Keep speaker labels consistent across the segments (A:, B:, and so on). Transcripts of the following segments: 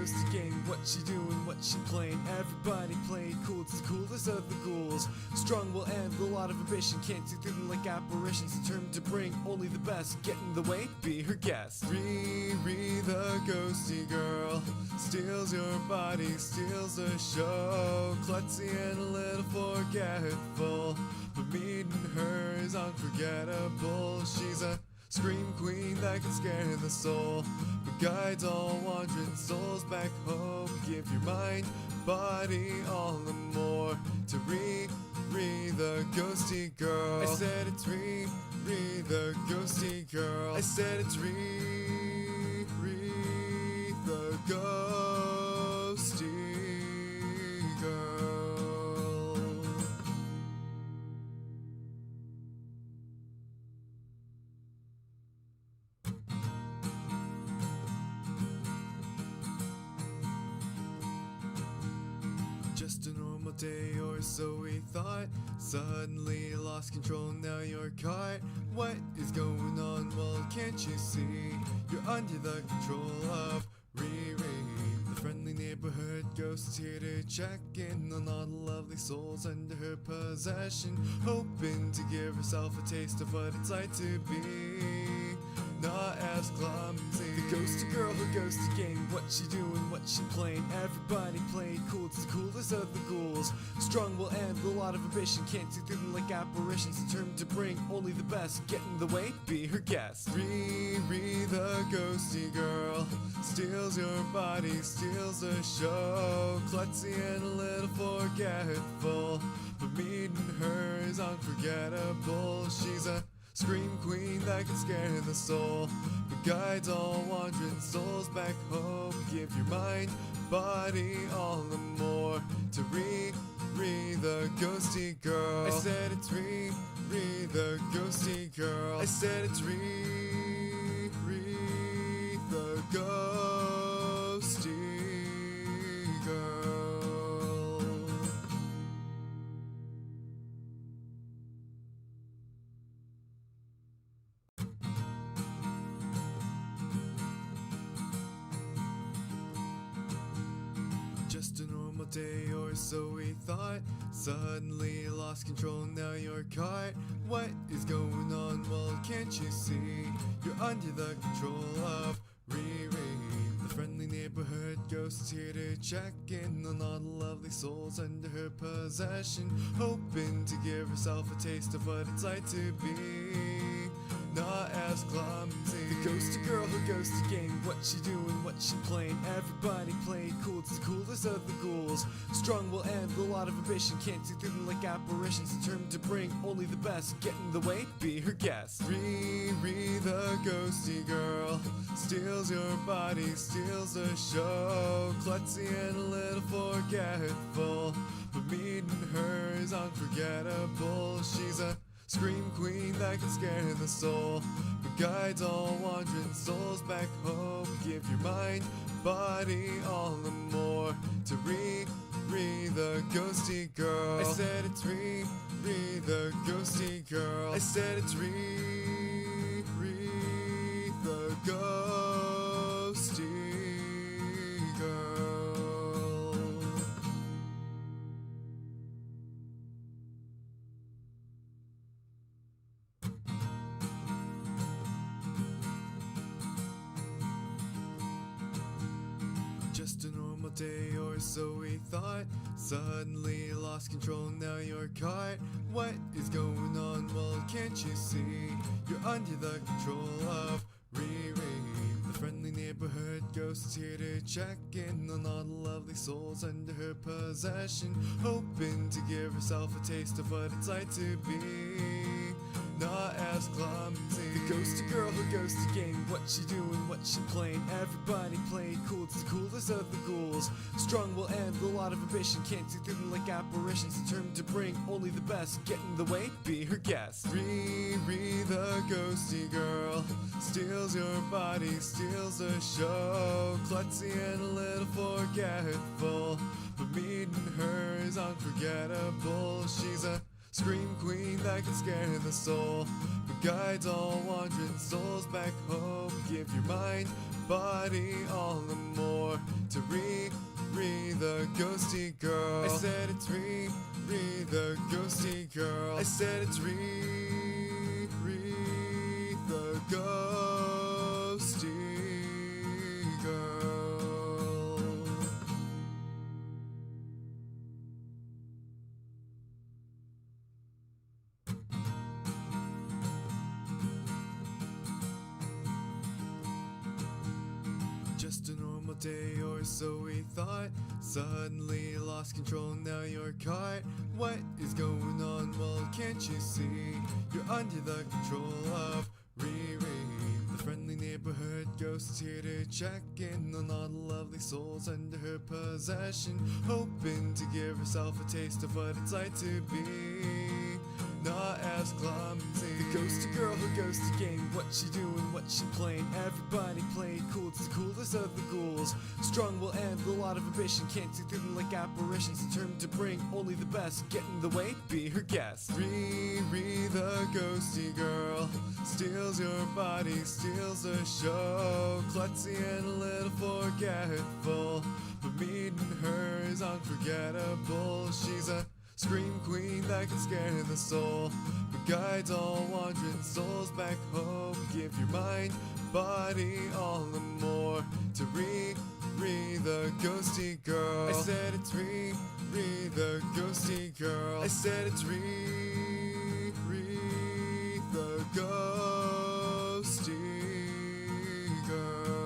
A: ghosty game. What she doing, what she playing? Everybody play cool, it's the coolest of the ghouls. Strong will end, a lot of ambition. Can't see through them like apparitions. Determined to bring only the best. Get in the way, be her guest. Riri, the ghosty girl, steals your body, steals the show. Klutzy and a little forgetful, but meeting her is unforgettable. She's a scream queen that can scare the soul, but guides all wandering souls back home. Give your mind, body, all the more to Riri, the ghosty girl. I said it's Riri, the ghosty girl. I said it's Riri, the ghosty girl. Just a normal day or so we thought. Suddenly lost control, now you're caught. What is going on? Well, can't you see? You're under the control of Riri, the friendly neighborhood ghost is here to check in on all the lovely souls under her possession, hoping to give herself a taste of what it's like to be not as clumsy. The ghosty girl, her ghosty game. What she doing, what she playing? Everybody play cool, it's the coolest of the ghouls. Strong will end, a lot of ambition. Can't see through them like apparitions. Determined to bring only the best. Get in the way, be her guest. Riri, the ghosty girl, steals your body, steals the show. Klutzy and a little forgetful, but meeting her is unforgettable. She's a scream queen that can scare the soul, but guides all wandering souls back home. Give your mind, body, all the more to Riri, the ghosty girl. I said it's Riri, the ghosty girl. I said it's Riri, the ghosty girl. Just a normal day or so we thought. Suddenly lost control, now you're caught. What is going on? Well, can't you see? You're under the control of Riri, the friendly neighborhood ghost is here to check in on all the lovely souls under her possession, hoping to give herself a taste of what it's like to be not as clumsy. The ghosty girl, her ghosty game. What she doing, what she playing? Everybody play cool, it's the coolest of the ghouls. Strong will end, a lot of ambition. Can't see through them like apparitions. Determined to bring only the best. Get in the way, be her guest. Riri, the ghosty girl, steals your body, steals the show. Klutzy and a little forgetful, but meeting her is unforgettable. She's a scream queen that can scare the soul, but guides all wandering souls back home. Give your mind, body, all the more to Riri, the ghosty girl. I said it's Riri, the ghosty girl. I said it's Riri, the ghosty girl. Just a normal day or so we thought. Suddenly lost control, now you're caught. What is going on? Well, can't you see? You're under the control of Riri, the friendly neighborhood ghost is here to check in on all the lovely souls under her possession, hoping to give herself a taste of what it's like to be not as clumsy. The ghosty girl, her ghosty game. What she doing, what she playing? Everybody play cool, it's the coolest of the ghouls. Strong will end, a lot of ambition. Can't see through them like apparitions. Determined to bring only the best. Get in the way, be her guest. Riri, the ghosty girl, steals your body, steals the show. Klutzy and a little forgetful, but meeting her is unforgettable. She's a scream queen that can scare the soul, but guides all wandering souls back home. Give your mind, body, all the more to the ghosty girl. I said it's Riri the ghosty girl. I said it's Riri the ghosty girl. Just a normal day or so we thought. Suddenly lost control, now you're caught. What is going on? Well, can't you see? You're under the control of Riri. The friendly neighborhood ghost is here to check in on all the lovely souls under her possession, hoping to give herself a taste of what it's like to be not as clumsy. The ghosty girl who goes to game. What she doing, what she playing. Everybody playing cool, it's the coolest of the ghouls. Strong will end, a lot of ambition. Can't see through them like apparitions. Determined to bring only the best. Get in the way, be her guest. Riri the ghosty girl steals your body, steals the show. Klutzy and a little forgetful, but meeting her is unforgettable. She's a scream queen that can scare the soul, but guides all wandering souls back home. Give your mind, body, all the more to Riri the ghosty girl. I said it's Riri the ghosty girl. I said it's Riri the ghosty girl.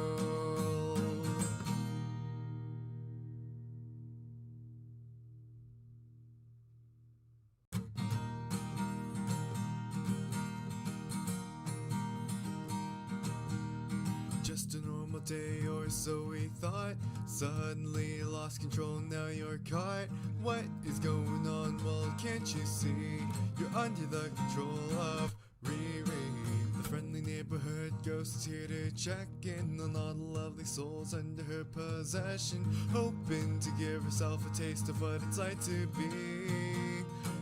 A: Just a normal day or so we thought. Suddenly lost control, now you're caught. What is going on? Well, can't you see? You're under the control of Riri. The friendly neighborhood ghost is here to check in on all the lovely souls under her possession, hoping to give herself a taste of what it's like to be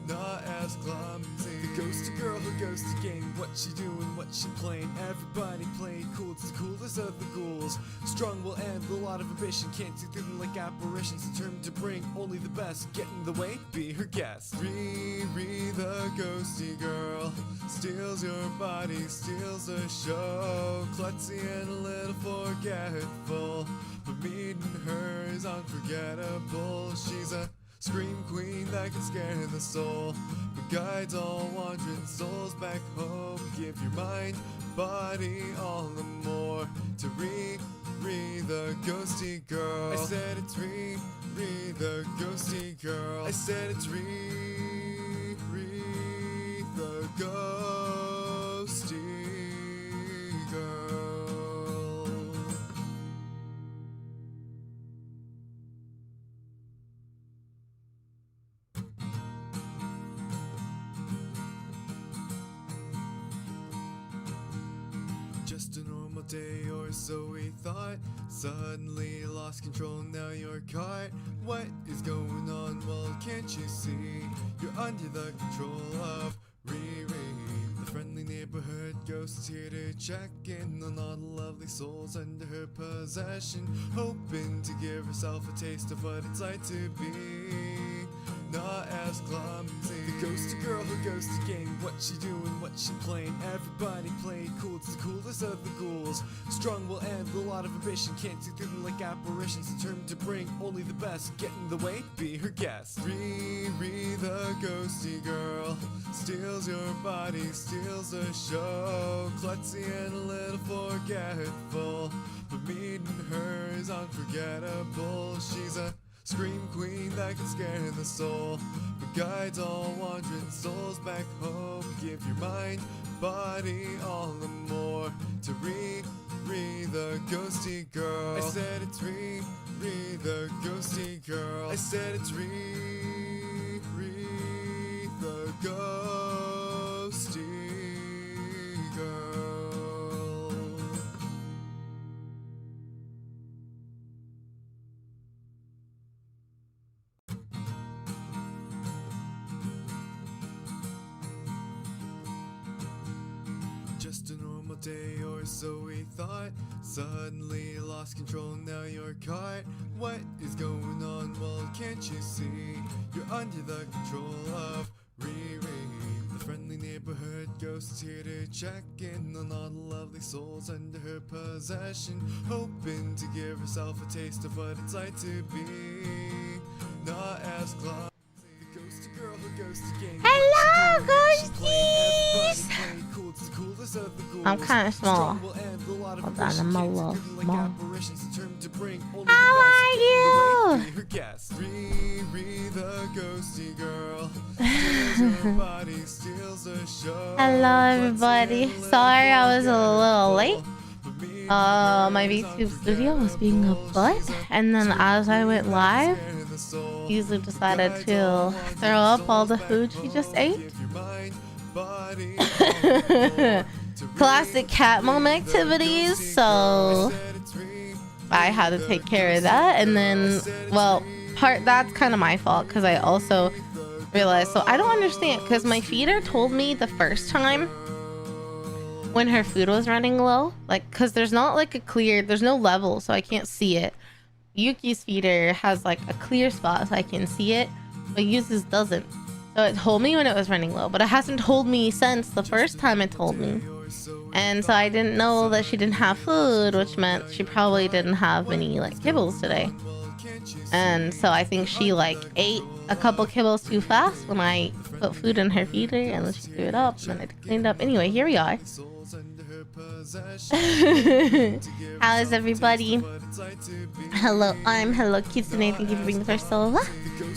A: not as clumsy. The ghosty girl who goes to game. What she doing, what she playing. Everybody playing cool, it's the coolest of the ghouls. Strong will end, a lot of ambition. Can't see through them like apparitions. Determined to bring only the best. Get in the way, be her guest. Riri the ghosty girl steals your body, steals the show. Klutzy and a little forgetful, but meeting her is unforgettable. She's a scream queen that can scare the soul, but guides all wandering souls back home. Give your mind, body, all the more to Riri the ghosty girl. I said it's Riri the ghosty girl. I said it's Riri the ghosty girl. Just a normal day or so we thought. Suddenly lost control, now you're caught. What is going on? Well, can't you see? You're under the control of Riri. The friendly neighborhood ghost is here to check in on all the lovely souls under her possession, hoping to give herself a taste of what it's like to be not as clumsy. The ghosty girl who goes to game. What she doing, what she playing. Everybody playing cool, it's the coolest of the ghouls. Strong will end, a lot of ambition. Can't see through them like apparitions. Determined to bring only the best. Get in the way, be her guest. Riri the ghosty girl steals your body, steals the show. Klutzy and a little forgetful, but meeting her is unforgettable. She's a scream queen that can scare the soul, but guides all wandering souls back home. Give your mind, body, all the more to Riri the ghosty girl. I said it's Riri the ghosty girl. I said it's Riri the ghosty girl. Just a normal day or so we thought. Suddenly lost control, now you're caught. What is going on? Well, can't you see? You're under the control of Riri, the friendly neighborhood ghost here to check in on all the lovely souls under her possession, hoping to give herself a taste of what it's like to be not as close. The ghosty girl who goes to game.
B: Hello, ghosties! I'm kind of small. Hold on, I'm a little small. How are you? Hello, everybody. Sorry I was a little late. My VTube studio was being a butt, and then as I went live, Yuzu decided to throw up all the food she just ate. Classic cat mom activities, so I had to take care of that. And then, well, that's kind of my fault, because I also realized, so I don't understand, because my feeder told me the first time when her food was running low, like, because there's not like there's no level, so I can't see it. Yuki's feeder has like a clear spot so I can see it, but Yuzu's doesn't. So it told me when it was running low, but it hasn't told me since the first time it told me. And so I didn't know that she didn't have food, which meant she probably didn't have any like kibbles today. And so I think she like ate a couple kibbles too fast when I put food in her feeder, and then she threw it up, and then I cleaned up. Anyway, here we are. How is everybody? Hello, hello Kitsune, thank you for being the first solo.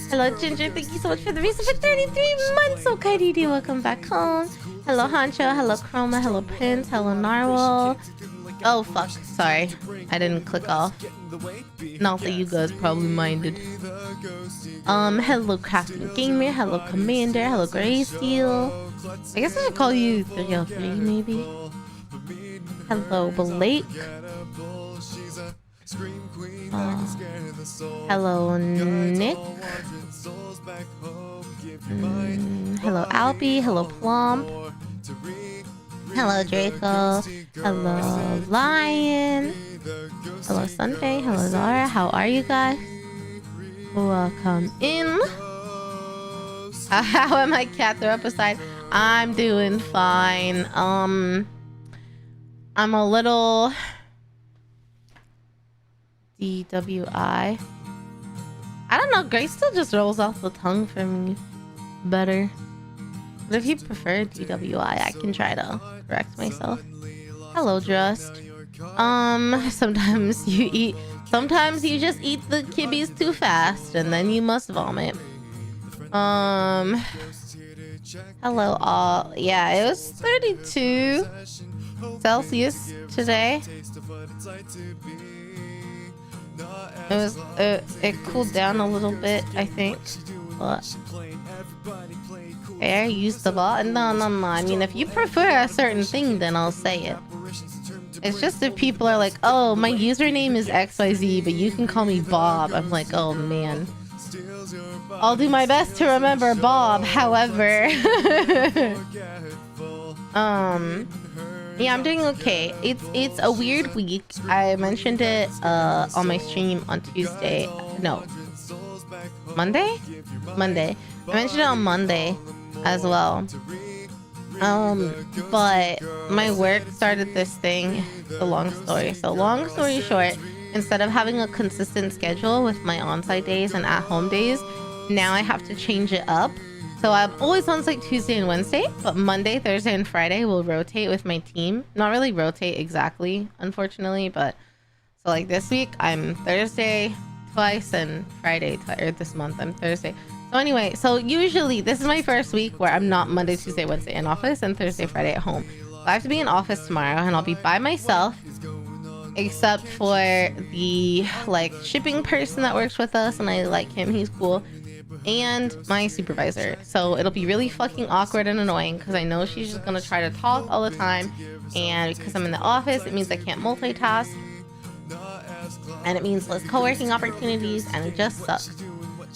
B: Hello Ginger, thank you so much for the reason for 33 months. Okay, Didi, welcome back home. Hello Hancho, hello Chroma, hello Prince, hello Narwhal. Oh fuck, sorry, I didn't click off. Not that you guys probably minded. Hello Crafting Gamer, hello Commander, hello Greysteel. I guess I should call you 303 maybe. Hello Blake. Hello Nick. Hello Alpy, hello Plump. Hello Draco. Hello Lion. Hello Sunday. Hello Zara. How are you guys? Welcome in. How am I, cat? Throw up aside. I'm doing fine. I'm a little DWI. I don't know. Grace still just rolls off the tongue for me better. But if you prefer DWI, I can try to correct myself. Hello, Just. Sometimes you just eat the kibbies too fast, and then you must vomit. Hello, all. Yeah, it was 32 Celsius today. It cooled down a little bit, I think. But air use the bot. No. I mean, if you prefer a certain thing, then I'll say it. It's just if people are like, oh, my username is XYZ, but you can call me Bob. I'm like, oh man. I'll do my best to remember Bob, however. Yeah, I'm doing okay. It's a weird week. I mentioned it on my stream on Tuesday. No. Monday? Monday. I mentioned it on Monday as well. But my work started this thing. It's a long story. So long story short, instead of having a consistent schedule with my on-site days and at-home days, now I have to change it up. So I'm always on-site Tuesday and Wednesday, but Monday, Thursday, and Friday will rotate with my team. Not really rotate exactly, unfortunately, but so like this week, I'm Thursday twice and Friday, or this month, I'm Thursday. So anyway, so usually this is my first week where I'm not Monday, Tuesday, Wednesday in office and Thursday, Friday at home. So I have to be in office tomorrow, and I'll be by myself, except for the like shipping person that works with us, and I like him, he's cool, and my supervisor. So it'll be really fucking awkward and annoying because I know she's just gonna try to talk all the time, and because I'm in the office, it means I can't multitask, and it means less co-working opportunities, and it just sucks.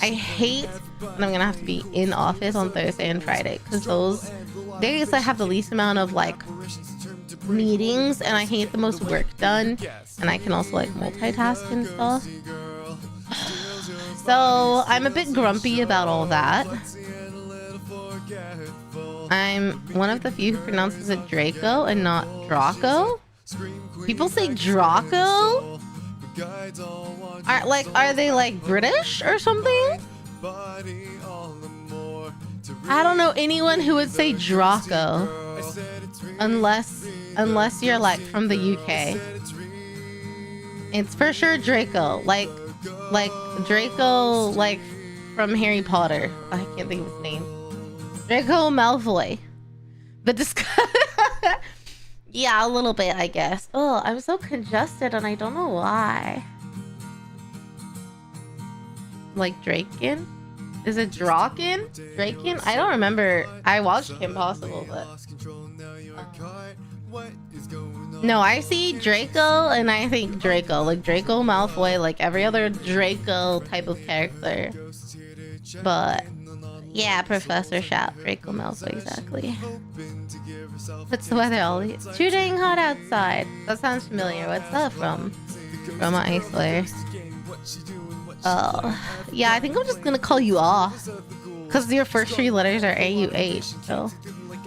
B: I hate that I'm gonna have to be in office on Thursday and Friday, because those days I have the least amount of like meetings, and I hate the most work done, and I can also like multitask and stuff. So I'm a bit grumpy about all that. I'm one of the few who pronounces it Draco and not Draco. People say Draco? Are they like British or something? I don't know anyone who would say Draco unless you're like from the UK. It's for sure Draco, like Draco, like from Harry Potter. I can't think of his name. Draco Malfoy. Yeah, a little bit, I guess. Oh, I'm so congested and I don't know why. Like Draken? Is it Draken? Draken? I don't remember. I watched Kim Possible, but... No, I see Draco and I think Draco. Like Draco Malfoy, like every other Draco type of character. But... yeah, Professor Shout, Draco Malfoy, exactly. What's the weather, Ollie? It's too dang hot outside. That sounds familiar. What's that from? From Ice Slayer. Oh, yeah, I think I'm just gonna call you off. Because your first 3 letters are A-U-H, so...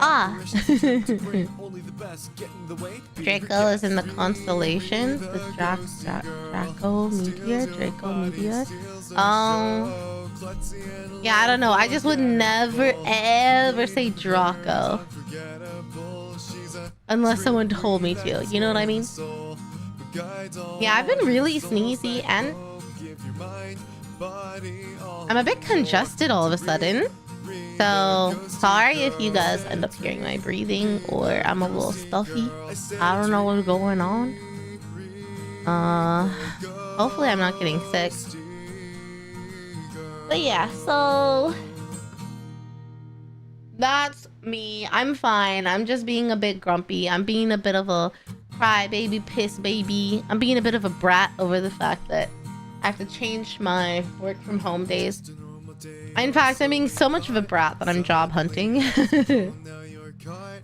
B: ah! Draco is in the constellations. The Draco Meteor? Yeah, I don't know. I just would never, ever say Draco. Unless someone told me to. You know what I mean? Yeah, I've been really sneezy and... I'm a bit congested all of a sudden. So, sorry if you guys end up hearing my breathing or I'm a little stuffy. I don't know what's going on. Hopefully I'm not getting sick. But yeah, so... that's me. I'm fine. I'm just being a bit grumpy. I'm being a bit of a crybaby, piss baby. I'm being a bit of a brat over the fact that I have to change my work from home days. In fact, I'm being so much of a brat that I'm job hunting. I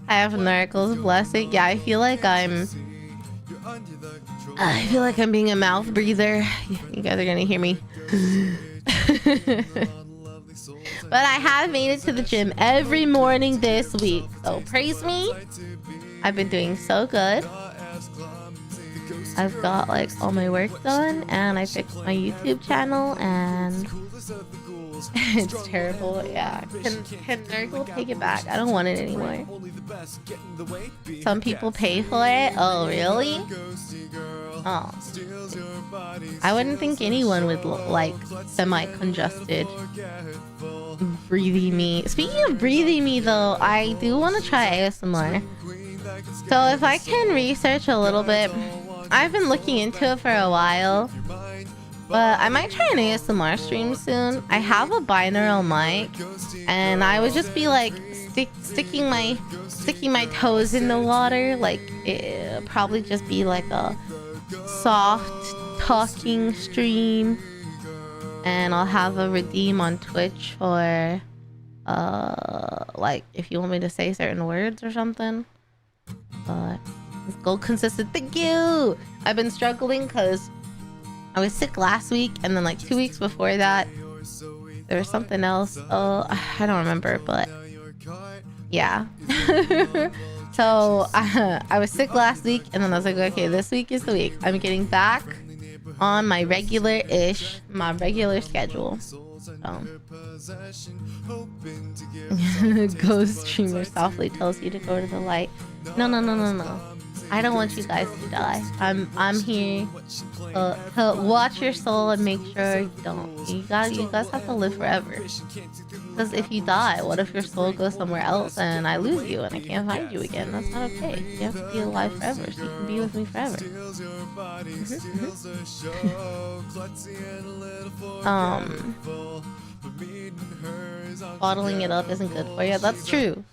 B: have Narcle's blessing. Yeah, I feel like I'm being a mouth breather. You guys are gonna hear me. But I have made it to the gym every morning this week, so praise me. I've been doing so good. I've got like all my work done and I fixed my YouTube channel and it's terrible. Yeah, can Nurgle take it back? I don't want it anymore. Some people pay for it. Oh really? Oh, I wouldn't think anyone would like semi-congested breathing me. Speaking of breathing me though, I do want to try ASMR. So if I can research a little bit, I've been looking into it for a while, but I might try an ASMR stream soon. I have a binaural mic and I would just be like sticking my toes in the water. Like it'll probably just be like a soft talking stream, and I'll have a redeem on Twitch for like if you want me to say certain words or something. But let's go consistent. Thank you. I've been struggling because I was sick last week and then like 2 weeks before that there was something else. Oh, I don't remember, but yeah. So I was sick last week and then I was like, okay, this week is the week. I'm getting back on my regular schedule. Ghost streamer softly tells you to go to the light. No. I don't want you guys to die. I'm here to watch your soul and make sure you don't. You guys have to live forever. Because if you die, what if your soul goes somewhere else and I lose you and I can't find you again? That's not okay. You have to be alive forever so you can be with me forever. Bottling it up isn't good for you. That's true.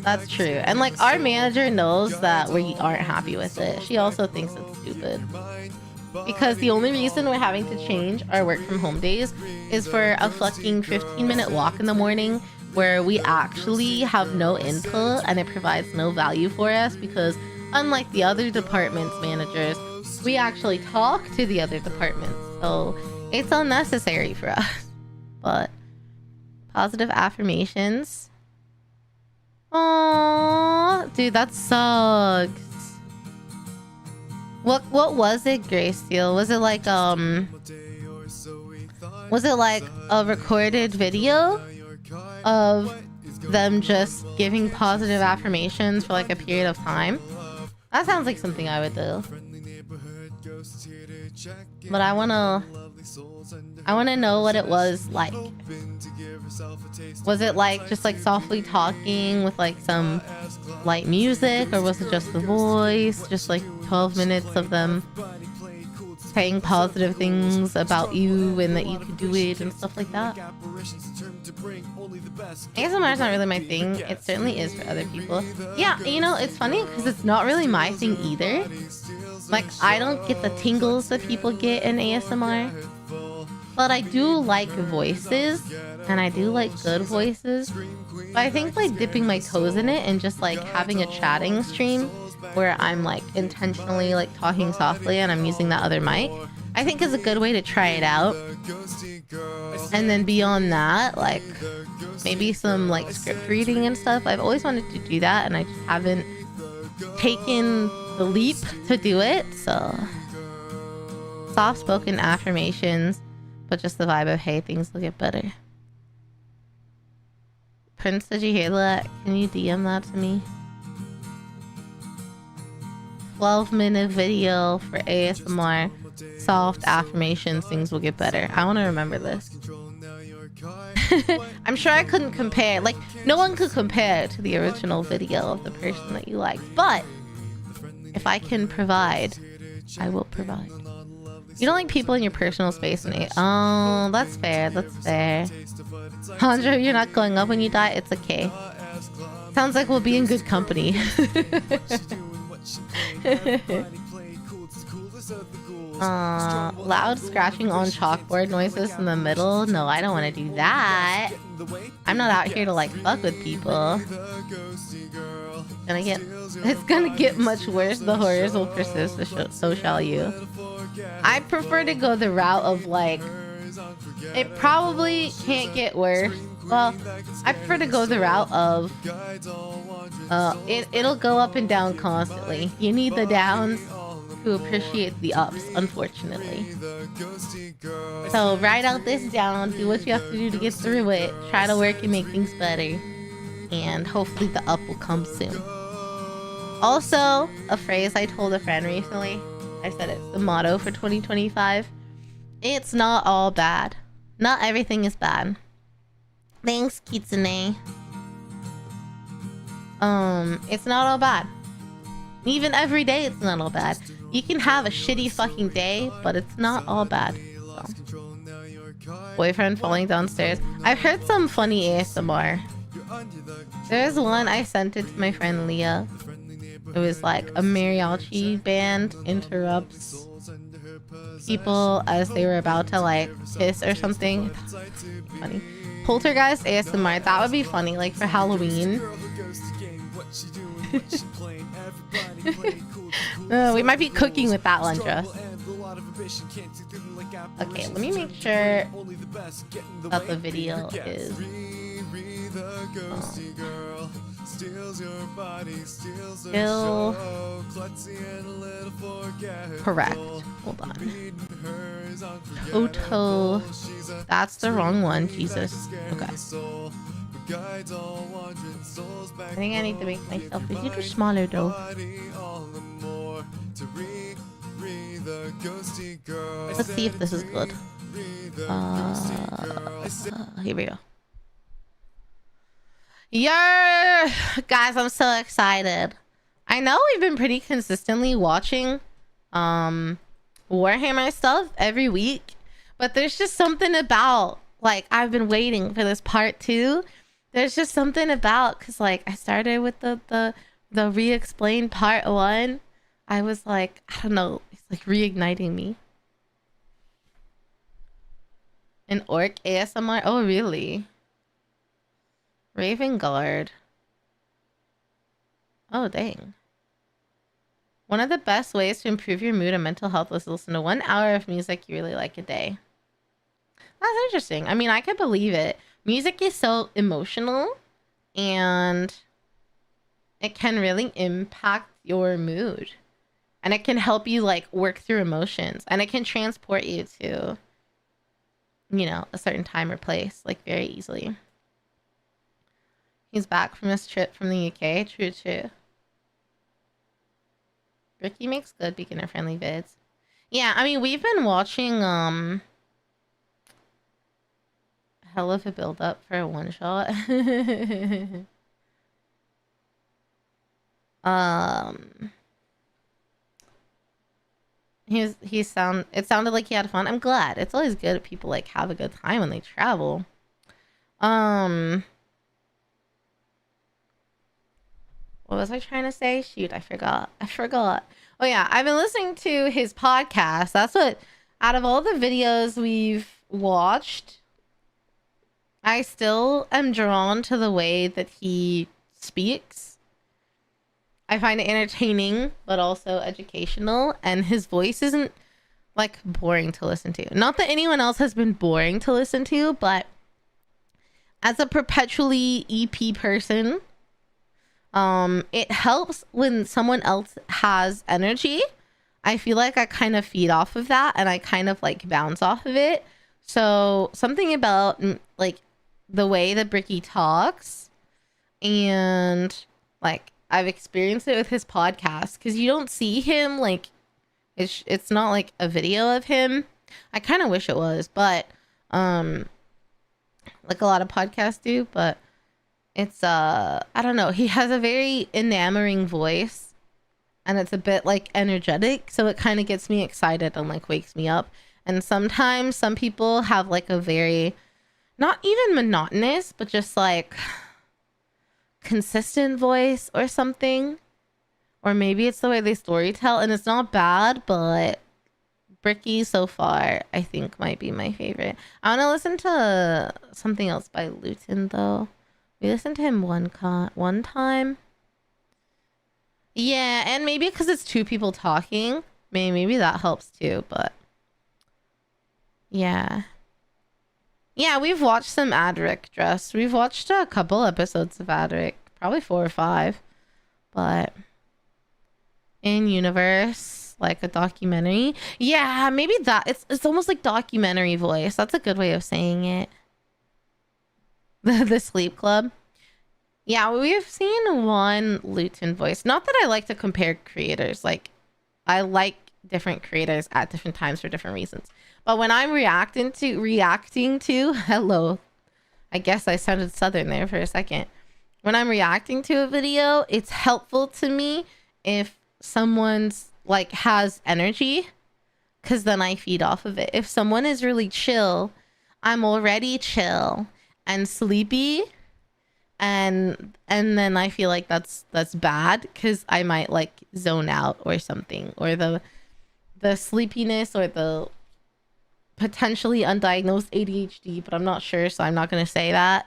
B: That's true. And like our manager knows that we aren't happy with it. She also thinks it's stupid. Because the only reason we're having to change our work from home days is for a fucking 15-minute walk in the morning where we actually have no input and it provides no value for us, because unlike the other departments managers, we actually talk to the other departments. So It's unnecessary for us. But positive affirmations. Oh, dude, that sucks. What was it, Graysteel? Was it like a recorded video of them just giving positive affirmations for like a period of time? That sounds like something I would do. But I wanna know what it was like. Was it like just like softly talking with like some light music, or was it just the voice? Just like 12 minutes of them saying positive things about you and that you could do it and stuff like that. ASMR is not really my thing. It certainly is for other people. Yeah, you know, it's funny because it's not really my thing either. Like, I don't get the tingles that people get in ASMR. But I do like voices, and I do like good voices. But I think like dipping my toes in it and just like having a chatting stream where I'm like intentionally like talking softly and I'm using that other mic, I think is a good way to try it out. And then beyond that, like maybe some like script reading and stuff. I've always wanted to do that, and I just haven't taken the leap to do it. So soft-spoken affirmations, but just the vibe of, hey, things will get better. Prince, did you hear that? Can you DM that to me? 12-minute video for ASMR. Soft affirmations, things will get better. I want to remember this. I'm sure I couldn't compare. Like, no one could compare to the original video of the person that you liked. But if I can provide, I will provide. You don't like people in your personal space. Oh, that's fair. That's fair. Andrew, you're not going up when you die. It's okay. Sounds like we'll be in good company. Loud scratching on chalkboard noises in the middle. No, I don't want to do that. I'm not out here to like fuck with people. It's gonna get much worse. The horrors will persist, so shall you. I prefer to go the route of like, it probably can't get worse. Well, I prefer to go the route of it'll go up and down constantly. You need the downs to appreciate the ups, unfortunately. So ride out this down, do what you have to do to get through it, try to work and make things better, and hopefully the up will come soon. Also, a phrase I told a friend recently, I said it's the motto for 2025. It's not all bad. Not everything is bad. Thanks, Kitsune. It's not all bad. Even every day, it's not all bad. You can have a shitty fucking day, but it's not all bad. So. Boyfriend falling downstairs. I've heard some funny ASMR. There's one I sent it to my friend Leah. It was like a mariachi band interrupts people as they were about to like kiss or something. Funny. Poltergeist ASMR. That would be funny, like for Halloween. We might be cooking with that one, Jess. Okay, let me make sure that the video is still correct. Hold on. Toto. That's the wrong one. Jesus. Okay. I think I need to make myself a little smaller though. Let's see if this is good. Here we go. Yeah, guys, I'm so excited. I know we've been pretty consistently watching Warhammer stuff every week, but there's just something about, like, I've been waiting for this part 2. There's just something about, because like I started with the re-explained part 1. I was like, I don't know, it's like reigniting me. An Ork ASMR? Oh, really? Raven Guard. Oh, dang. One of the best ways to improve your mood and mental health is to listen to 1 hour of music you really like a day. That's interesting. I mean, I could believe it. Music is so emotional and it can really impact your mood. And it can help you like work through emotions, and it can transport you to, you know, a certain time or place like very easily. He's back from his trip from the UK. True, true. Bricky makes good beginner friendly vids. Yeah, I mean, we've been watching hell of a build up for a one shot. It sounded like he had fun. I'm glad. It's always good if people like have a good time when they travel. What was I trying to say? Shoot, I forgot. Oh yeah, I've been listening to his podcast. That's what, out of all the videos we've watched, I still am drawn to the way that he speaks. I find it entertaining, but also educational, and his voice isn't like boring to listen to. Not that anyone else has been boring to listen to, but as a perpetually EP person, it helps when someone else has energy. I feel like I kind of feed off of that, and I kind of like bounce off of it. So something about like the way that Bricky talks, and like I've experienced it with his podcast, because you don't see him like it's not like a video of him. I kind of wish it was, but like a lot of podcasts do, but it's I don't know, he has a very enamoring voice, and it's a bit like energetic, so it kind of gets me excited and like wakes me up. And sometimes some people have like a very, not even monotonous, but just like consistent voice or something, or maybe it's the way they storytell, and it's not bad, but Bricky so far I think might be my favorite. I want to listen to something else by Luton though. We listened to him one time. Yeah, and maybe because it's two people talking, maybe that helps too, but yeah, we've watched some Adric Dress. We've watched a couple episodes of Adric, probably 4 or 5, but in universe, like a documentary. Yeah, maybe that it's almost like documentary voice. That's a good way of saying it. The Sleep Club. Yeah, we've seen one Luton voice. Not that I like to compare creators. Like, I like different creators at different times for different reasons. But when I'm reacting to hello, I guess I sounded southern there for a second. When I'm reacting to a video, it's helpful to me if someone's like has energy, because then I feed off of it. If someone is really chill, I'm already chill and sleepy, and then I feel like that's bad, because I might like zone out or something, or the sleepiness, or the potentially undiagnosed ADHD, but I'm not sure, so I'm not gonna say that.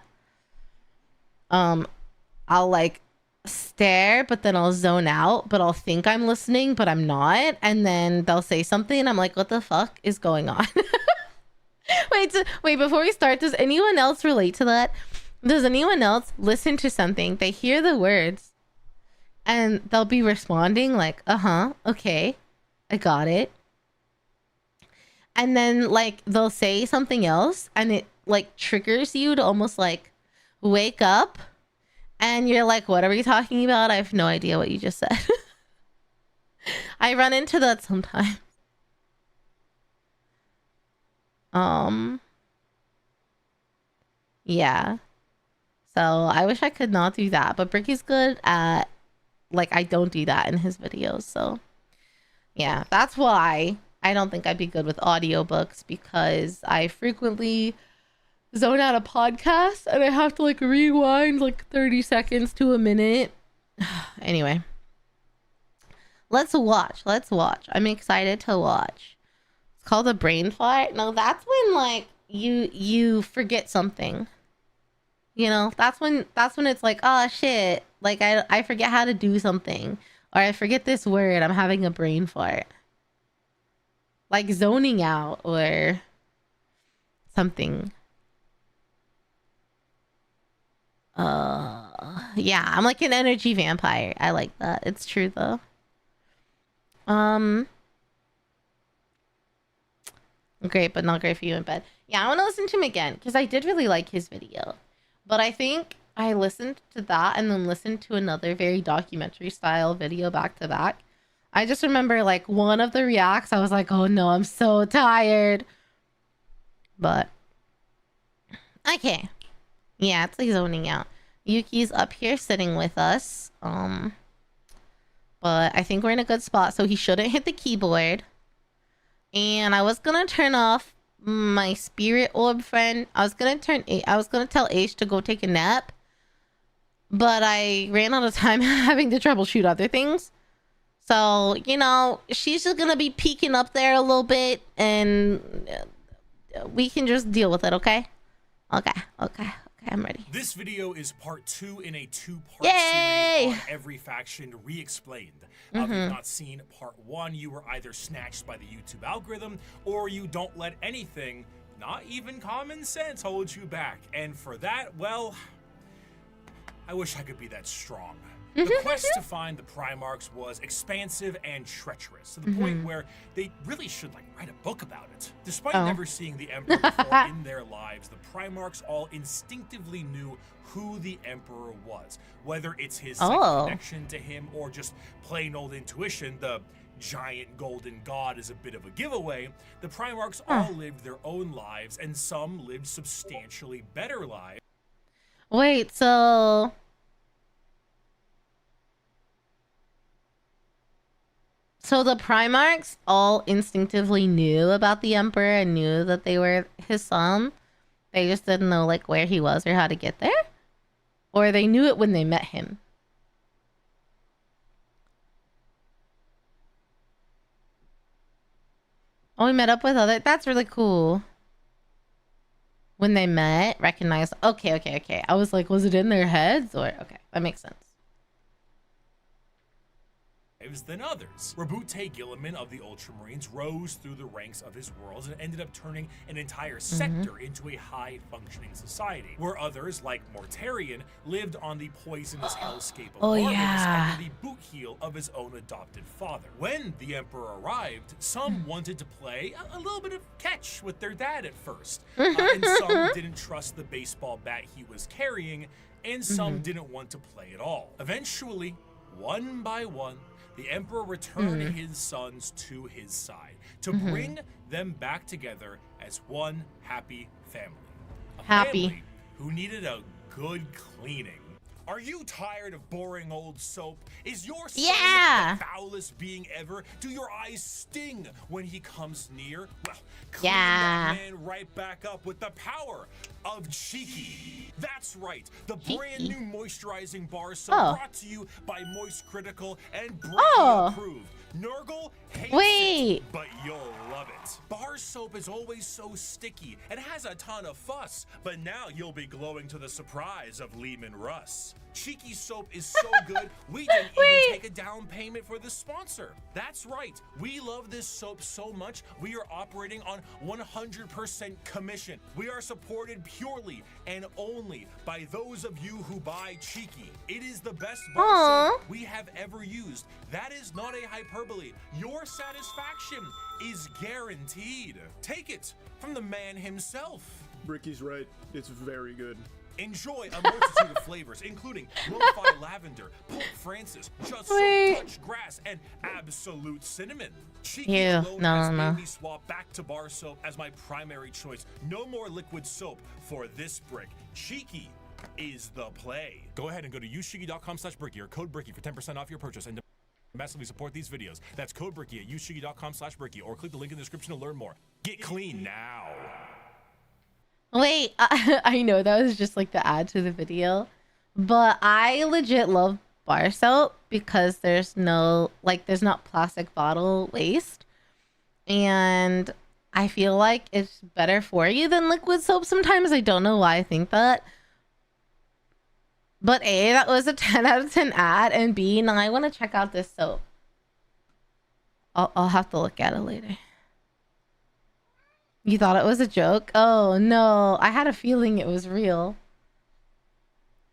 B: I'll like stare, but then I'll zone out, but I'll think I'm listening, but I'm not, and then they'll say something and I'm like, what the fuck is going on? Wait, before we start, does anyone else relate to that? Does anyone else listen to something, they hear the words, and they'll be responding like, okay, I got it, and then like they'll say something else, and it like triggers you to almost like wake up, and you're like, what are we talking about? I have no idea what you just said. I run into that sometimes. Yeah, so I wish I could not do that, but Bricky's good at, like, I don't do that in his videos. So yeah, that's why I don't think I'd be good with audiobooks, because I frequently zone out a podcast and I have to like rewind like 30 seconds to a minute. Anyway, let's watch. I'm excited to watch. It's called a brain fart. No, that's when like you forget something, you know. That's when it's like, oh shit, like I forget how to do something, or I forget this word, I'm having a brain fart. Like zoning out, or something. Yeah, I'm like an energy vampire. I like that. It's true though. Great, but not great for you in bed. Yeah, I want to listen to him again because I did really like his video. But I think I listened to that and then listened to another very documentary style video back to back. I just remember like one of the reacts, I was like, oh no, I'm so tired. But okay. Yeah, it's like zoning out. Yuki's up here sitting with us. But I think we're in a good spot, so he shouldn't hit the keyboard. And I was gonna turn off my spirit orb friend. I was gonna tell Ace to go take a nap, but I ran out of time having to troubleshoot other things. So, you know, she's just gonna be peeking up there a little bit, and we can just deal with it, okay? Okay, I'm ready.
C: This video is part 2 in a 2-part
B: Yay!
C: series on every faction re-explained. If you've not seen part 1, you were either snatched by the YouTube algorithm, or you don't let anything, not even common sense, hold you back. And for that, well, I wish I could be that strong. The quest to find the Primarchs was expansive and treacherous, to the point where they really should write a book about it. Despite never seeing the Emperor before in their lives, the Primarchs all instinctively knew who the Emperor was. Whether it's his connection to him or just plain old intuition, the giant golden god is a bit of a giveaway. The Primarchs all lived their own lives, and some lived substantially better lives.
B: Wait, so the Primarchs all instinctively knew about the Emperor and knew that they were his son. They just didn't know where he was or how to get there? Or they knew it when they met him? Oh, we met up with other... That's really cool. When they met, recognized... Okay. I was like, was it in their heads? Or... Okay, that makes sense.
C: Than others. Rabute Gilliman of the Ultramarines rose through the ranks of his worlds and ended up turning an entire sector into a high-functioning society, where others, like Mortarion, lived on the poisonous hellscape of Arbites under the boot heel of his own adopted father. When the Emperor arrived, some wanted to play a little bit of catch with their dad at first, and some didn't trust the baseball bat he was carrying, and some didn't want to play at all. Eventually, one by one, the Emperor returned his sons to his side to bring them back together as one happy family. A family who needed a good cleaning. Are you tired of boring old soap? Is your son the foulest being ever? Do your eyes sting when he comes near? Well, clean that man right back up with the power of Cheeky. That's right, the brand new moisturizing bar soap brought to you by Moist Critical and Bricky approved. Nurgle hates it, but you'll love it. Bar soap is always so sticky and has a ton of fuss, but now you'll be glowing to the surprise of Lehman Russ. Cheeky soap is so good, we didn't even take a down payment for the sponsor. That's right, we love this soap so much, we are operating on 100% commission. We are supported purely and only by those of you who buy Cheeky. It is the best bar soap we have ever used. That is not a hyperbole. Your satisfaction is guaranteed. Take it from the man himself.
D: Bricky's right. It's very good.
C: Enjoy a multitude of flavors, including lo-fi lavender, Pope Francis, just so touch grass, and absolute cinnamon. Cheeky alone has made me swap back to bar soap as my primary choice. No more liquid soap for this brick. Cheeky is the play. Go ahead and go to ushigi.com/Bricky or code Bricky for 10% off your purchase and massively support these videos. That's code Bricky at ushigi.com/Bricky or click the link in the description to learn more. Get clean now.
B: Wait, I know that was just the ad to the video, but I legit love bar soap because there's no, there's not plastic bottle waste. And I feel like it's better for you than liquid soap sometimes. I don't know why I think that. But A, that was a 10 out of 10 ad, and B, now I want to check out this soap. I'll have to look at it later. You thought it was a joke? Oh no, I had a feeling it was real.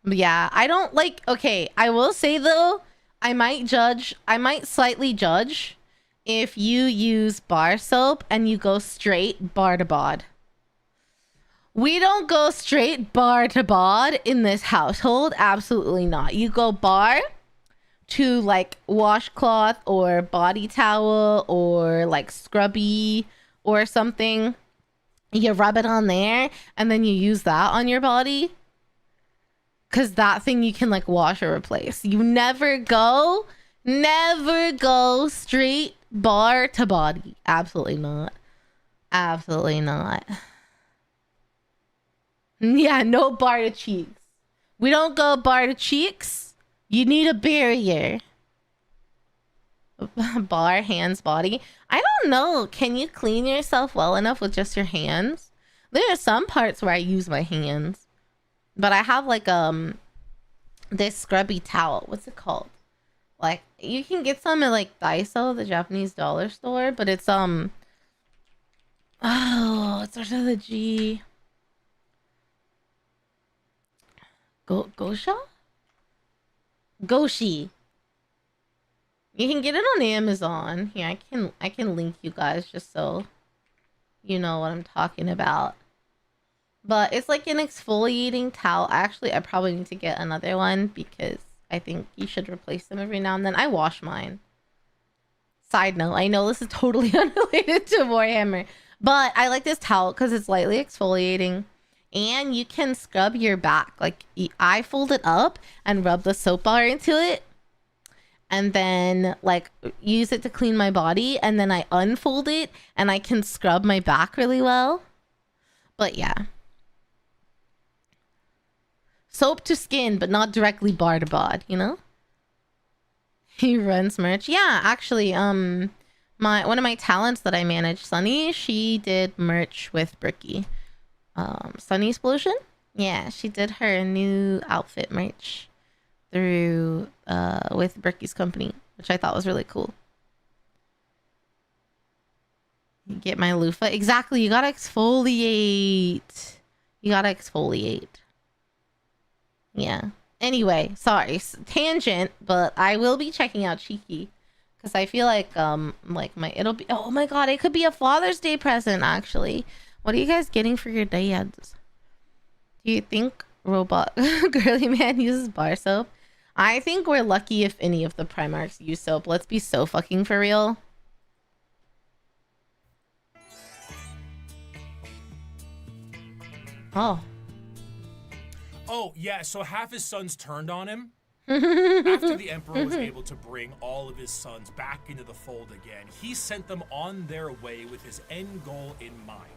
B: But yeah, I don't like, okay, I will say though, I might slightly judge if you use bar soap and you go straight bar to bod. We don't go straight bar to bod in this household. Absolutely not. You go bar to like washcloth or body towel or like scrubby or something. You rub it on there and then you use that on your body. Because that thing you can like wash or replace. You never go straight bar to body. Absolutely not. Absolutely not. Yeah, no bar to cheeks. We don't go bar to cheeks. You need a barrier. Bar, hands, body. I don't know. Can you clean yourself well enough with just your hands? There are some parts where I use my hands. But I have like this scrubby towel. What's it called? Like you can get some at like Daiso, the Japanese dollar store, but it's it starts with a G. Gosha? Goshi. You can get it on Amazon. Here, I can link you guys just so you know what I'm talking about. But it's like an exfoliating towel. Actually, I probably need to get another one because I think you should replace them every now and then. I wash mine. Side note, I know this is totally unrelated to Warhammer, but I like this towel because it's lightly exfoliating and you can scrub your back. Like I fold it up and rub the soap bar into it and then like use it to clean my body and then I unfold it and I can scrub my back really well. But yeah. Soap to skin, but not directly bar to bod, you know? He runs merch. Yeah, actually, one of my talents that I manage, Sunny, she did merch with Bricky. Sunny Explosion? Yeah, she did her new outfit merch through with Bricky's company, which I thought was really cool. You get my loofah. Exactly, you gotta exfoliate. You gotta exfoliate. Yeah. Anyway, sorry, tangent, but I will be checking out Cheeky because I feel like it'll be, oh my god, it could be a Father's Day present actually. What are you guys getting for your dads? Do you think Robot Girly Man uses bar soap? I think we're lucky if any of the Primarchs use soap. Let's be so fucking for real. Oh.
C: Oh, yeah, so half his sons turned on him. After the Emperor was able to bring all of his sons back into the fold again, he sent them on their way with his end goal in mind,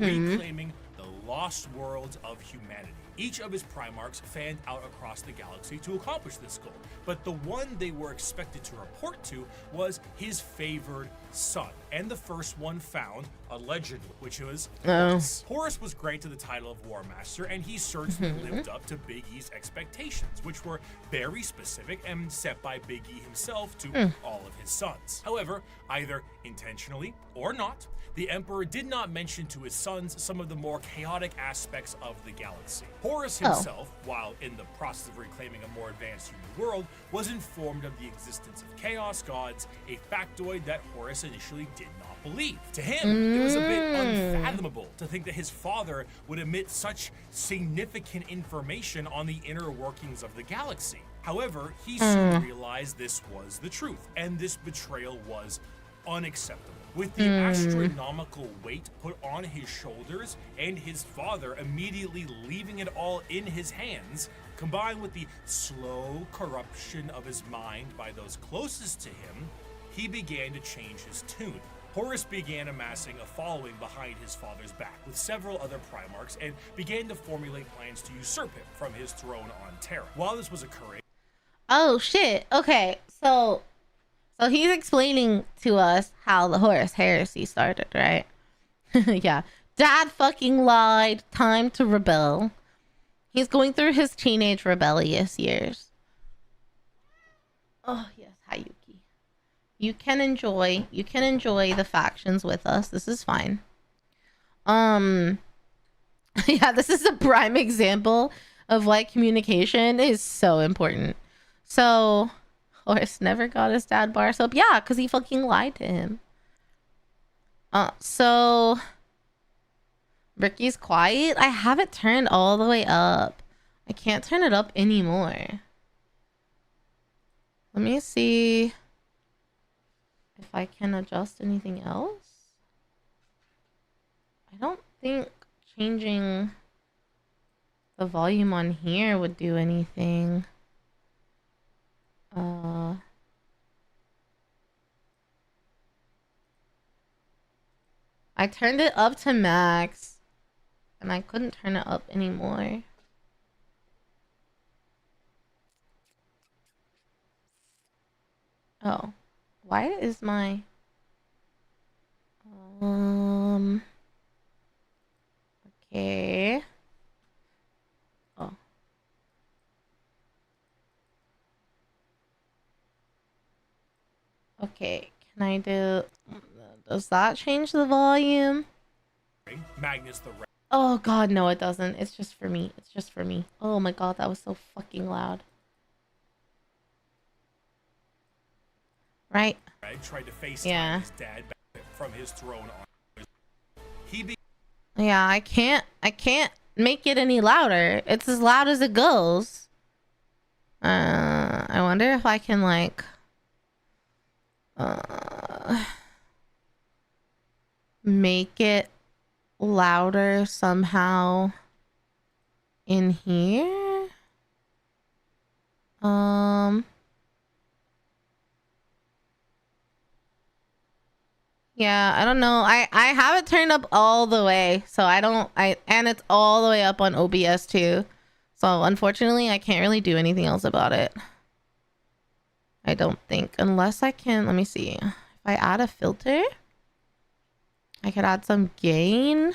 C: reclaiming the lost worlds of humanity. Each of his Primarchs fanned out across the galaxy to accomplish this goal, but the one they were expected to report to was his favored son, and the first one found, allegedly, which was Horus. Horus was granted the title of War Master, and he certainly lived up to Big E's expectations, which were very specific and set by Big E himself to all of his sons. However, either intentionally or not, the Emperor did not mention to his sons some of the more chaotic aspects of the galaxy. Horus himself, while in the process of reclaiming a more advanced human world, was informed of the existence of chaos gods, a factoid that Horus initially did not believe. To him, it was a bit unfathomable to think that his father would emit such significant information on the inner workings of the galaxy. However, he soon realized this was the truth, and this betrayal was unacceptable. With the astronomical weight put on his shoulders and his father immediately leaving it all in his hands, combined with the slow corruption of his mind by those closest to him, he began to change his tune. Horus began amassing a following behind his father's back with several other Primarchs and began to formulate plans to usurp him from his throne on Terra. While this was occurring...
B: Oh shit, okay, so he's explaining to us how the Horus Heresy started, right? Yeah. Dad fucking lied. Time to rebel. He's going through his teenage rebellious years. Oh, yes. Hi, Yuki. You can enjoy the factions with us. This is fine. Yeah, this is a prime example of why communication is so important. So Horus never got his dad bar soap. Yeah, because he fucking lied to him. So Bricky's quiet. I have it turned all the way up. I can't turn it up anymore. Let me see if I can adjust anything else. I don't think changing the volume on here would do anything. I turned it up to max and I couldn't turn it up anymore. Oh, why is my okay. Oh. Okay, can I do, does that change the volume?
C: Magnus the
B: Oh god, no it doesn't. It's just for me. It's just for me. Oh my god, that was so fucking loud. Right?
C: Red tried to FaceTime his dad back from his throne on.
B: Yeah, I can't make it any louder. It's as loud as it goes. I wonder if I can like make it louder somehow in here. Yeah, I don't know. I have it turned up all the way, so and it's all the way up on OBS too. So unfortunately, I can't really do anything else about it. I don't think, unless I can, let me see. If I add a filter, I could add some gain.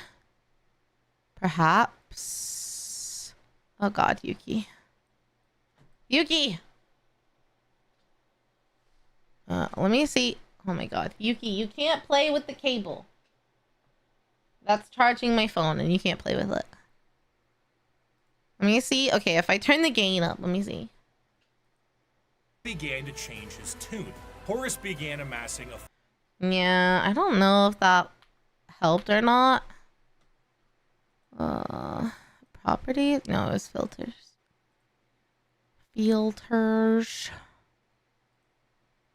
B: Perhaps. Oh god, Yuki. Yuki! Let me see. Oh my god. Yuki, you can't play with the cable. That's charging my phone and you can't play with it. Let me see. Okay, if I turn the gain up, let me see.
C: Began to change his tune. Horus began amassing a...
B: Yeah, I don't know if that helped or not. Properties? No, it was filters. Filters.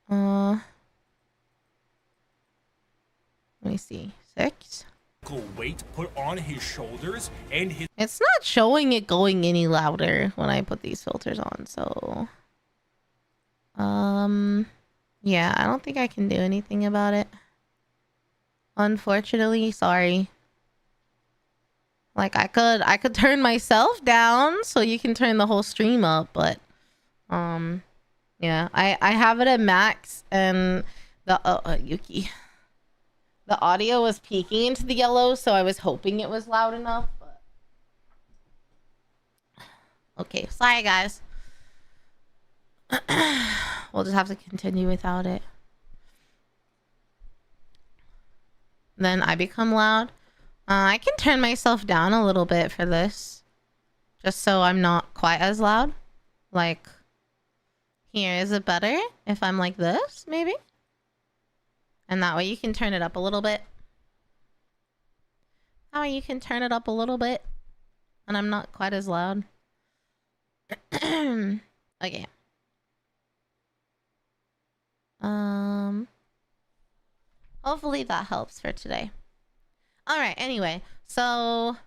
B: Let me see. 6.
C: Weight put on his shoulders and his...
B: It's not showing it going any louder when I put these filters on, so... Yeah, I don't think I can do anything about it. Unfortunately, sorry. Like, I could turn myself down so you can turn the whole stream up, but... Yeah, I have it at max, and the... Yuki... The audio was peeking into the yellow, so I was hoping it was loud enough. But... Okay, sorry guys. We'll just have to continue without it. Then I become loud. I can turn myself down a little bit for this. Just so I'm not quite as loud. Like, here, is it better if I'm like this, maybe? And that way you can turn it up a little bit. That way you can turn it up a little bit. And I'm not quite as loud. Okay. Hopefully that helps for today. Alright, anyway. So...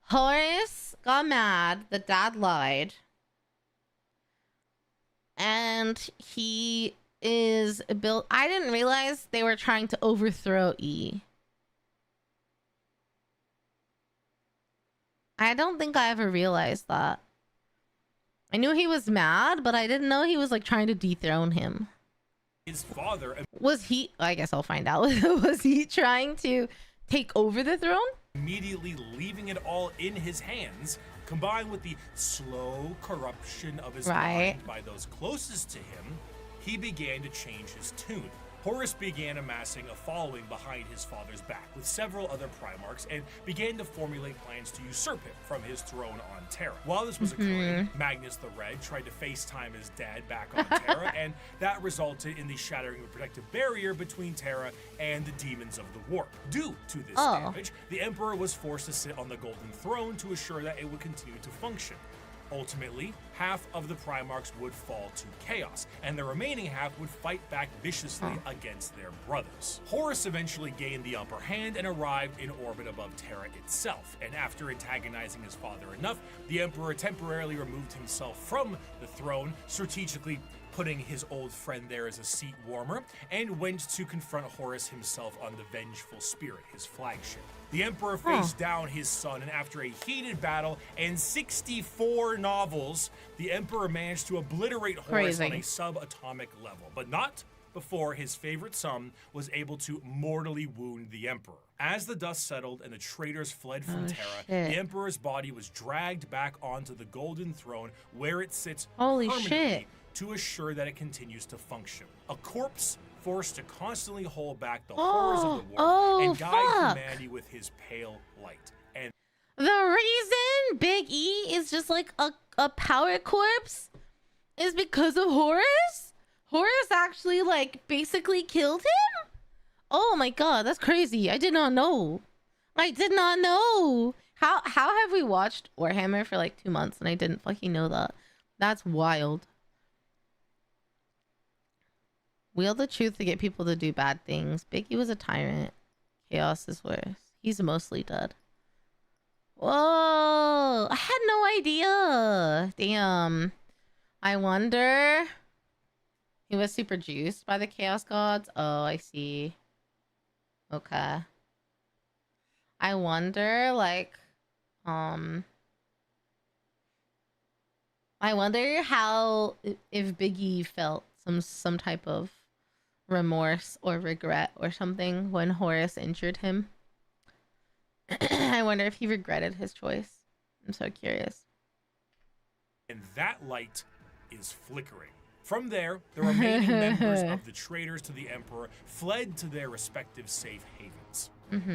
B: Horus got mad. The dad lied. And he... is built. I didn't realize they were trying to overthrow E. I don't think I ever realized that. I knew he was mad, but I didn't know he was like trying to dethrone him.
C: His father
B: was he? I guess I'll find out. Was he trying to take over the throne?
C: Immediately leaving it all in his hands, combined with the slow corruption of his mind by those closest to him. He began to change his tune. Horus began amassing a following behind his father's back with several other Primarchs and began to formulate plans to usurp him from his throne on Terra. While this was occurring, Magnus the Red tried to FaceTime his dad back on Terra, and that resulted in the shattering of a protective barrier between Terra and the demons of the warp. Due to this damage, the Emperor was forced to sit on the Golden Throne to assure that it would continue to function. Ultimately, half of the Primarchs would fall to chaos, and the remaining half would fight back viciously against their brothers. Horus eventually gained the upper hand and arrived in orbit above Terra itself, and after antagonizing his father enough, the Emperor temporarily removed himself from the throne, strategically putting his old friend there as a seat warmer, and went to confront Horus himself on the Vengeful Spirit, his flagship. The Emperor faced down his son, and after a heated battle and 64 novels, the Emperor managed to obliterate Horus on a subatomic level, but not before his favorite son was able to mortally wound the Emperor. As the dust settled and the traitors fled from Terra, the Emperor's body was dragged back onto the Golden Throne, where it sits permanently to assure that it continues to function. A corpse forced to constantly hold back the horrors of the war and guide humanity with his pale light. And
B: the reason Big E is just like a power corpse is because of Horus? Horus actually like basically killed him? Oh my god, that's crazy. I did not know. I did not know. How have we watched Warhammer for like 2 months and I didn't fucking know that? That's wild. Wield the truth to get people to do bad things. Biggie was a tyrant. Chaos is worse. He's mostly dead. Whoa! I had no idea. Damn. I wonder. He was super juiced by the Chaos Gods. Oh, I see. Okay. I wonder, like, I wonder how if Biggie felt some type of remorse or regret or something when Horus injured him. I wonder if he regretted his choice. I'm so curious.
C: And that light is flickering. From there, the remaining members of the traitors to the Emperor fled to their respective safe havens.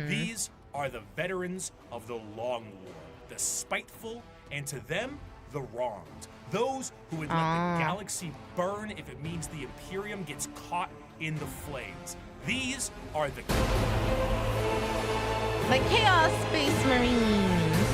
C: These are the veterans of the Long War, the spiteful, and to them, the wronged. Those who would let the galaxy burn if it means the Imperium gets caught in the flames. These are the
B: Chaos Space Marines.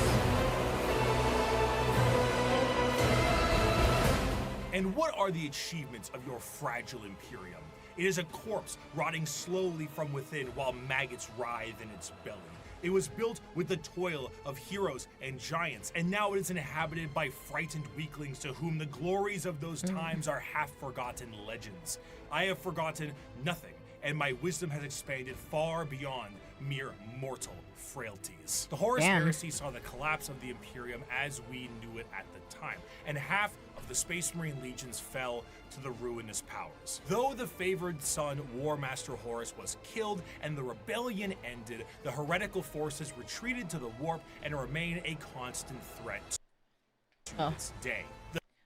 C: And what are the achievements of your fragile Imperium? It is a corpse rotting slowly from within while maggots writhe in its belly. It was built with the toil of heroes and giants, and now it is inhabited by frightened weaklings to whom the glories of those times are half-forgotten legends. I have forgotten nothing, and my wisdom has expanded far beyond mere mortal frailties. The Horus Heresy saw the collapse of the Imperium as we knew it at the time, and half of the Space Marine legions fell to the ruinous powers. Though the favored son, War Master Horus, was killed and the rebellion ended, the heretical forces retreated to the warp and remain a constant threat to this day.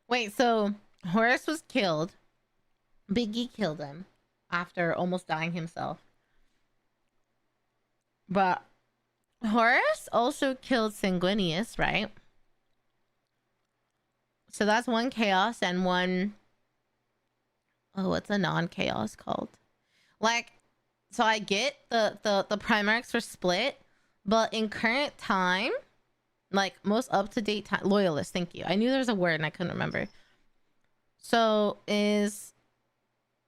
B: Wait, so Horus was killed. Biggie killed him after almost dying himself. But Horus also killed Sanguinius, right? So that's one chaos and one... Oh, what's a non-chaos called? Like, so I get the Primarchs were split, but in current time, like most up-to-date time... Loyalist, thank you. I knew there was a word and I couldn't remember. So is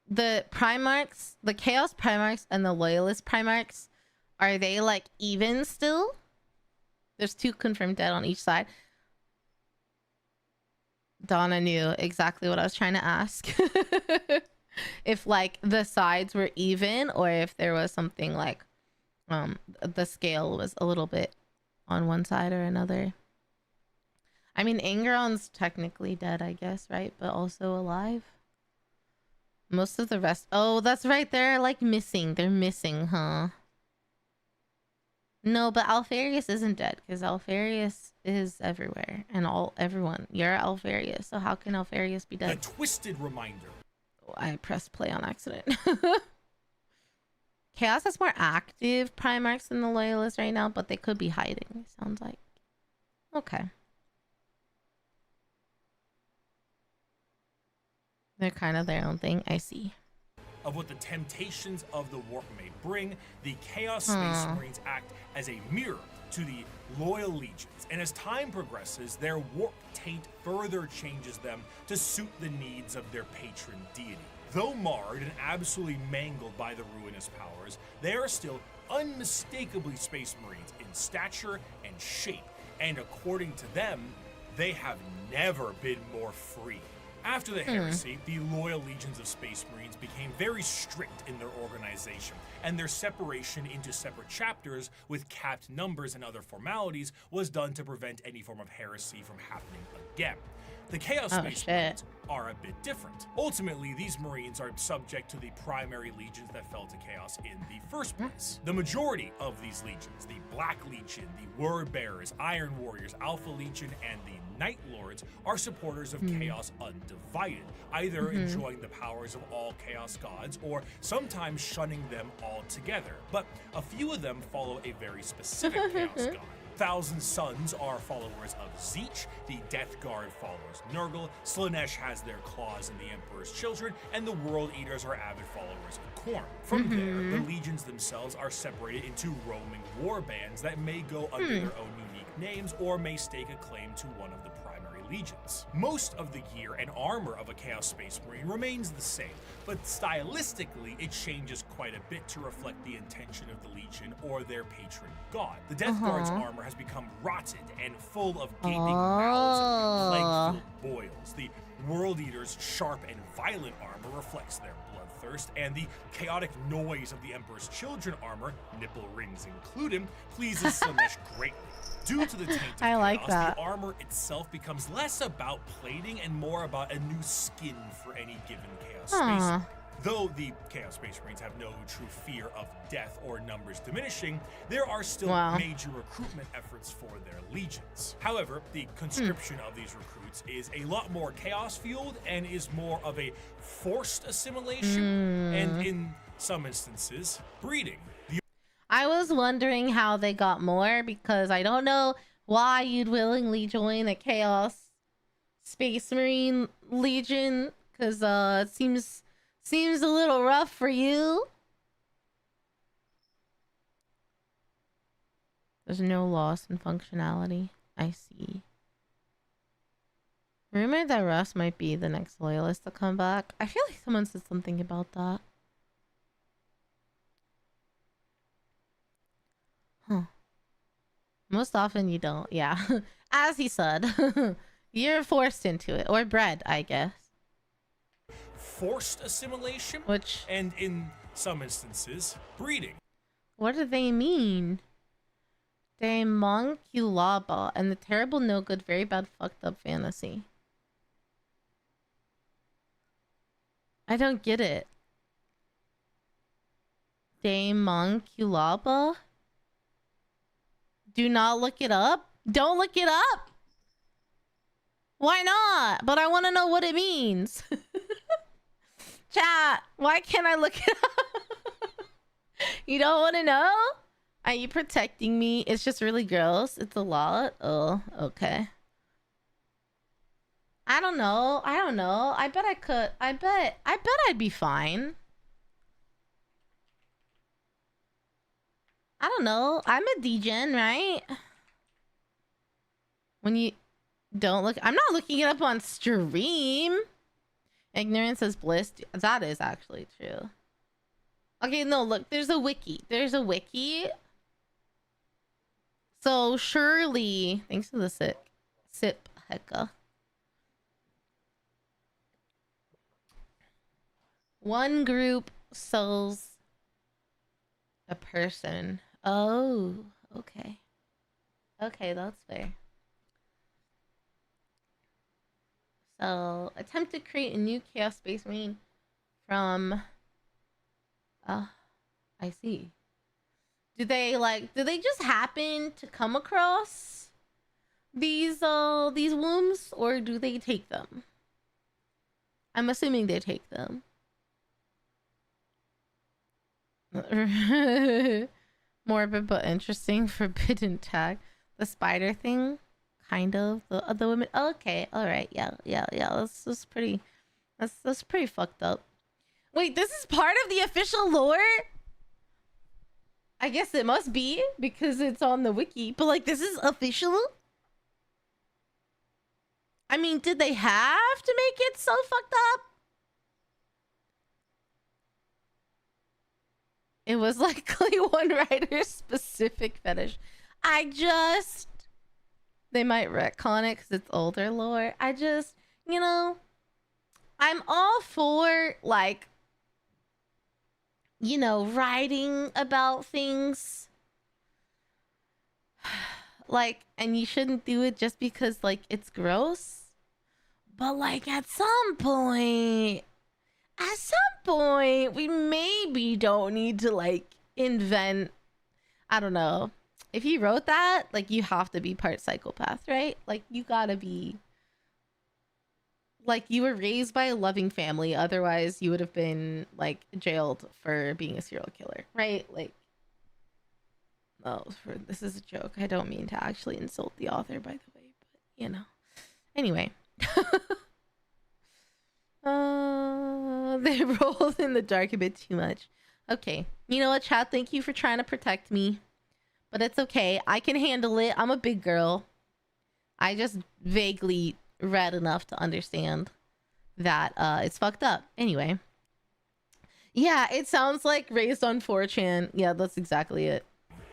B: the Primarchs, the Chaos Primarchs and the Loyalist Primarchs, are they like even still? There's 2 confirmed dead on each side. Donna knew exactly what I was trying to ask. If like the sides were even or if there was something like the scale was a little bit on one side or another. I mean, Angron's technically dead, I guess, right? But also alive. Most of the rest... Oh, that's right. They're like missing. They're missing, huh? No, but Alfarius isn't dead because Alfarius is everywhere and everyone. You're Alfarius, so how can Alfarius be dead?
C: A twisted reminder.
B: Oh, I pressed play on accident. Chaos has more active Primarchs than the Loyalists right now, but they could be hiding, sounds like. Okay. They're kind of their own thing. I see.
C: Of what the temptations of the warp may bring, the Chaos Space Marines act as a mirror to the loyal legions, and as time progresses, their warp taint further changes them to suit the needs of their patron deity. Though marred and absolutely mangled by the ruinous powers, they are still unmistakably Space Marines in stature and shape, and according to them, they have never been more free. After the heresy, the loyal legions of Space Marines became very strict in their organization, and their separation into separate chapters with capped numbers and other formalities was done to prevent any form of heresy from happening again. The Chaos Space Marines are a bit different. Ultimately, these Marines are subject to the primary legions that fell to Chaos in the first place. The majority of these legions, the Black Legion, the Word Bearers, Iron Warriors, Alpha Legion, and the Night Lords, are supporters of Chaos undivided, either enjoying the powers of all Chaos gods or sometimes shunning them altogether. But a few of them follow a very specific Chaos god. Thousand Sons are followers of Zeech, the Death Guard follows Nurgle, Slaanesh has their claws in the Emperor's Children, and the World Eaters are avid followers of Khorne. From there, the legions themselves are separated into roaming war bands that may go under their own unique names or may stake a claim to one of the primary legions. Most of the gear and armor of a Chaos Space Marine remains the same, but stylistically it changes quite a bit to reflect the intention of the legion or their patron god. The Death Guard's armor has become rotted and full of gaping mouths and plague-filled boils. The World Eater's sharp and violent armor reflects their bloodthirst, and the chaotic noise of the Emperor's Children armor, nipple rings included, pleases Slaanesh greatly. Due to the taint of chaos, the armor itself becomes less about plating and more about a new skin for any given Chaos Space Marine. Though the Chaos Space Marines have no true fear of death or numbers diminishing, there are still major recruitment efforts for their legions. However, the conscription of these recruits is a lot more chaos-fueled and is more of a forced assimilation, and in some instances, breeding.
B: I was wondering how they got more, because I don't know why you'd willingly join a Chaos Space Marine Legion, because it seems a little rough for you. There's no loss in functionality. I see. Rumor that Russ might be the next loyalist to come back. I feel like someone said something about that. Huh. Most often you don't, yeah. As he said. You're forced into it. Or bred, I guess.
C: Forced assimilation,
B: which,
C: and in some instances, breeding.
B: What do they mean? Demonculaba and the terrible, no good, very bad, fucked up fantasy. I don't get it. Demonculaba? Do not look it up? Don't look it up? Why not? But I want to know what it means. Chat, why can't I look it up? You don't want to know? Are you protecting me? It's just really gross. It's a lot. Oh, okay. I don't know. I bet I could. I bet I'd be fine. I don't know. I'm a degen, right? When you don't look, I'm not looking it up on stream. Ignorance is bliss. That is actually true. Okay, no, look, there's a wiki. So surely, thanks to the sip hecka. One group sells a person. Oh, okay. Okay, that's fair. So, attempt to create a new Chaos Space Marine from... I see. Do they just happen to come across these wombs, or do they take them? I'm assuming they take them. Morbid but interesting. Forbidden tag. The spider thing, kind of. The women. Okay, all right. Yeah. That's pretty. That's pretty fucked up. Wait, this is part of the official lore? I guess it must be because it's on the wiki. But like, this is official? I mean, did they have to make it so fucked up? It was likely one writer's specific fetish. They might retcon it because it's older lore. You know, I'm all for, like, you know, writing about things. Like, and you shouldn't do it just because, like, it's gross. But, like, at some point, we maybe don't need to, like, invent, I don't know. If you wrote that, like, you have to be part psychopath, right? Like, you gotta be, like, you were raised by a loving family. Otherwise, you would have been, like, jailed for being a serial killer, right? Like, oh, this is a joke. I don't mean to actually insult the author, by the way, but, you know. Anyway. They rolled in the dark a bit too much. Okay. You know what, chat? Thank you for trying to protect me. But it's okay. I can handle it. I'm a big girl. I just vaguely read enough to understand that it's fucked up. Anyway. Yeah, it sounds like raised on 4chan. Yeah, that's exactly it.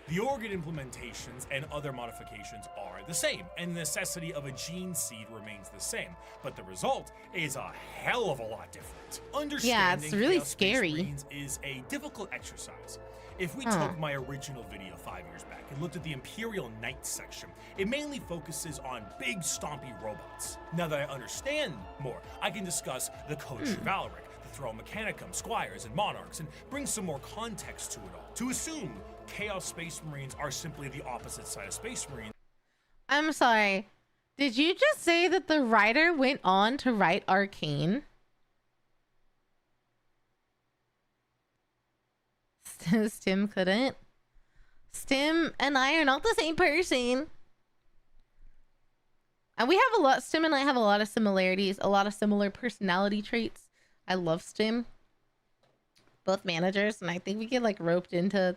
C: The organ implementations and other modifications are the same, and the necessity of a gene seed remains the same, but the result is a hell of a lot different. Understanding
B: it's really
C: Chaos Space
B: scary.
C: Marines is a difficult exercise. If we took my original video 5 years back and looked at the Imperial Knights section, it mainly focuses on big stompy robots. Now that I understand more, I can discuss the Code Chivalric, the Throne Mechanicum, Squires, and Monarchs, and bring some more context to it all. To assume Chaos Space Marines are simply the opposite side of Space Marines.
B: I'm sorry. Did you just say that the writer went on to write Arcane? Stim couldn't. Stim and I are not the same person. And we have a lot, Stim and I have a lot of similarities, a lot of similar personality traits. I love Stim. Both managers, and I think we get like roped into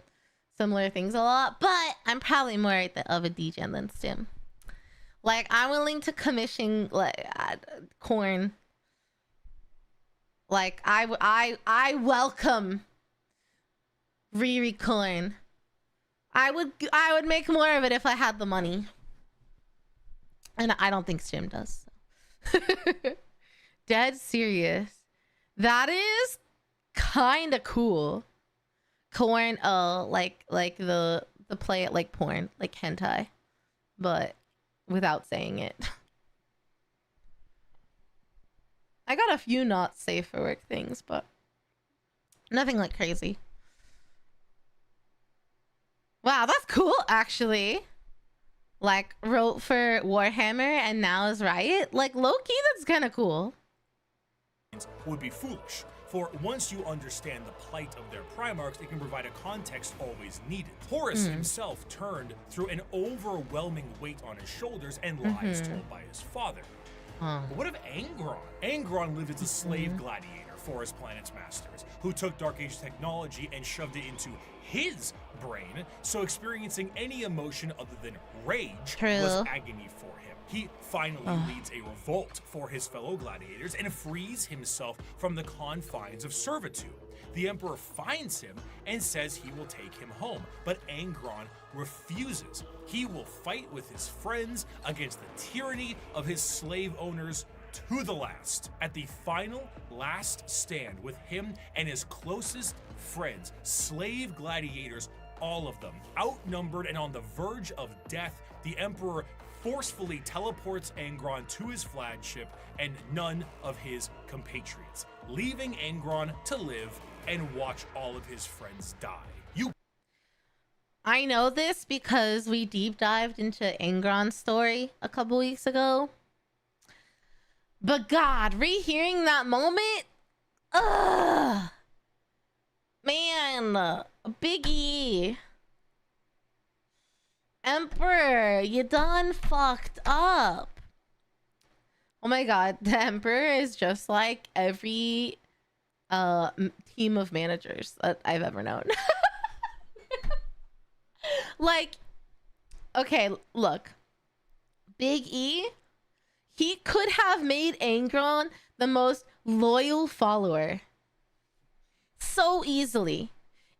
B: similar things a lot, but I'm probably more of a degen than Stim. Like, I'm willing to commission like corn. Like, I welcome Riri corn. I would make more of it if I had the money, and I don't think Stim does. So. Dead serious. That is kind of cool. Corn, like the play it like porn, like hentai, but without saying it. I got a few not safe for work things, but nothing like crazy. Wow, that's cool, actually. Like, wrote for Warhammer and now is Riot. Like, low-key, that's kind of cool.
C: Would be foolish, for once you understand the plight of their Primarchs, it can provide a context always needed. Horus himself turned through an overwhelming weight on his shoulders and lies told by his father. But what of Angron? Angron lived as a slave gladiator for his planet's masters, who took Dark Age technology and shoved it into his brain, so experiencing any emotion other than rage was agony for him. He finally leads a revolt for his fellow gladiators and frees himself from the confines of servitude. The Emperor finds him and says he will take him home, but Angron refuses. He will fight with his friends against the tyranny of his slave owners to the last. At the final last stand with him and his closest friends, slave gladiators, all of them outnumbered and on the verge of death, the Emperor forcefully teleports Angron to his flagship and none of his compatriots, leaving Angron to live and watch all of his friends die.
B: I know this because we deep dived into Angron's story a couple weeks ago. But God, rehearing that moment, man, Big E. Emperor, you done fucked up. Oh my god, the Emperor is just like every team of managers that I've ever known. Like, okay, look. Big E, he could have made Angron the most loyal follower so easily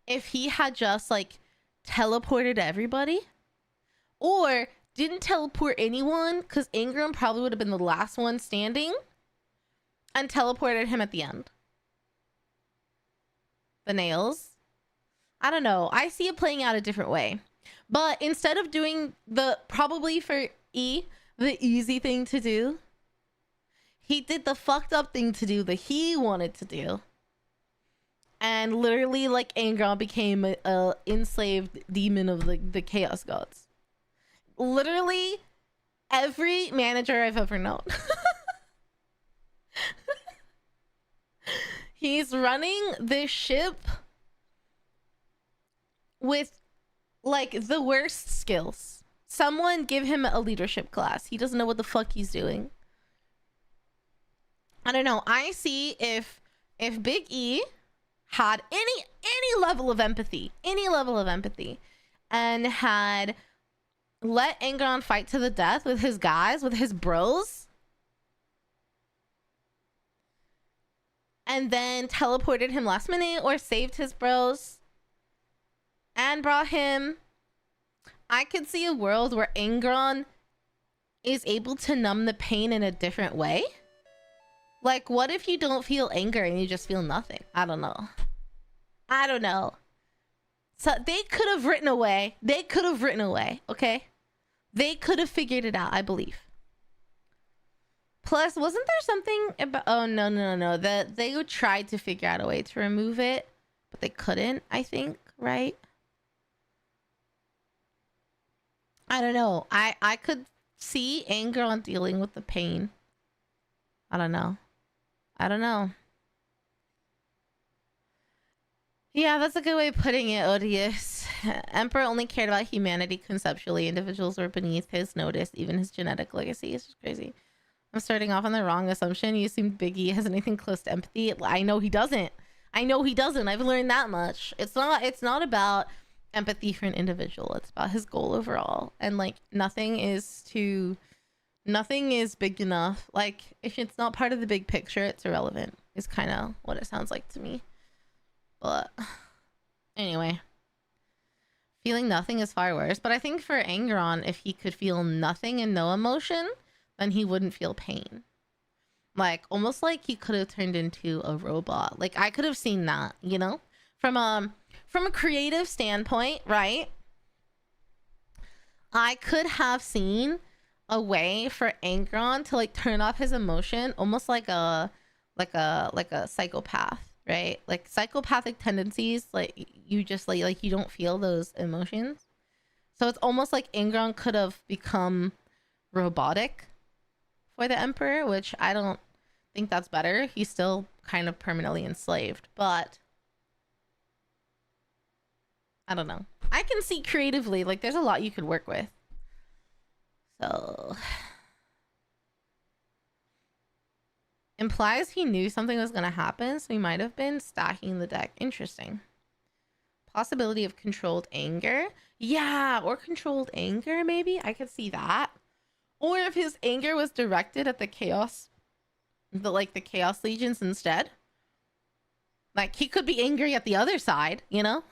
B: if he had just like teleported everybody, or didn't teleport anyone, because Angron probably would have been the last one standing, and teleported him at the end. The nails. I don't know. I see it playing out a different way. But instead of doing the, probably for E, the easy thing to do, he did the fucked up thing to do that he wanted to do. And literally, like, Angron became a enslaved demon of the Chaos Gods. Literally, every manager I've ever known. He's running this ship with, like, the worst skills. Someone give him a leadership class. He doesn't know what the fuck he's doing. I don't know. I see if Big E had any level of empathy, and had let Angron fight to the death with his guys, with his bros, and then teleported him last minute or saved his bros and brought him, I could see a world where Angron is able to numb the pain in a different way. Like, what if you don't feel anger and you just feel nothing? I don't know. So they could have written away. Okay? They could have figured it out, I believe. Plus, wasn't there something about... Oh, no. They tried to figure out a way to remove it, but they couldn't, I think, right? I don't know. I could see Angron dealing with the pain. I don't know. Yeah, that's a good way of putting it, Odious. Emperor only cared about humanity conceptually. Individuals were beneath his notice, even his genetic legacy. It's just crazy. I'm starting off on the wrong assumption. You assume Big E has anything close to empathy. I know he doesn't. I've learned that much. It's not about empathy for an individual. It's about his goal overall. And like nothing is big enough. Like if it's not part of the big picture, it's irrelevant. Is kind of what it sounds like to me. But anyway, feeling nothing is far worse. But I think for Angron, if he could feel nothing and no emotion, then he wouldn't feel pain. Like almost like he could have turned into a robot. Like I could have seen that, you know, from a creative standpoint, right? I could have seen a way for Angron to like turn off his emotion, almost like a psychopath, right? Like psychopathic tendencies, like you just like you don't feel those emotions. So it's almost like Angron could have become robotic for the Emperor, which I don't think that's better. He's still kind of permanently enslaved, but I don't know. I can see creatively, like there's a lot you could work with. So implies he knew something was going to happen, so he might have been stacking the deck. Interesting. Possibility of controlled anger. Yeah, or controlled anger, maybe. I could see that. Or if his anger was directed at the chaos, the Chaos Legions instead. Like, he could be angry at the other side, you know?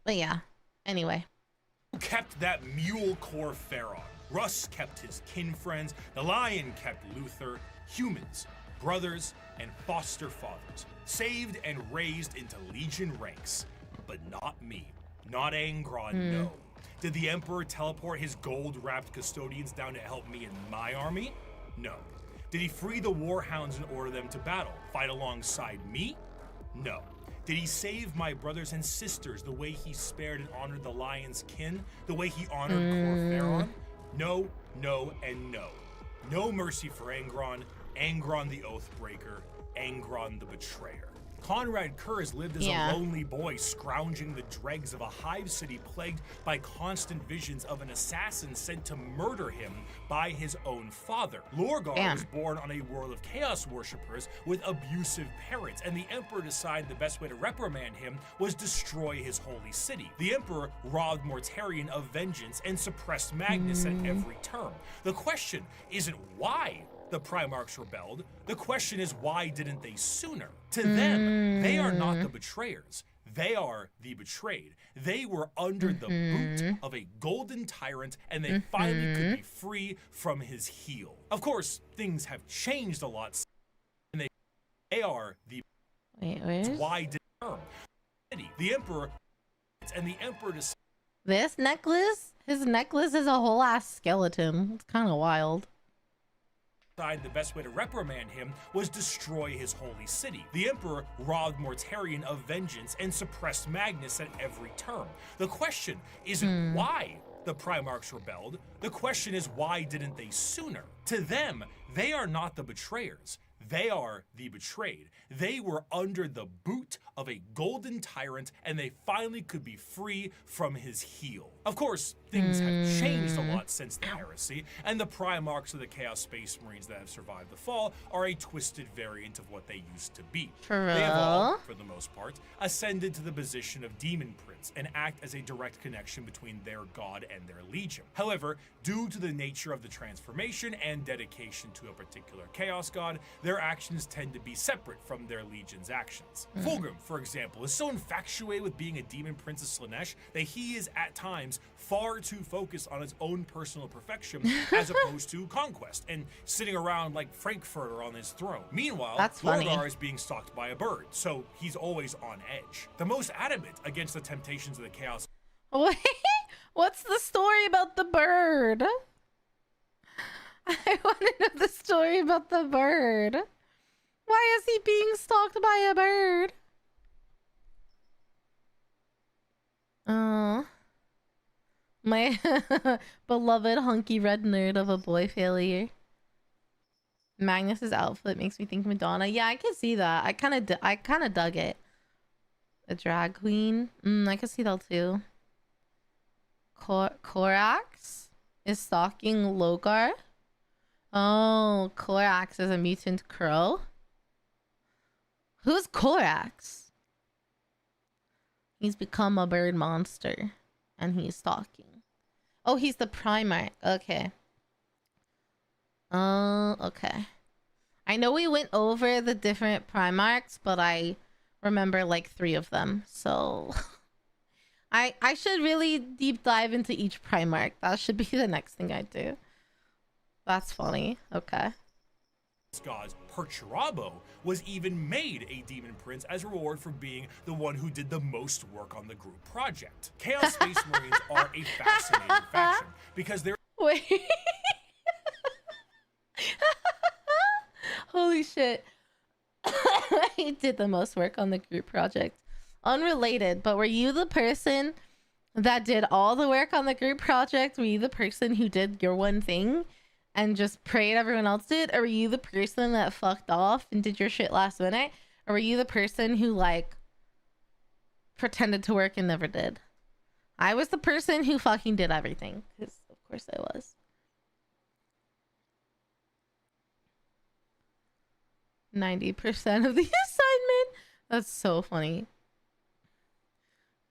B: But yeah, anyway.
C: Who kept that mule core Pharaoh? Russ kept his kin friends. The Lion kept Luther. Humans, brothers, and foster fathers. Saved and raised into Legion ranks. But not me. Not Angron, no. Did the Emperor teleport his gold-wrapped custodians down to help me in my army? No. Did he free the warhounds and order them to battle? Fight alongside me? No. Did he save my brothers and sisters the way he spared and honored the Lion's kin? The way he honored Core Pharaoh? No, no, and no. No mercy for Angron. Angron the Oathbreaker. Angron the Betrayer. Conrad Kurz lived as a lonely boy scrounging the dregs of a hive city plagued by constant visions of an assassin sent to murder him by his own father. Lorgar was born on a world of chaos worshippers with abusive parents, and the Emperor decided the best way to reprimand him was destroy his holy city. The Emperor robbed Mortarion of vengeance and suppressed Magnus at every turn. The question isn't why the Primarchs rebelled. The question is, why didn't they sooner? To them, they are not the betrayers. They are the betrayed. They were under the boot of a golden tyrant, and they finally could be free from his heel. Of course, things have changed a lot, and they are the why did the Emperor and the Emperor decided
B: this necklace? His necklace is a whole ass skeleton. It's kind of wild.
C: The best way to reprimand him was destroy his holy city. The Emperor robbed Mortarion of vengeance and suppressed Magnus at every turn. The question isn't why the Primarchs rebelled. The question is, why didn't they sooner? To them, they are not the betrayers. They are the betrayed. They were under the boot of a golden tyrant, and they finally could be free from his heel. Of course, things have changed a lot since the heresy, and the Primarchs of the Chaos Space Marines that have survived the fall are a twisted variant of what they used to be. They have all, for the most part, ascended to the position of Demon Prince and act as a direct connection between their god and their legion. However, due to the nature of the transformation and dedication to a particular chaos god, their actions tend to be separate from their legion's actions. Fulgrim, for example, is so infatuated with being a demon prince of Slaanesh that he is at times far too focused on his own personal perfection as opposed to conquest and sitting around like Frankfurter on his throne. Meanwhile, Lorgar is being stalked by a bird, so he's always on edge. The most adamant against the temptations of the chaos.
B: Wait, what's the story about the bird? I want to know the story about the bird. Why is he being stalked by a bird? My beloved hunky red nerd of a boy failure. Magnus's outfit makes me think Madonna. Yeah, I can see that. I kind of dug it. A drag queen. I can see that too. Korax is stalking Lorgar. Oh, Korax is a mutant crow. Who's Korax? He's become a bird monster, and he's stalking. Oh, he's the Primarch. Okay. Oh, okay. I know we went over the different Primarchs, but I remember like 3 of them. So I should really deep dive into each Primarch. That should be the next thing I do. That's funny. Okay.
C: God Perturabo was even made a demon prince as a reward for being the one who did the most work on the group project. Chaos Space Marines are a fascinating faction because they're
B: wait. Holy shit. He did the most work on the group project. Unrelated, but were you the person that did all the work on the group project? Were you the person who did your one thing and just prayed everyone else did? Or were you the person that fucked off and did your shit last minute? Or were you the person who like pretended to work and never did? I was the person who fucking did everything, because of course I was. 90% of the assignment. That's so funny.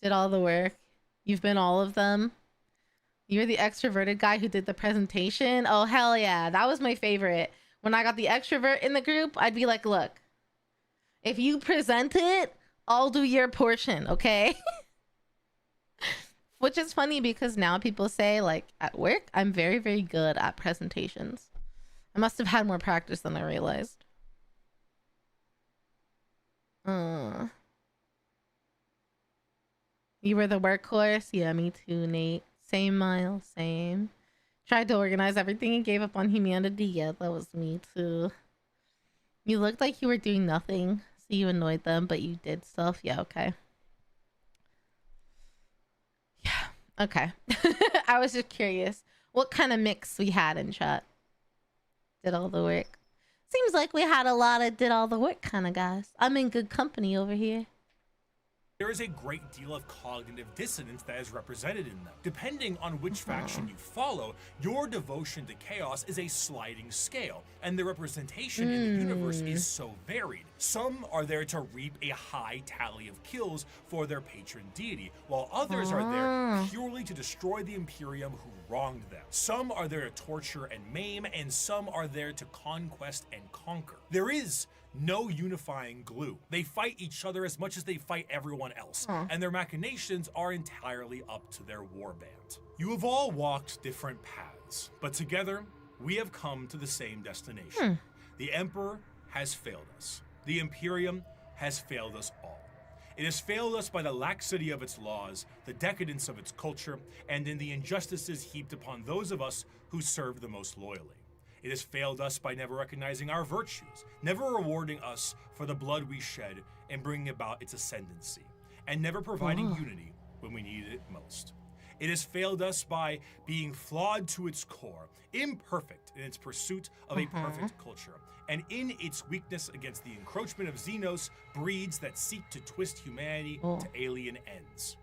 B: Did all the work. You've been all of them. You're the extroverted guy who did the presentation. Oh, hell yeah. That was my favorite. When I got the extrovert in the group, I'd be like, look, if you present it, I'll do your portion, okay? Which is funny because now people say, like, at work, I'm very, very good at presentations. I must have had more practice than I realized. You were the workhorse? Yeah, me too, Nate. Same, Miles, same. Tried to organize everything and gave up on humanity. Yeah, that was me too. You looked like you were doing nothing, so you annoyed them, but you did stuff. Yeah, okay. Yeah, okay. I was just curious what kind of mix we had in chat. Did all the work. Seems like we had a lot of did all the work kind of guys. I'm in good company over here.
C: There is a great deal of cognitive dissonance that is represented in them. Depending on which faction you follow, your devotion to chaos is a sliding scale, and the representation in the universe is so varied. Some are there to reap a high tally of kills for their patron deity, while others are there purely to destroy the Imperium who wronged them. Some are there to torture and maim, and some are there to conquest and conquer. There is no unifying glue. They fight each other as much as they fight everyone else, and their machinations are entirely up to their warband. You have all walked different paths, but together we have come to the same destination. The Emperor has failed us. The Imperium has failed us all. It has failed us by the laxity of its laws, the decadence of its culture, and in the injustices heaped upon those of us who serve the most loyally. It has failed us by never recognizing our virtues, never rewarding us for the blood we shed and bringing about its ascendancy, and never providing unity when we needed it most. It has failed us by being flawed to its core, imperfect in its pursuit of a perfect culture, and in its weakness against the encroachment of Xenos breeds that seek to twist humanity to alien ends.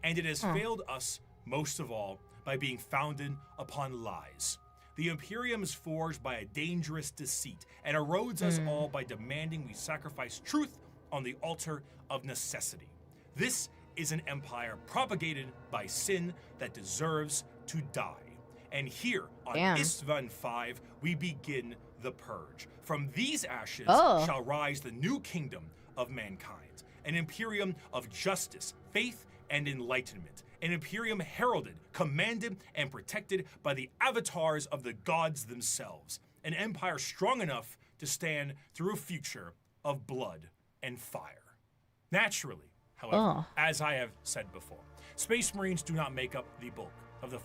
C: And it has failed us, most of all, by being founded upon lies. The Imperium is forged by a dangerous deceit and erodes us all by demanding we sacrifice truth on the altar of necessity. This is an empire propagated by sin that deserves to die. And here on Istvan V, we begin the purge. From these ashes shall rise the new kingdom of mankind, an Imperium of justice, faith, and enlightenment. An Imperium heralded, commanded, and protected by the avatars of the gods themselves. An empire strong enough to stand through a future of blood and fire. Naturally, however, as I have said before, Space Marines do not make up the bulk of the...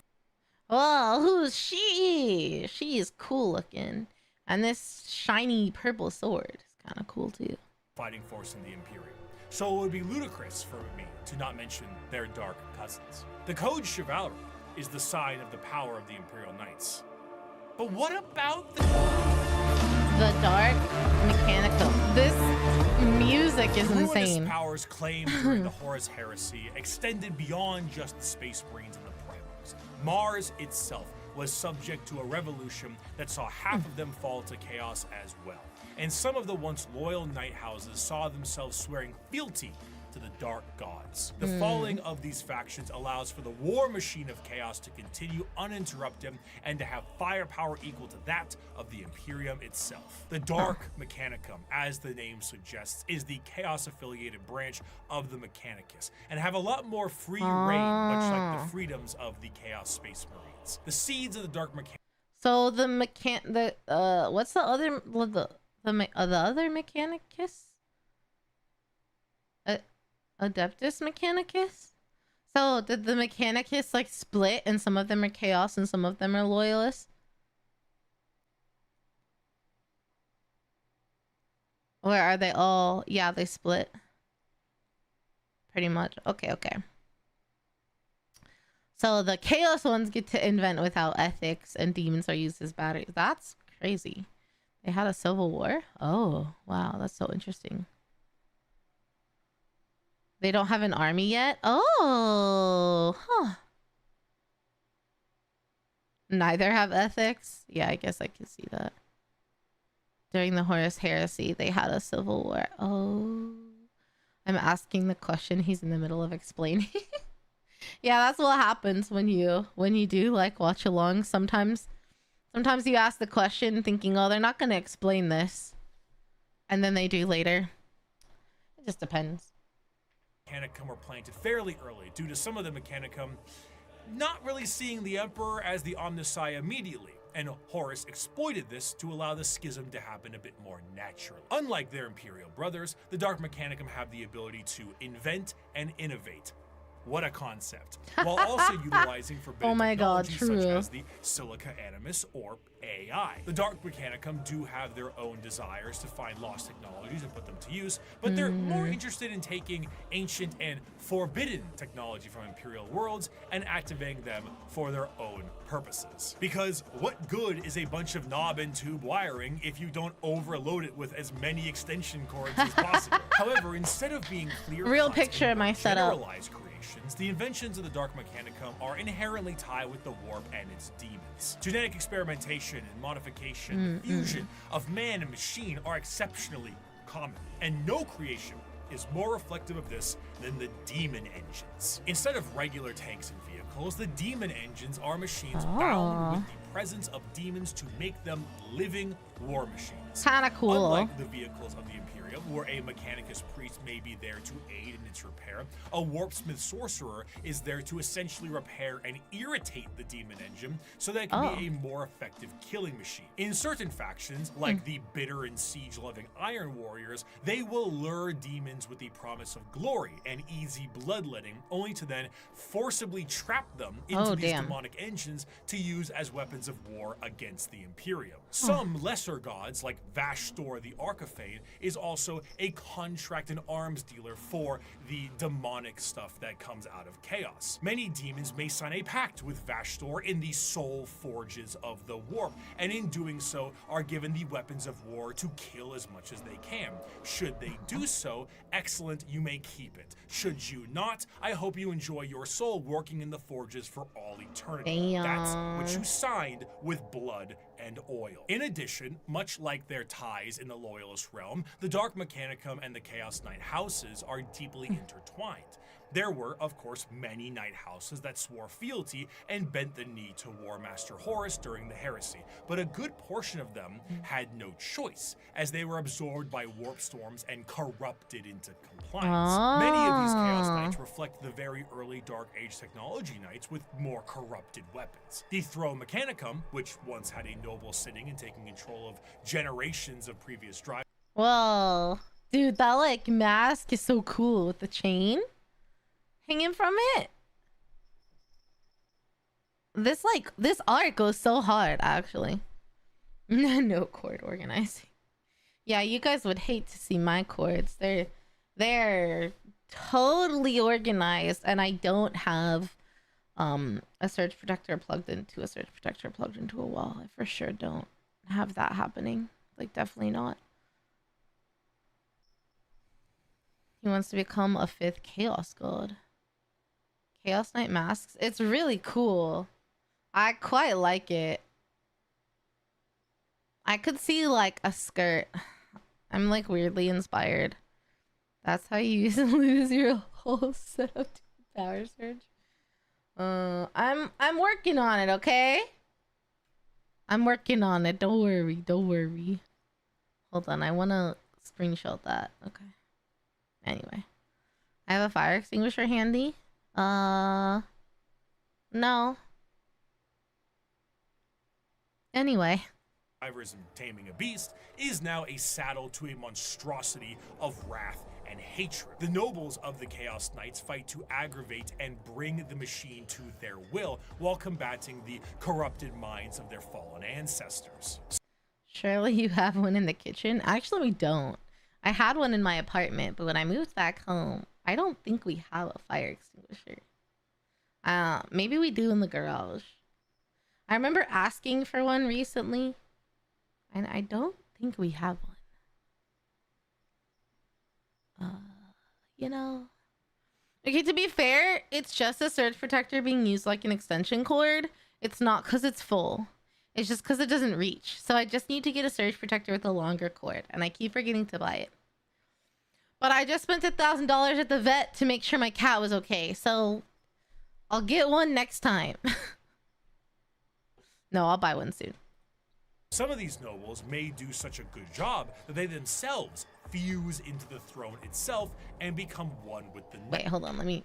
B: Oh, who's she? She is cool looking. And this shiny purple sword is kind of cool too.
C: ...fighting force in the Imperium. So it would be ludicrous for me to not mention their dark cousins. The Code Chivalry is the sign of the power of the Imperial Knights. But what about the
B: Dark Mechanicum? This music is insane.
C: Ruinous powers claimed during the Horus Heresy extended beyond just the Space Marines and the Primarchs. Mars itself was subject to a revolution that saw half of them fall to chaos as well. And some of the once loyal knight houses saw themselves swearing fealty to the dark gods. The falling of these factions allows for the war machine of chaos to continue uninterrupted and to have firepower equal to that of the Imperium itself. The Dark Mechanicum, as the name suggests, is the chaos-affiliated branch of the Mechanicus, and have a lot more free reign, much like the freedoms of the Chaos Space Marines. The seeds of the Dark Mechanicum.
B: So what's the other the other Mechanicus? Adeptus Mechanicus? So did the Mechanicus like split and some of them are chaos and some of them are loyalists? Or are they all... Yeah, they split. Pretty much. Okay. So the chaos ones get to invent without ethics and demons are used as batteries. That's crazy. They had a civil war? Oh, wow. That's so interesting. They don't have an army yet? Oh, huh. Neither have ethics? Yeah, I guess I can see that. During the Horus Heresy, they had a civil war. Oh, I'm asking the question. He's in the middle of explaining. Yeah, that's what happens when you do like watch along. Sometimes you ask the question thinking, oh, they're not going to explain this. And then they do later. It just depends.
C: Mechanicum were planted fairly early due to some of the Mechanicum not really seeing the Emperor as the Omnissiah immediately, and Horus exploited this to allow the schism to happen a bit more naturally. Unlike their Imperial brothers, the Dark Mechanicum have the ability to invent and innovate. What a concept. While also utilizing forbidden
B: Oh my God,
C: technology such
B: true.
C: as the Silica Animus or AI. The Dark Mechanicum do have their own desires to find lost technologies and put them to use, but they're more interested in taking ancient and forbidden technology from Imperial worlds and activating them for their own purposes. Because what good is a bunch of knob and tube wiring if you don't overload it with as many extension cords as possible? However, instead of being clear
B: Real picture of my setup.
C: generalized creations, the inventions of the Dark Mechanicum are inherently tied with the warp and its demons. Genetic experimentation and modification, the fusion of man and machine are exceptionally common, and no creation is more reflective of this than the demon engines. Instead of regular tanks and vehicles, the demon engines are machines bound with the presence of demons to make them living war machines.
B: Kinda cool.
C: Unlike the vehicles of the Imperium, where a Mechanicus priest may be there to aid in its repair, a warpsmith sorcerer is there to essentially repair and irritate the demon engine so that it can be a more effective killing machine. In certain factions, like the bitter and siege-loving Iron Warriors, they will lure demons with the promise of glory and easy bloodletting, only to then forcibly trap them into these demonic engines to use as weapons of war against the Imperium. Some lesser gods, like Vashtor the Archifane, is also a contract and arms dealer for the demonic stuff that comes out of chaos. Many demons may sign a pact with Vashtor in the soul forges of the warp, and in doing so are given the weapons of war to kill as much as they can. Should they do so, excellent, you may keep it. Should you not, I hope you enjoy your soul working in the forges for all eternity. That's what you signed with blood and oil. In addition, much like their ties in the Loyalist realm, the Dark Mechanicum and the Chaos Knight houses are deeply intertwined. There were, of course, many Knight houses that swore fealty and bent the knee to War Master Horus during the Heresy, but a good portion of them had no choice, as they were absorbed by warp storms and corrupted into compliance. Many of these Chaos Knights reflect the very early Dark Age technology Knights with more corrupted weapons. The Throne Mechanicum, which once had a noble sitting and taking control of generations of previous drive.
B: Whoa, dude, that like mask is so cool with the chain hanging from it. This art goes so hard, actually. No cord organizing. Yeah, you guys would hate to see my cords. They're totally organized, and I don't have a surge protector plugged into a surge protector plugged into a wall. I for sure don't have that happening. Like, definitely not. He wants to become a 5th Chaos God. Chaos Knight masks. It's really cool. I quite like it. I could see like a skirt. I'm like weirdly inspired. That's how you lose your whole setup to power surge. I'm working on it, okay? I'm working on it. Don't worry. Don't worry. Hold on. I want to screenshot that. Okay. Anyway. I have a fire extinguisher handy. No. Anyway.
C: Drivers and taming a beast is now a saddle to a monstrosity of wrath and hatred. The nobles of the Chaos Knights fight to aggravate and bring the machine to their will while combating the corrupted minds of their fallen ancestors.
B: Surely you have one in the kitchen? Actually, we don't. I had one in my apartment, but when I moved back home, I don't think we have a fire extinguisher. Maybe we do in the garage. I remember asking for one recently, and I don't think we have one. You know. Okay, to be fair, it's just a surge protector being used like an extension cord. It's not because it's full. It's just because it doesn't reach. So I just need to get a surge protector with a longer cord, and I keep forgetting to buy it. But I just spent $1,000 at the vet to make sure my cat was okay. So I'll get one next time. No, I'll buy one soon.
C: Some of these nobles may do such a good job that they themselves fuse into the throne itself and become one with the
B: Wait, hold on. Let me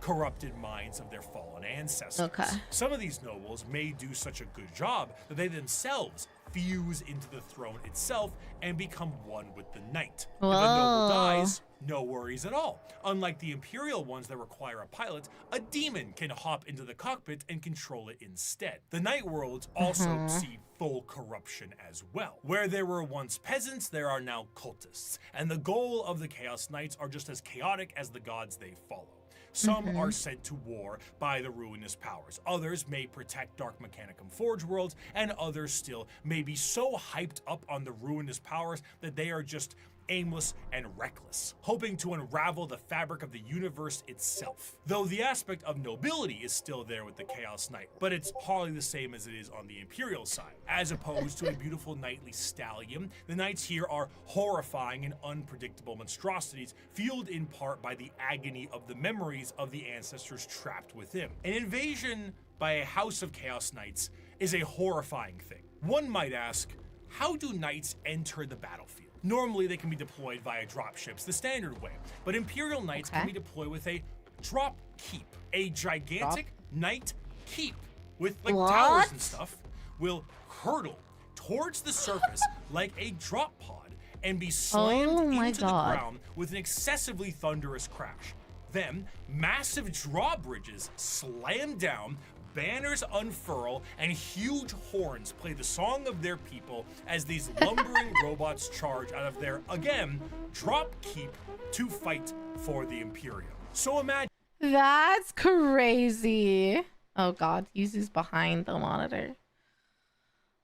C: corrupted minds of their fallen ancestors.
B: Okay.
C: Some of these nobles may do such a good job that they themselves fuse into the throne itself and become one with the knight.
B: Whoa.
C: If a noble dies, no worries at all. Unlike the Imperial ones that require a pilot, a demon can hop into the cockpit and control it instead. The Night Worlds also see full corruption as well. Where there were once peasants, there are now cultists, and the goal of the Chaos Knights are just as chaotic as the gods they follow. Some are sent to war by the ruinous powers. Others may protect Dark Mechanicum Forge worlds, and others still may be so hyped up on the ruinous powers that they are just aimless and reckless, hoping to unravel the fabric of the universe itself. Though the aspect of nobility is still there with the Chaos Knight, but it's hardly the same as it is on the Imperial side. As opposed to a beautiful knightly stallion, the knights here are horrifying and unpredictable monstrosities, fueled in part by the agony of the memories of the ancestors trapped within. An invasion by a house of Chaos Knights is a horrifying thing. One might ask, how do knights enter the battlefield? Normally, they can be deployed via dropships, the standard way, but Imperial Knights can be deployed with a drop keep. A gigantic knight keep with like towers and stuff will hurtle towards the surface like a drop pod and be slammed into the ground with an excessively thunderous crash. Then, massive drawbridges slam down, banners unfurl, and huge horns play the song of their people as these lumbering robots charge out of their, again, drop keep to fight for the Imperium. So imagine—
B: That's crazy. Oh god, Yuzu's behind the monitor.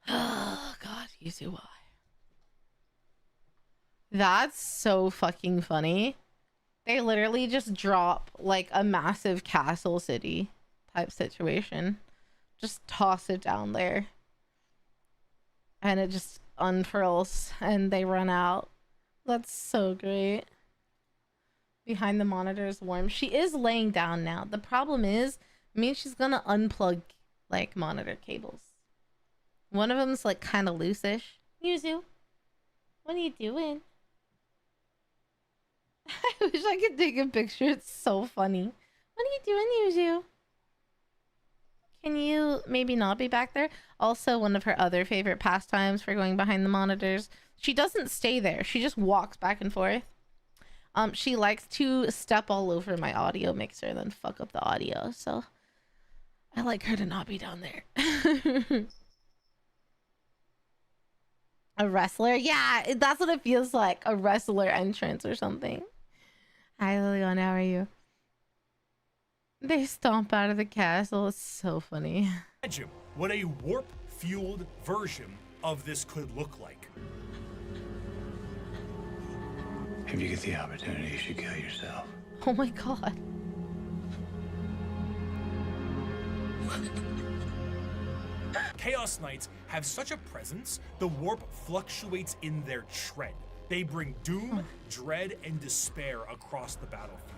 B: Oh god, Yuzu, why? That's so fucking funny. They literally just drop like a massive castle city type situation, just toss it down there and it just unfurls and they run out. That's so great. Behind the monitor is warm. She is laying down now. The problem is, I mean, she's gonna unplug like monitor cables. One of them's like kind of loose-ish. Yuzu, what are you doing? I wish I could take a picture. It's so funny. What are you doing, Yuzu? Can you maybe not be back there? Also, one of her other favorite pastimes for going behind the monitors. She doesn't stay there. She just walks back and forth. She likes to step all over my audio mixer and then fuck up the audio. So I like her to not be down there. A wrestler? Yeah, that's what it feels like. A wrestler entrance or something. Hi, Liliana. How are you? They stomp out of the castle. It's so funny.
C: Imagine what a warp-fueled version of this could look like.
E: If you get the opportunity, you should kill yourself.
B: Oh my god.
C: Chaos Knights have such a presence, the warp fluctuates in their tread. They bring doom, dread, and despair across the battlefield.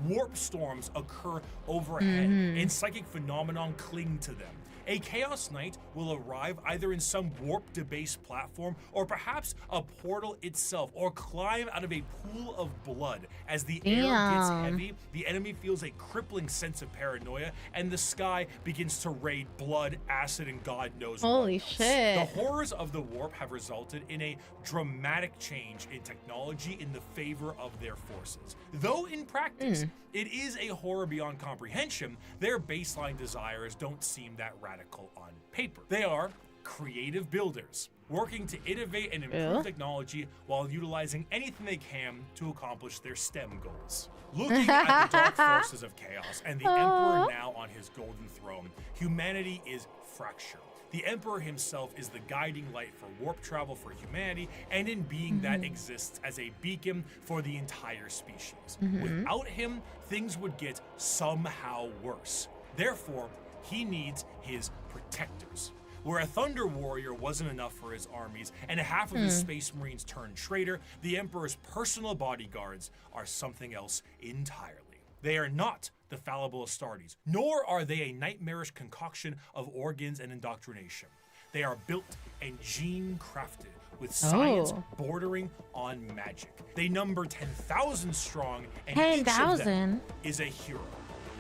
C: Warp storms occur overhead, and psychic phenomenon cling to them. A Chaos Knight will arrive either in some warp-debased platform, or perhaps a portal itself, or climb out of a pool of blood. As the air gets heavy, the enemy feels a crippling sense of paranoia, and the sky begins to rain blood, acid, and God knows what else.
B: Holy shit.
C: The horrors of the warp have resulted in a dramatic change in technology in the favor of their forces. Though in practice, it is a horror beyond comprehension, their baseline desires don't seem that radical on paper. They are creative builders, working to innovate and improve technology while utilizing anything they can to accomplish their STEM goals. Looking at the dark forces of chaos and the Emperor now on his golden throne, humanity is fractured. The Emperor himself is the guiding light for warp travel for humanity, and in being that exists as a beacon for the entire species. Without him, things would get somehow worse. Therefore, he needs his protectors. Where a Thunder Warrior wasn't enough for his armies, and half of his Space Marines turned traitor, the Emperor's personal bodyguards are something else entirely. They are not the fallible Astartes, nor are they a nightmarish concoction of organs and indoctrination. They are built and gene-crafted with science bordering on magic. They number 10,000 strong, and each of them is a hero.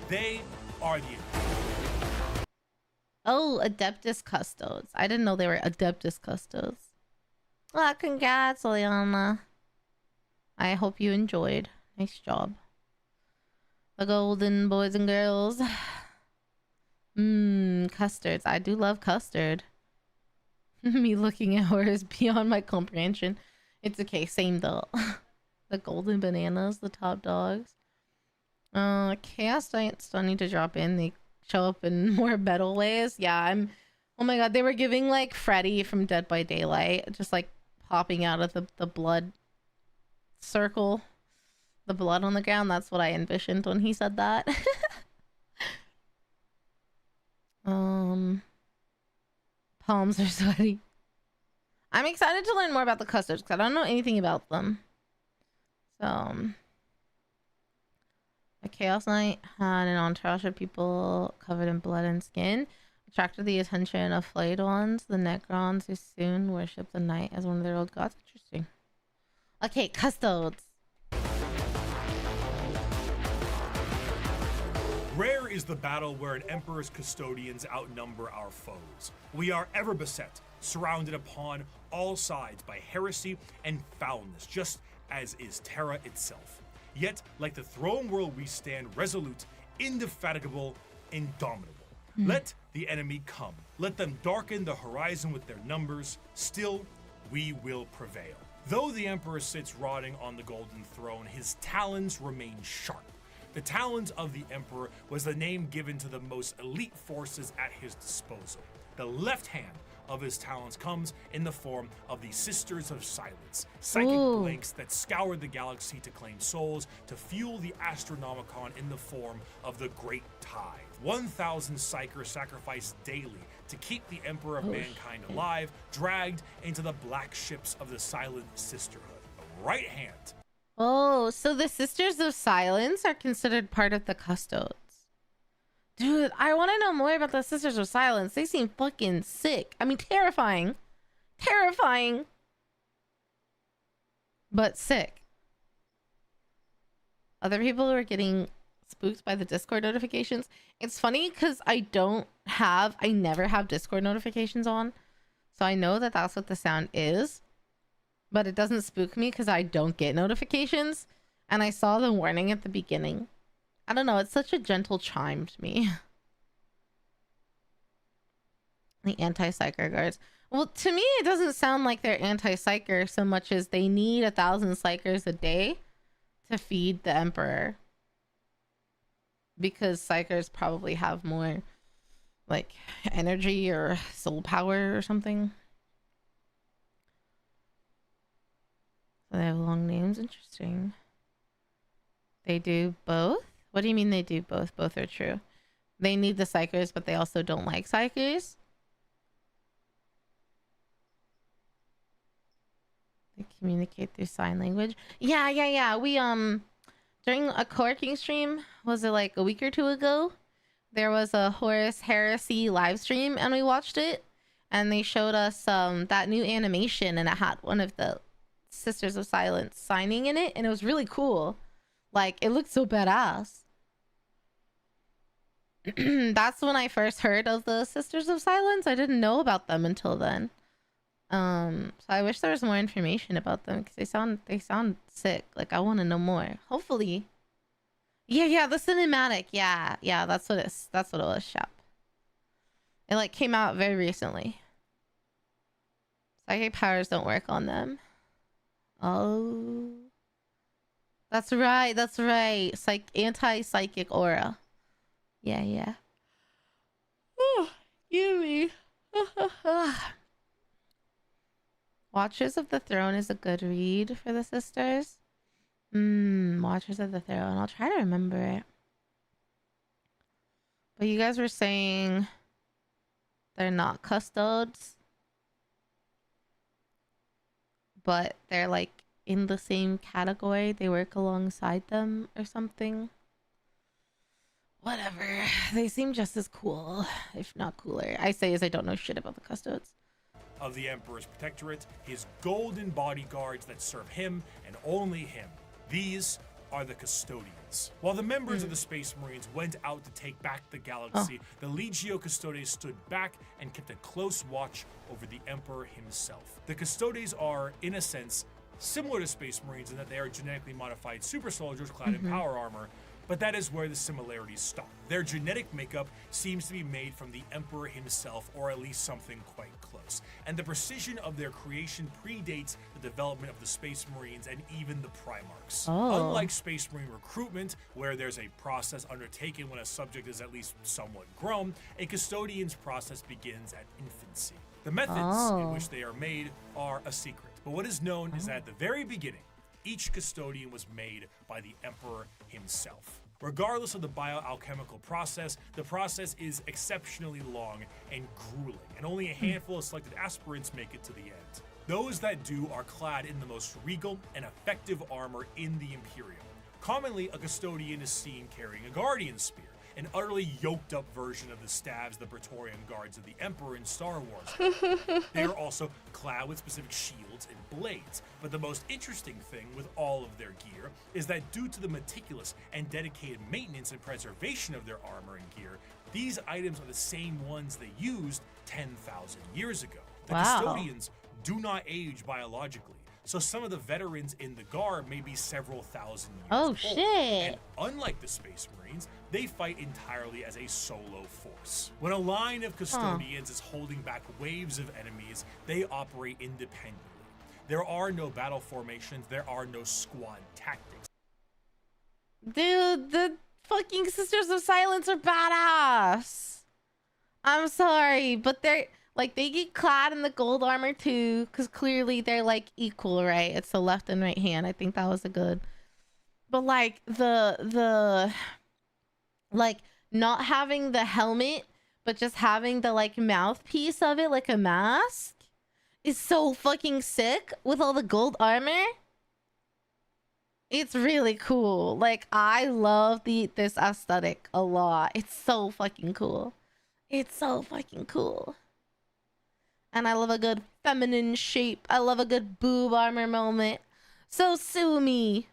C: They are the
B: Oh, Adeptus Custodes. I didn't know they were Adeptus Custodes. Ah, congrats, Liana. I hope you enjoyed. Nice job. The golden boys and girls. Custards. I do love custard. Me looking at Horus beyond my comprehension. It's okay. Same though. The golden bananas, the top dogs. Chaos Knights don't need to drop in. They show up in more metal ways. Yeah, oh my god, they were giving like Freddy from Dead by Daylight, just like popping out of the blood circle, the blood on the ground. That's what I envisioned when he said that. Palms are sweaty. I'm excited to learn more about the custards because I don't know anything about them. So a Chaos Knight had an entourage of people covered in blood and skin, attracted the attention of flayed ones, the Necrons, who soon worshipped the Knight as one of their old gods. Interesting. Okay, Custodes.
C: Rare is the battle where an Emperor's Custodians outnumber our foes. We are ever beset, surrounded upon all sides by heresy and foulness, just as is Terra itself. Yet, like the throne world, we stand resolute, indefatigable, indomitable. Let the enemy come. Let them darken the horizon with their numbers. Still, we will prevail. Though the Emperor sits rotting on the golden throne, his talons remain sharp. The Talons of the Emperor was the name given to the most elite forces at his disposal. The left hand of his talons comes in the form of the Sisters of Silence, psychic blanks that scour the galaxy to claim souls, to fuel the Astronomicon in the form of the Great Tide. 1,000 psychers sacrificed daily to keep the Emperor of Mankind alive, dragged into the black ships of the Silent Sisterhood. The right hand.
B: Oh, so the Sisters of Silence are considered part of the Custodes. Dude, I want to know more about the Sisters of Silence. They seem fucking sick. I mean, terrifying. Terrifying. But sick. Other people are getting spooked by the Discord notifications. It's funny because I never have Discord notifications on. So I know that that's what the sound is. But it doesn't spook me because I don't get notifications. And I saw the warning at the beginning. I don't know. It's such a gentle chime to me. The anti-psyker guards. Well, to me, it doesn't sound like they're anti-psyker so much as they need 1,000 psychers a day to feed the Emperor. Because psychers probably have more, like, energy or soul power or something. So they have long names. Interesting. They do both? What do you mean they do both? Both are true. They need the psychers, but they also don't like psychers. They communicate through sign language. Yeah. We during a Corking stream, was it like a week or two ago? There was a Horus Heresy live stream and we watched it, and they showed us that new animation, and it had one of the Sisters of Silence signing in it, and it was really cool. Like, it looked so badass. That's when I first heard of the Sisters of Silence. I didn't know about them until then. So I wish there was more information about them because they sound sick. Like, I want to know more. Hopefully. Yeah, the cinematic. Yeah, that's what it was, Shep. It like came out very recently. Psychic powers don't work on them. Oh. That's right. Anti-psychic aura. Yeah. Oh, Yumi. Watchers of the Throne is a good read for the sisters. Watchers of the Throne. I'll try to remember it. But you guys were saying they're not custodes, but they're like in the same category. They work alongside them or something. Whatever. They seem just as cool, if not cooler. I say as I don't know shit about the custodes.
C: Of the Emperor's Protectorate, his golden bodyguards that serve him and only him. These are the Custodians. While the members of the Space Marines went out to take back the galaxy, the Legio Custodes stood back and kept a close watch over the Emperor himself. The Custodes are, in a sense, similar to Space Marines in that they are genetically modified super soldiers clad in power armor, but that is where the similarities stop. Their genetic makeup seems to be made from the Emperor himself, or at least something quite close. And the precision of their creation predates the development of the Space Marines and even the Primarchs. Unlike Space Marine recruitment, where there's a process undertaken when a subject is at least somewhat grown, a Custodian's process begins at infancy. The methods in which they are made are a secret, but what is known is that at the very beginning, each Custodian was made by the Emperor himself. Regardless of the bioalchemical process, the process is exceptionally long and grueling, and only a handful of selected aspirants make it to the end. Those that do are clad in the most regal and effective armor in the Imperium. Commonly, a Custodian is seen carrying a Guardian Spear, an utterly yoked up version of the staves the Praetorian Guards of the Emperor in Star Wars. They are also clad with specific shields and blades, but the most interesting thing with all of their gear is that due to the meticulous and dedicated maintenance and preservation of their armor and gear, these items are the same ones they used 10,000 years ago. The Custodians do not age biologically, so some of the veterans in the Guard may be several thousand years old.
B: Shit.
C: And unlike the Space Marines, they fight entirely as a solo force. When a line of Custodians is holding back waves of enemies, they operate independently. There are no battle formations, there are no squad tactics.
B: Dude, the fucking Sisters of Silence are badass. I'm sorry, but they're like, they get clad in the gold armor too, because clearly they're like equal, right? It's the left and right hand. I think that was a good. But like the like not having the helmet, but just having the like mouthpiece of it, like a mask, is so fucking sick with all the gold armor. It's really cool. Like, I love this aesthetic a lot. It's so fucking cool. It's so fucking cool. And I love a good feminine shape. I love a good boob armor moment. So sue me.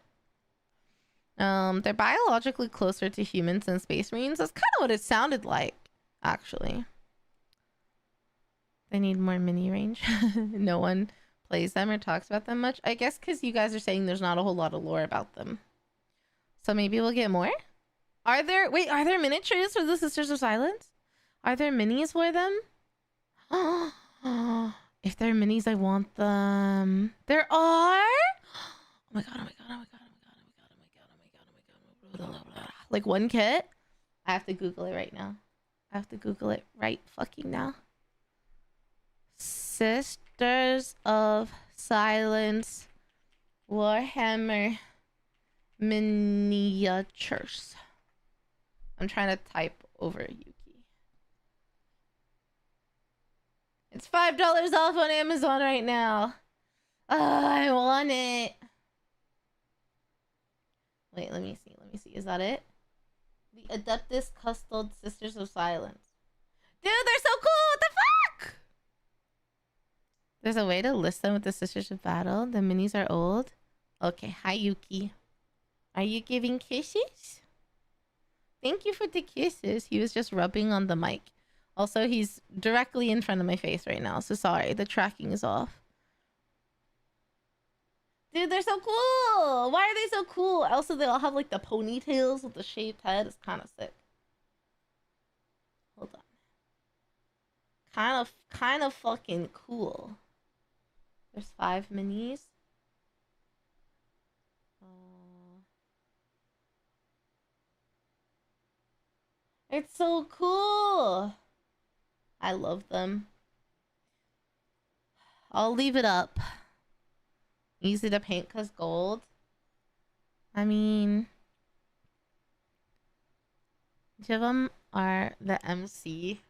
B: They're biologically closer to humans than Space Marines. That's kind of what it sounded like, actually. They need more mini range. No one plays them or talks about them much. I guess because you guys are saying there's not a whole lot of lore about them. So maybe we'll get more? Are there miniatures for the Sisters of Silence? Are there minis for them? If they're minis, I want them. There are? Oh my god, oh my god, oh my god, oh my god, oh my god, oh my god, oh my god, oh my god, oh my god. Like one kit? I have to Google it right now. I have to Google it right fucking now. Sisters of Silence Warhammer miniatures. I'm trying to type over Yuki. It's $5 off on Amazon right now. Oh, I want it. Wait, let me see. Let me see. Is that it? The Adeptus Custodes Sisters of Silence. Dude, they're so cool. What the fuck? There's a way to list them with the Sisters of Battle. The minis are old. Okay, hi Yuki. Are you giving kisses? Thank you for the kisses. He was just rubbing on the mic. Also, he's directly in front of my face right now. So sorry, the tracking is off. Dude, they're so cool. Why are they so cool? Also, they all have like the ponytails with the shaved head. It's kind of sick. Hold on. Kind of fucking cool. There's 5 minis. It's so cool. I love them. I'll leave it up. Easy to paint because gold. I mean, each of them are the MC.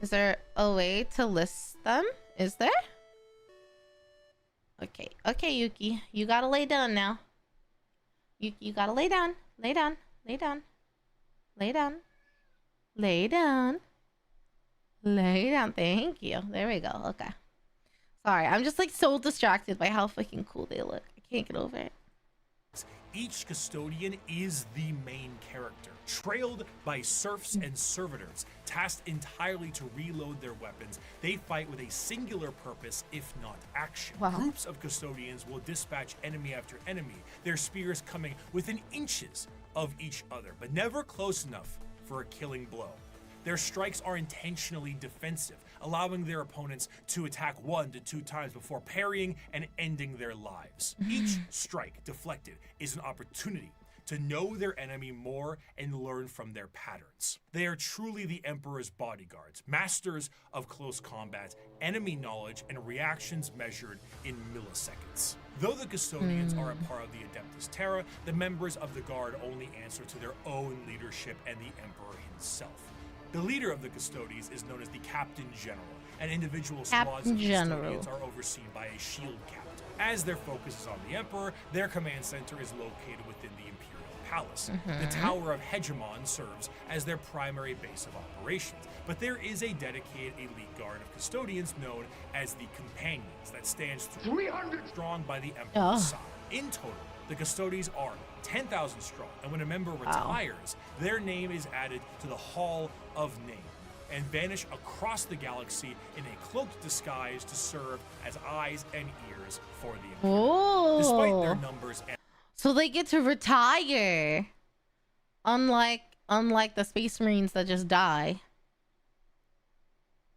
B: Is there a way to list them? Is there? Okay. Okay, Yuki. You gotta lay down now. You gotta lay down. Lay down. Lay down. Lay down. Lay down. Lay down. Thank you. There we go. Okay. Sorry, I'm just like so distracted by how fucking cool they look. I can't get over it.
C: Each custodian is the main character, trailed by serfs and servitors, tasked entirely to reload their weapons. They fight with a singular purpose, if not action.
B: Wow.
C: Groups of custodians will dispatch enemy after enemy, their spears coming within inches of each other, but never close enough for a killing blow. Their strikes are intentionally defensive, allowing their opponents to attack 1 to 2 times before parrying and ending their lives. Each strike deflected is an opportunity to know their enemy more and learn from their patterns. They are truly the Emperor's bodyguards, masters of close combat, enemy knowledge, and reactions measured in milliseconds. Though the Custodians are a part of the Adeptus Terra, the members of the Guard only answer to their own leadership and the Emperor himself. The leader of the Custodians is known as the Captain General, and individual squads of Custodians are overseen by a shield captain. As their focus is on the Emperor, their command center is located within the Imperial Palace. The Tower of Hegemon serves as their primary base of operations, but there is a dedicated elite guard of Custodians known as the Companions that stands 300 strong by the Emperor's side. In total, the Custodians are 10,000 strong, and when a member retires, their name is added to the Hall of Name and vanish across the galaxy in a cloaked disguise to serve as eyes and ears for the Imperium. Despite their numbers and
B: so they get to retire, unlike the Space Marines that just die.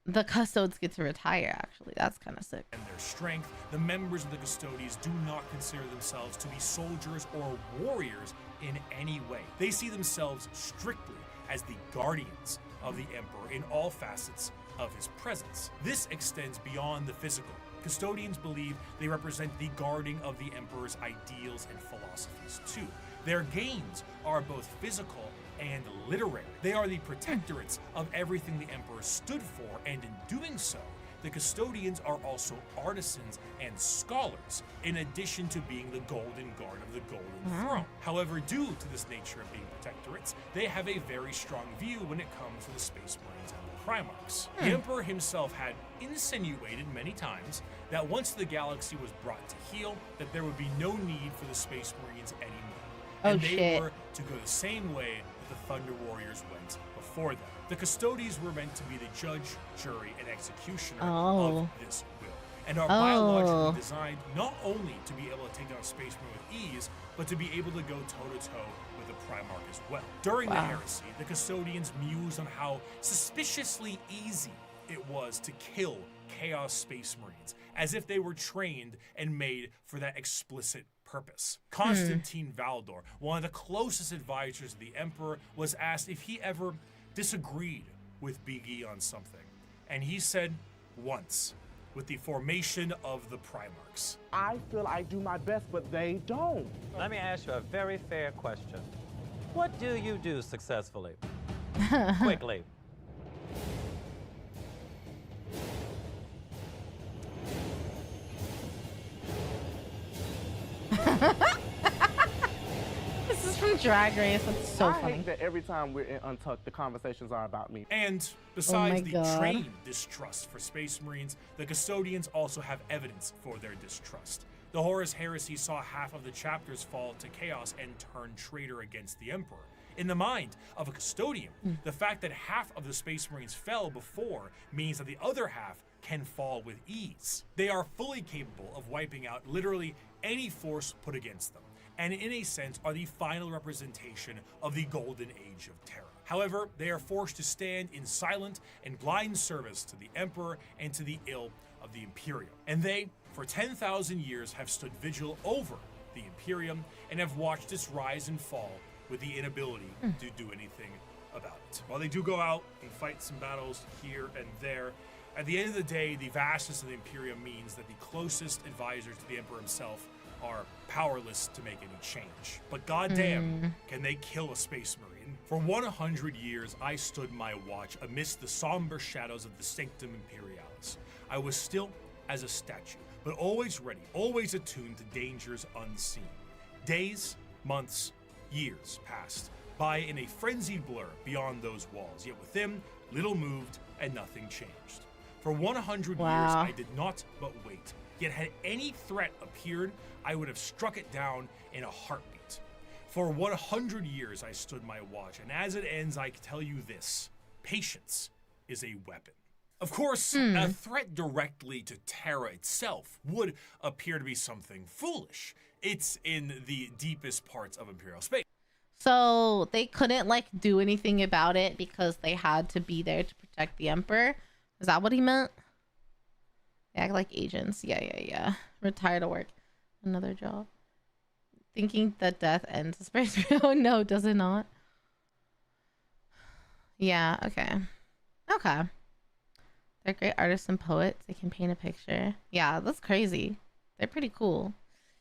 B: The Custodes get to retire, actually. That's kind of sick.
C: and their strength, the members of the Custodians do not consider themselves to be soldiers or warriors in any way. They see themselves strictly as the guardians of the Emperor in all facets of his presence. This extends beyond the physical. Custodians believe they represent the guarding of the Emperor's ideals and philosophies too. Their gains are both physical and literary. They are the protectorates of everything the Emperor stood for, and in doing so, the Custodians are also artisans and scholars, in addition to being the golden guard of the Golden Throne. However, due to this nature of being protectorates, they have a very strong view when it comes to the Space Marines and the Primarchs. The Emperor himself had insinuated many times that once the galaxy was brought to heel, that there would be no need for the Space Marines anymore. And they were to go the same way that the Thunder Warriors went before them. The Custodians were meant to be the judge, jury, and executioner of this will, and are biologically designed not only to be able to take down Space Marine with ease, but to be able to go toe-to-toe with the Primarch as well. During the Heresy, the Custodians mused on how suspiciously easy it was to kill Chaos Space Marines, as if they were trained and made for that explicit purpose. Constantine Valdor, one of the closest advisors of the Emperor, was asked if he ever disagreed with Big E on something, and he said once, with the formation of the Primarchs.
F: I feel I do my best, but they don't.
G: Let me ask you a very fair question. What do you do successfully? Quickly.
B: This is from Drag Race. It's so
F: I
B: funny.
F: hate that every time we're in Untucked, the conversations are about me.
C: And besides the trained distrust for Space Marines, the Custodians also have evidence for their distrust. The Horus Heresy saw half of the chapters fall to chaos and turn traitor against the Emperor. In the mind of a Custodian, the fact that half of the Space Marines fell before means that the other half can fall with ease. They are fully capable of wiping out literally any force put against them, and in a sense are the final representation of the golden age of terror. However, they are forced to stand in silent and blind service to the Emperor and to the ill of the Imperium. And they, for 10,000 years, have stood vigil over the Imperium and have watched its rise and fall with the inability to do anything about it. While they do go out and fight some battles here and there, at the end of the day, the vastness of the Imperium means that the closest advisors to the Emperor himself are powerless to make any change. But goddamn, can they kill a Space Marine? For 100 years, I stood my watch amidst the somber shadows of the Sanctum Imperialis. I was still as a statue, but always ready, always attuned to dangers unseen. Days, months, years passed by in a frenzied blur beyond those walls, yet within, little moved and nothing changed. For 100 years, I did not but wait. Yet had any threat appeared, I would have struck it down in a heartbeat. For 100 years I stood my watch, and as it ends, I can tell you this: patience is a weapon. Of course, a threat directly to Terra itself would appear to be something foolish. It's in the deepest parts of Imperial space.
B: So they couldn't like do anything about it because they had to be there to protect the Emperor. Is that what he meant? They act like agents. Yeah. Retire to work. Another job. Thinking that death ends the space. Oh no, does it not? Yeah, okay. They're great artists and poets. They can paint a picture. Yeah, that's crazy. They're pretty cool.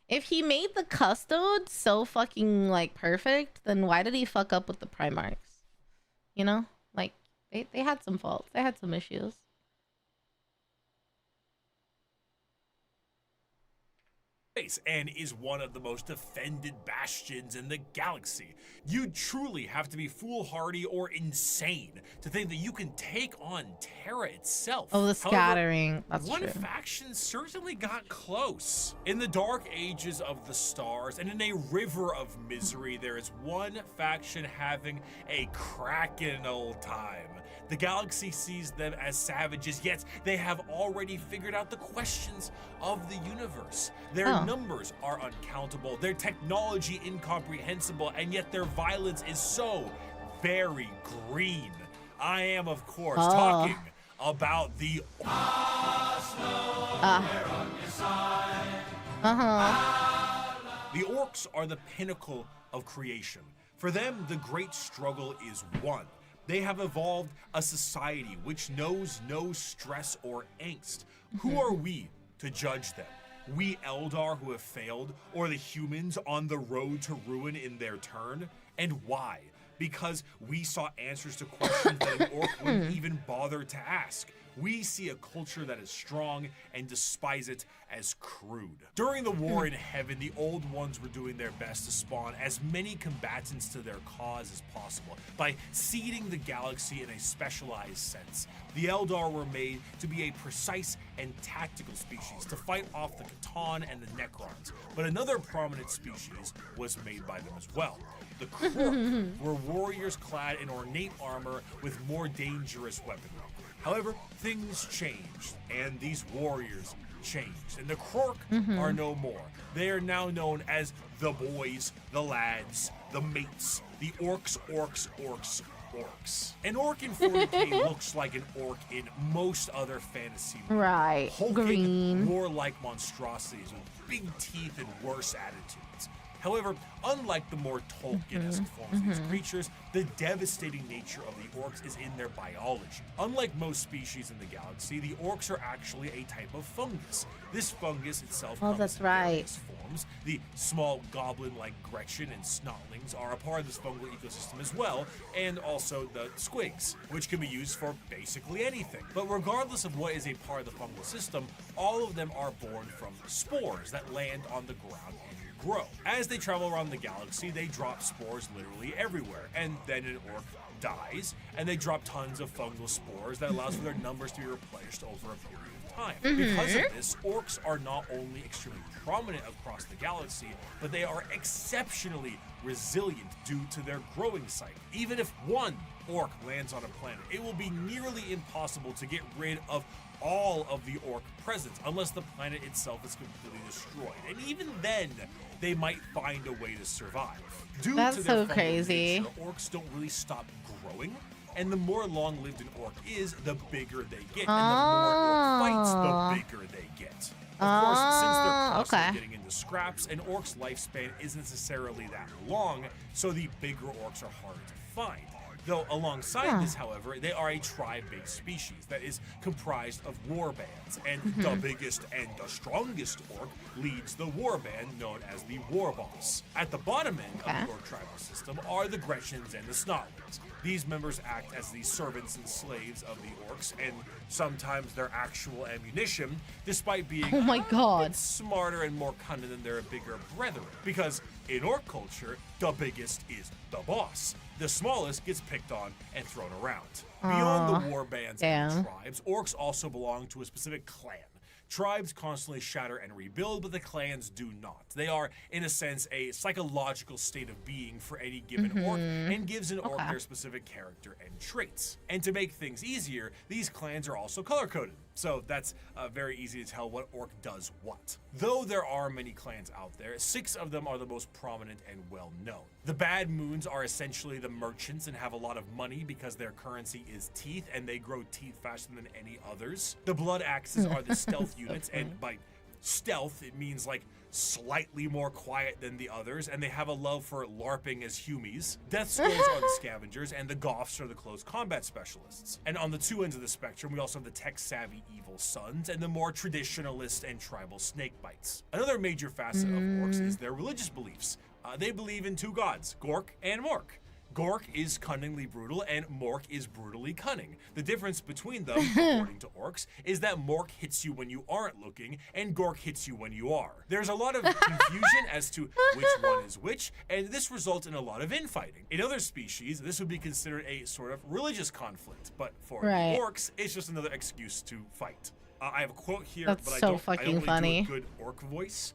B: If he made the Custodes so fucking like perfect, then why did he fuck up with the Primarchs? You know, like they had some faults. They had some issues.
C: And is one of the most defended bastions in the galaxy. You truly have to be foolhardy or insane to think that you can take on Terra itself.
B: Oh, the scattering.
C: However,
B: that's
C: one
B: true.
C: faction certainly got close. In the dark ages of the stars and in a river of misery, there is one faction having a cracking old time. The galaxy sees them as savages, yet they have already figured out the questions of the universe. Their numbers are uncountable, their technology incomprehensible, and yet their violence is so very green. I am, of course, talking about the The orcs are the pinnacle of creation. For them, the great struggle is won. They have evolved a society which knows no stress or angst. Who are we to judge them? We Eldar who have failed, or the humans on the road to ruin in their turn? And why? Because we saw answers to questions that an orc wouldn't even bother to ask. We see a culture that is strong and despise it as crude. During the war in heaven, the old ones were doing their best to spawn as many combatants to their cause as possible by seeding the galaxy in a specialized sense. The Eldar were made to be a precise and tactical species to fight off the Catan and the Necrons, but another prominent species was made by them as well. The Gork were warriors clad in ornate armor with more dangerous weaponry. However, things changed, and these warriors changed, and the Gork are no more. They are now known as the boys, the lads, the mates, the orcs. An orc in 40k looks like an orc in most other fantasy movies.
B: Right,
C: Hulking,
B: green.
C: warlike monstrosities with big teeth and worse attitudes. However, unlike the more Tolkien-esque forms of these creatures, the devastating nature of the orcs is in their biology. Unlike most species in the galaxy, the orcs are actually a type of fungus. This fungus itself comes in various forms. The small goblin-like Gretchen and Snotlings are a part of this fungal ecosystem as well, and also the squigs, which can be used for basically anything. But regardless of what is a part of the fungal system, all of them are born from spores that land on the ground and grow. As they travel around the galaxy, they drop spores literally everywhere, and then an orc dies, and they drop tons of fungal spores that allows for their numbers to be replenished over a period of time. Because of this, orcs are not only extremely prominent across the galaxy, but they are exceptionally resilient due to their growing cycle. Even if one orc lands on a planet, it will be nearly impossible to get rid of all of the orc presence unless the planet itself is completely destroyed. And even then, they might find a way to survive. Due
B: That's
C: to their
B: so crazy.
C: nature, orcs don't really stop growing, and the more long-lived an orc is, the bigger they get, and the more orc fights, the bigger they get. Of course, since they're constantly getting into scraps, an orc's lifespan isn't necessarily that long, so the bigger orcs are harder to find. Though alongside this, however, they are a tribe-based species that is comprised of warbands, and the biggest and the strongest orc leads the warband known as the War Boss. At the bottom end of the orc tribal system are the Gretchens and the Snotlings. These members act as the servants and slaves of the orcs, and sometimes their actual ammunition, despite being a bit smarter and more cunning than their bigger brethren. Because in orc culture, the biggest is the boss. The smallest gets picked on and thrown around. Beyond the warbands and tribes, orcs also belong to a specific clan. Tribes constantly shatter and rebuild, but the clans do not. They are, in a sense, a psychological state of being for any given orc, and gives an orc their specific character and traits. And to make things easier, these clans are also color-coded, so that's very easy to tell what orc does what. Though there are many clans out there, 6 of them are the most prominent and well-known. The Bad Moons are essentially the merchants and have a lot of money because their currency is teeth, and they grow teeth faster than any others. The Blood Axes are the stealth units, and by stealth, it means like slightly more quiet than the others, and they have a love for LARPing as humies. Death Skulls are the scavengers, and the Goths are the close combat specialists. And on the 2 ends of the spectrum, we also have the tech-savvy Evil Sons, and the more traditionalist and tribal Snakebites. Another major facet of orcs is their religious beliefs. They believe in 2 gods, Gork and Mork. Gork is cunningly brutal, and Mork is brutally cunning. The difference between them, according to orcs, is that Mork hits you when you aren't looking, and Gork hits you when you are. There's a lot of confusion as to which one is which, and this results in a lot of infighting. In other species, this would be considered a sort of religious conflict, but for orcs, it's just another excuse to fight. I have a quote here, but I don't really do a good orc voice.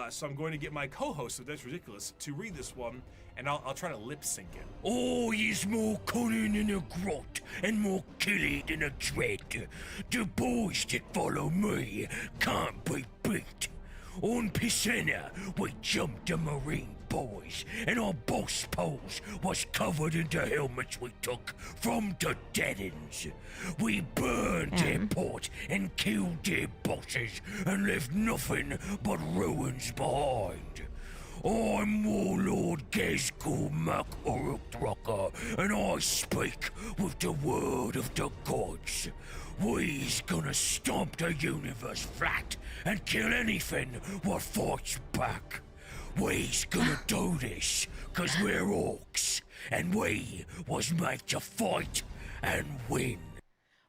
C: So I'm going to get my co-host of That's Ridiculous to read this one, and I'll try to lip sync it.
H: Oh, he's more cunning in a grot and more killy than a dread. The boys that follow me can't be beat. On Pisana, we jumped the Marine boys, and our boss pose was covered in the helmets we took from the dead-ends. We burned their port and killed their bosses and left nothing but ruins behind. I'm Warlord Gezgul Mak Uruk, and I speak with the word of the gods. We's gonna stomp the universe flat and kill anything what fights back. We's gonna do this cause we're orcs, and we was made to fight and win.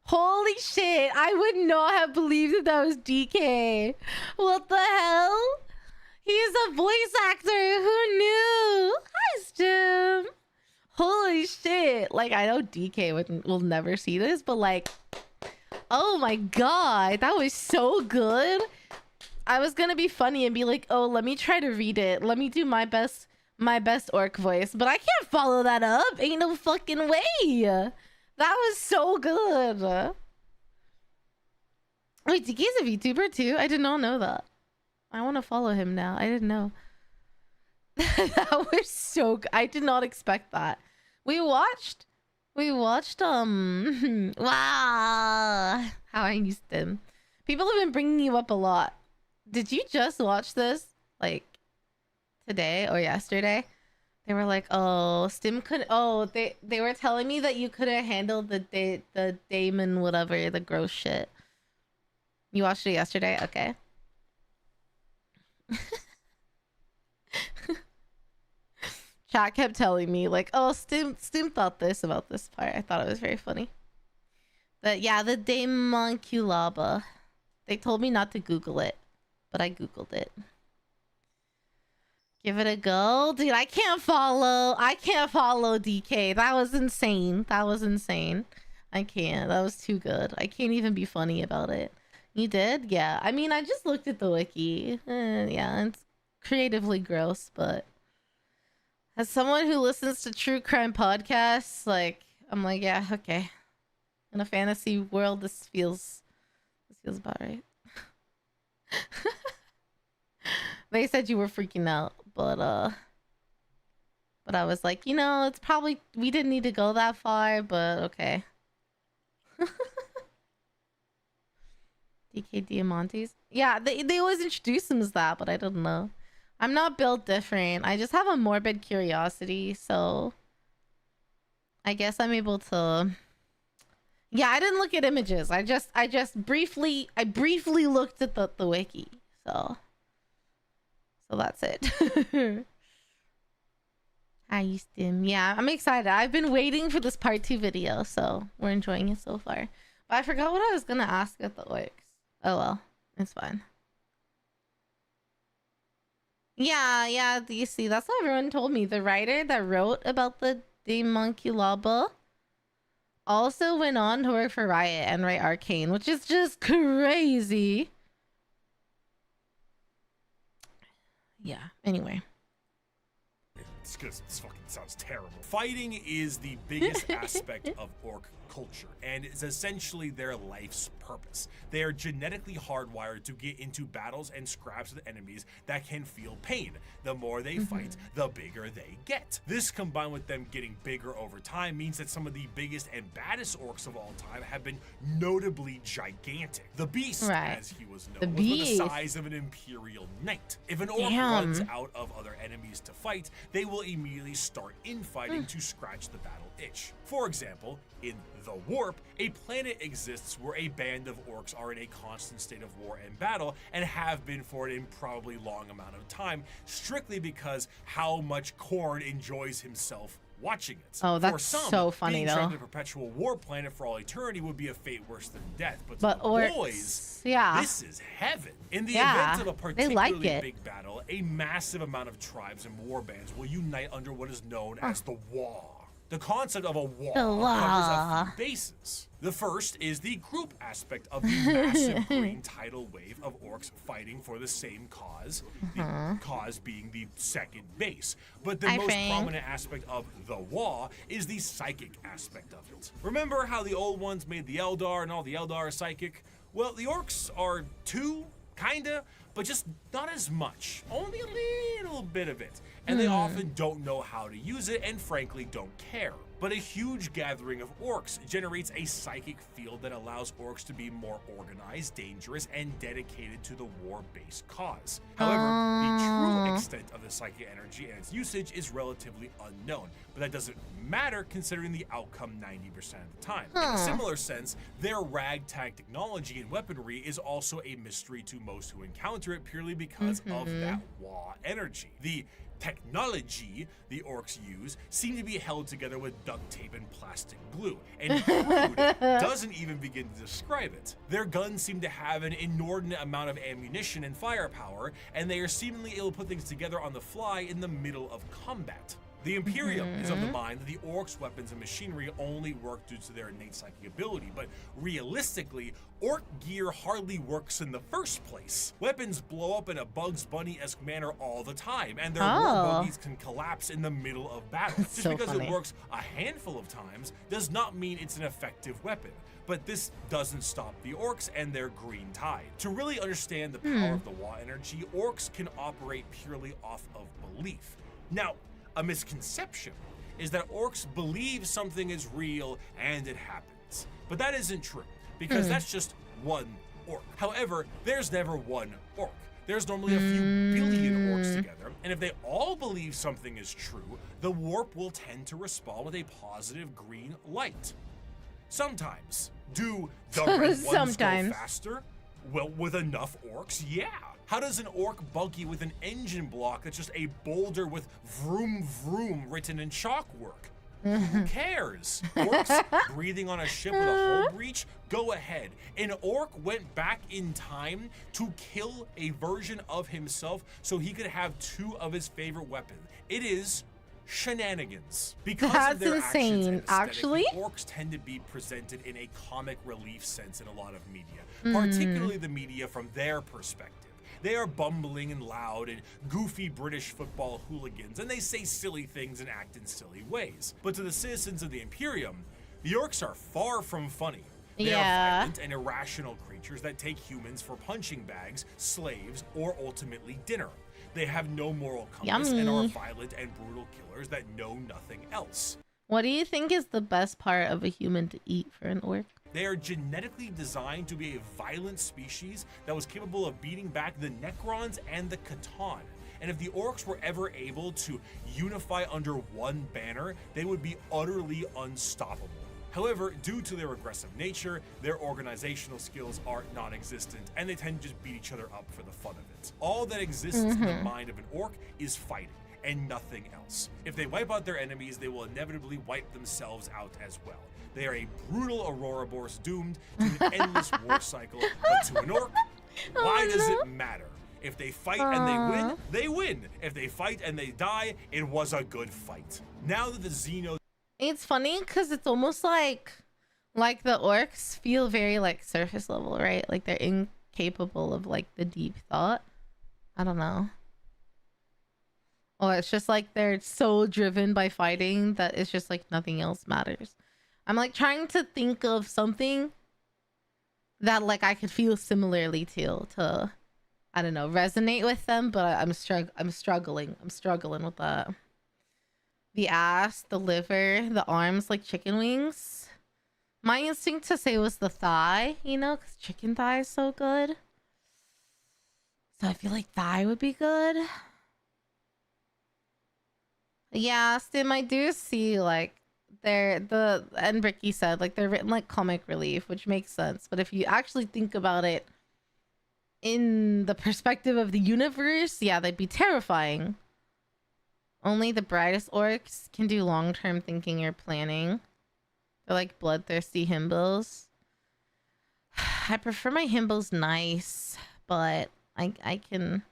B: Holy shit, I would not have believed that was DK. What the hell? He's a voice actor. Who knew? Hi, Stim. Holy shit. Like, I know DK will never see this, but like, oh my god, that was so good. I was gonna be funny and be like, oh, let me try to read it. Let me do my best orc voice, but I can't follow that up. Ain't no fucking way. That was so good. Wait, DK's a VTuber too? I did not know that. I want to follow him now. I didn't know. That was so good. I did not expect that. We watched wow, how I used him. People have been bringing you up a lot. Did you just watch this like today or yesterday? They were like, oh, Stim could, oh, they were telling me that you couldn't handle the daemon whatever, the gross shit. You watched it yesterday? Okay. Chat kept telling me like, oh, Stim thought this about this part. I thought it was very funny. But yeah, the Daemonculaba. They told me not to Google it, but I Googled it. Give it a go. Dude, I can't follow DK. That was insane. I can't. That was too good. I can't even be funny about it. You did? Yeah. I mean, I just looked at the wiki. Yeah, it's creatively gross, but as someone who listens to true crime podcasts, like, I'm like, yeah, okay. In a fantasy world, this feels about right. They said you were freaking out, but I was like, you know, it's probably, we didn't need to go that far, but okay. DK Diamantes. Yeah, they always introduce them as that, but I don't know. I'm not built different. I just have a morbid curiosity, so I guess I'm able to. Yeah, I didn't look at images. I briefly looked at the wiki. So that's it. I used him. Yeah, I'm excited. I've been waiting for this part 2 video, so we're enjoying it so far. But I forgot what I was gonna ask at the orcs. Oh well, it's fine. Yeah, you see, that's what everyone told me. The writer that wrote about the Daemonculaba also went on to work for Riot and write Arcane, which is just crazy. Yeah. Anyway.
C: It's because it fucking sounds terrible. Fighting is the biggest aspect of orc culture, and it's essentially their life's purpose. They are genetically hardwired to get into battles and scraps with enemies that can feel pain. The more they fight, the bigger they get. This, combined with them getting bigger over time, means that some of the biggest and baddest orcs of all time have been notably gigantic. The Beast, as he was known, was the size of an Imperial Knight. If an orc runs out of other enemies to fight, they will immediately start infighting to scratch the battle itch. For example, in The Warp, a planet exists where a band of orcs are in a constant state of war and battle, and have been for an improbably long amount of time, strictly because how much Khorne enjoys himself watching it.
B: Oh, that's
C: for some,
B: so funny,
C: being
B: though.
C: trapped in a perpetual war planet for all eternity would be a fate worse than death. But to the
B: orcs,
C: boys,
B: yeah.
C: this is heaven. In the
B: Yeah,
C: event of a
B: they like
C: particularly
B: it.
C: big battle, a massive amount of tribes and war bands will unite under what is known as the WAAAGH. The concept of a WAAAGH covers a few bases. The first is the group aspect of the massive green tidal wave of orcs fighting for the same cause, the cause being the second base. But the most prominent aspect of the WAAAGH is the psychic aspect of it. Remember how the old ones made the Eldar and all the Eldar are psychic? Well, the orcs are too, kinda, but just not as much. Only a little bit of it. And they often don't know how to use it and frankly don't care. But a huge gathering of orcs generates a psychic field that allows orcs to be more organized, dangerous, and dedicated to the war-based cause. However, the true extent of the psychic energy and its usage is relatively unknown, but that doesn't matter considering the outcome 90% of the time. In a similar sense, their ragtag technology and weaponry is also a mystery to most who encounter it purely because of that WAAAGH energy. The technology the orcs use seem to be held together with duct tape and plastic glue, and crude doesn't even begin to describe it. Their guns seem to have an inordinate amount of ammunition and firepower, and they are seemingly able to put things together on the fly in the middle of combat. The Imperium is of the mind that the orcs' weapons and machinery only work due to their innate psychic ability, but realistically, orc gear hardly works in the first place. Weapons blow up in a Bugs Bunny-esque manner all the time, and their war buggies can collapse in the middle of battle. Just because it works a handful of times does not mean it's an effective weapon. But this doesn't stop the orcs and their green tide. To really understand the power of the WAAAGH energy, orcs can operate purely off of belief. Now, a misconception is that orcs believe something is real and it happens. But that isn't true, because that's just one orc. However, there's never one orc. There's normally a few billion orcs together, and if they all believe something is true, the warp will tend to respond with a positive green light. Sometimes. Do the red ones go faster? Well, with enough orcs, yeah. How does an orc buggy with an engine block that's just a boulder with vroom vroom written in chalk work? Who cares? Orcs breathing on a ship with a hull breach? Go ahead. An orc went back in time to kill a version of himself so he could have two of his favorite weapons. It is shenanigans. Because of their actions and aesthetic, the orcs tend to be presented in a comic relief sense in a lot of media, particularly the media from their perspective. They are bumbling and loud and goofy British football hooligans, and they say silly things and act in silly ways. But to the citizens of the Imperium, the orcs are far from funny. They are violent and irrational creatures that take humans for punching bags, slaves, or ultimately dinner. They have no moral compass and are violent and brutal killers that know nothing else.
B: What do you think is the best part of a human to eat for an orc?
C: They are genetically designed to be a violent species that was capable of beating back the Necrons and the Catan. And if the orcs were ever able to unify under one banner, they would be utterly unstoppable. However, due to their aggressive nature, their organizational skills are non-existent, and they tend to just beat each other up for the fun of it. All that exists in the mind of an orc is fighting, and nothing else. If they wipe out their enemies, they will inevitably wipe themselves out as well. They are a brutal Ouroboros doomed to an endless war cycle, but to an orc, why does it matter? If they fight and they win, they win. If they fight and they die, it was a good fight. Now that the Xenos...
B: It's funny because it's almost like the orcs feel very like surface level, right? Like they're incapable of like the deep thought. I don't know. Or it's just like they're so driven by fighting that it's just like nothing else matters. I'm like trying to think of something that like I could feel similarly to I don't know, resonate with them, but I'm struggling with that. The ass, the liver, the arms like chicken wings. My instinct to say was the thigh, you know, because chicken thigh is so good. So I feel like thigh would be good. Yeah, Stim, I do see like and Bricky said like they're written like comic relief, which makes sense. But if you actually think about it in the perspective of the universe, yeah, they'd be terrifying. Only the brightest orcs can do long-term thinking or planning. They're like bloodthirsty himbos. I prefer my himbos nice, but I can...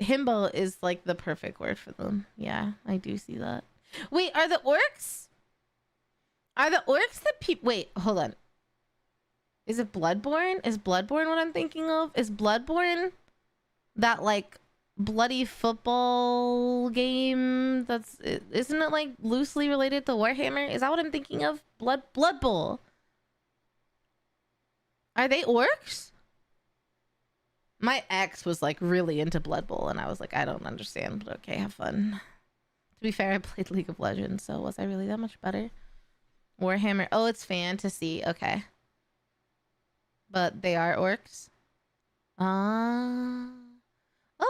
B: Himbo is like the perfect word for them. Yeah, I do see that. Wait, are the orcs? Are the orcs the people... Wait, hold on. Is it Bloodborne? Is Bloodborne what I'm thinking of? Is Bloodborne that like bloody football game that's... Isn't it like loosely related to Warhammer? Is that what I'm thinking of? Blood Bowl. Are they orcs? My ex was like really into Blood Bowl and I was like, I don't understand, but okay, have fun. To be fair, I played League of Legends, so was I really that much better? Warhammer. Oh, it's fantasy. Okay. But they are orcs.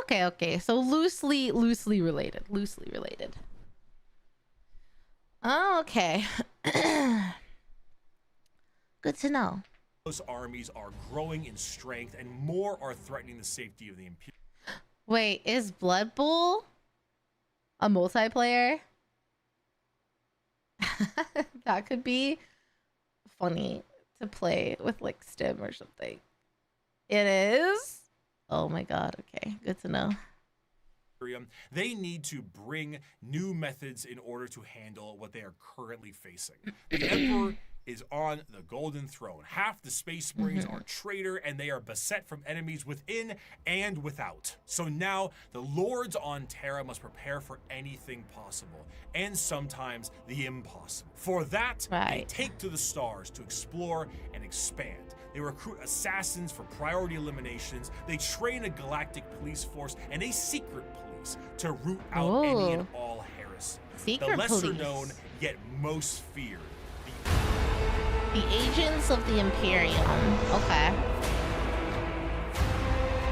B: Okay. So loosely related. Oh, okay. Good to know.
C: Those armies are growing in strength and more are threatening the safety of the Imperium.
B: Wait, is Blood Bowl a multiplayer? That could be funny to play with like Stim or something. It is? Oh my god, okay, good to know.
C: They need to bring new methods in order to handle what they are currently facing. The Emperor is on the Golden Throne. Half the Space Marines are traitor and they are beset from enemies within and without. So now the Lords on Terra must prepare for anything possible and sometimes the impossible. For that, they take to the stars to explore and expand. They recruit assassins for priority eliminations. They train a galactic police force and a secret police to root out any and all heresy. The lesser known yet most feared.
B: The agents of the Imperium. Okay.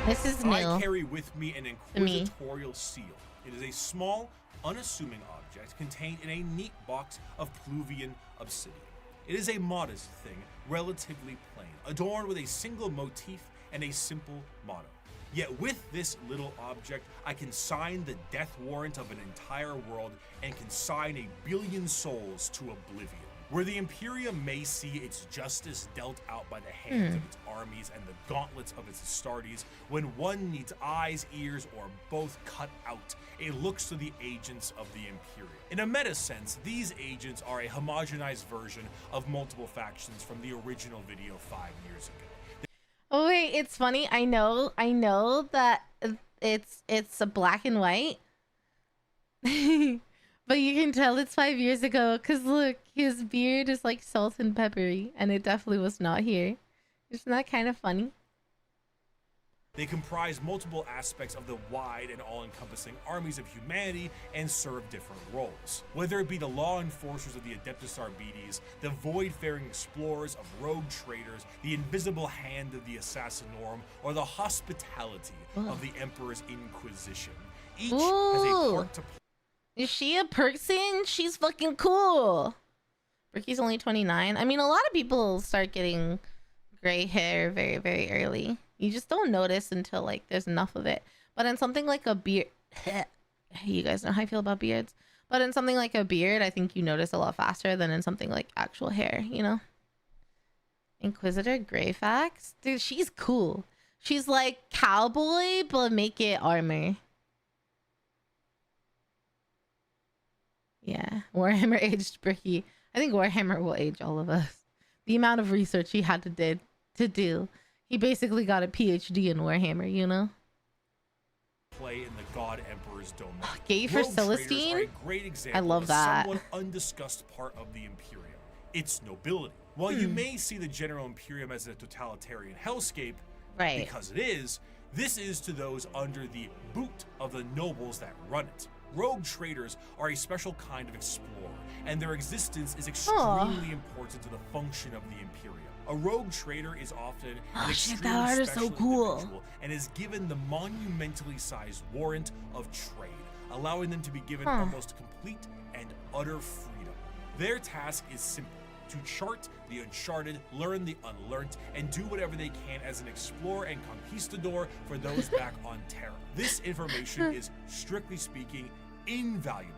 B: This is new.
C: I carry with me an inquisitorial seal. It is a small, unassuming object contained in a neat box of Pluvian obsidian. It is a modest thing, relatively plain, adorned with a single motif and a simple motto. Yet with this little object, I can sign the death warrant of an entire world and consign 1 billion souls to oblivion. Where the Imperium may see its justice dealt out by the hands of its armies and the gauntlets of its Astartes, when one needs eyes, ears, or both cut out, it looks to the agents of the Imperium. In a meta sense, these agents are a homogenized version of multiple factions from the original video 5 years ago.
B: Oh wait, it's funny. I know that it's a black and white. But you can tell it's 5 years ago because look, his beard is like salt and peppery and it definitely was not here. Isn't that kind of funny?
C: They comprise multiple aspects of the wide and all-encompassing armies of humanity and serve different roles. Whether it be the law enforcers of the Adeptus Arbites, the void-faring explorers of rogue traders, the invisible hand of the Assassinorum, or the hospitality of the Emperor's Inquisition. Each has a part to play.
B: Is she a person? She's fucking cool. Bricky's only 29. I mean, a lot of people start getting gray hair very, very early. You just don't notice until like there's enough of it. But in something like a beard, you guys know how I feel about beards. But in something like a beard, I think you notice a lot faster than in something like actual hair, you know? Inquisitor Greyfax? Dude, she's cool. She's like cowboy, but make it armor. Yeah, Warhammer aged Bricky. I think Warhammer will age all of us. The amount of research he had to do. He basically got a PhD in Warhammer, you know?
C: play in the God Emperor's domain.
B: Gay for
C: Rogue traders
B: Celestine?
C: are a great example
B: I love
C: of
B: that.
C: a somewhat undiscussed part of the Imperium, its nobility. While you may see the general Imperium as a totalitarian hellscape,
B: Right.
C: because it is, this is to those under the boot of the nobles that run it. Rogue traders are a special kind of explorer, and their existence is extremely important to the function of the Imperium. A rogue trader is often an extremely
B: that art is so
C: special
B: cool.
C: individual and is given the monumentally sized warrant of trade, allowing them to be given almost complete and utter freedom. Their task is simple: to chart the uncharted, learn the unlearned, and do whatever they can as an explorer and conquistador for those back on Terra. This information is, strictly speaking, invaluable.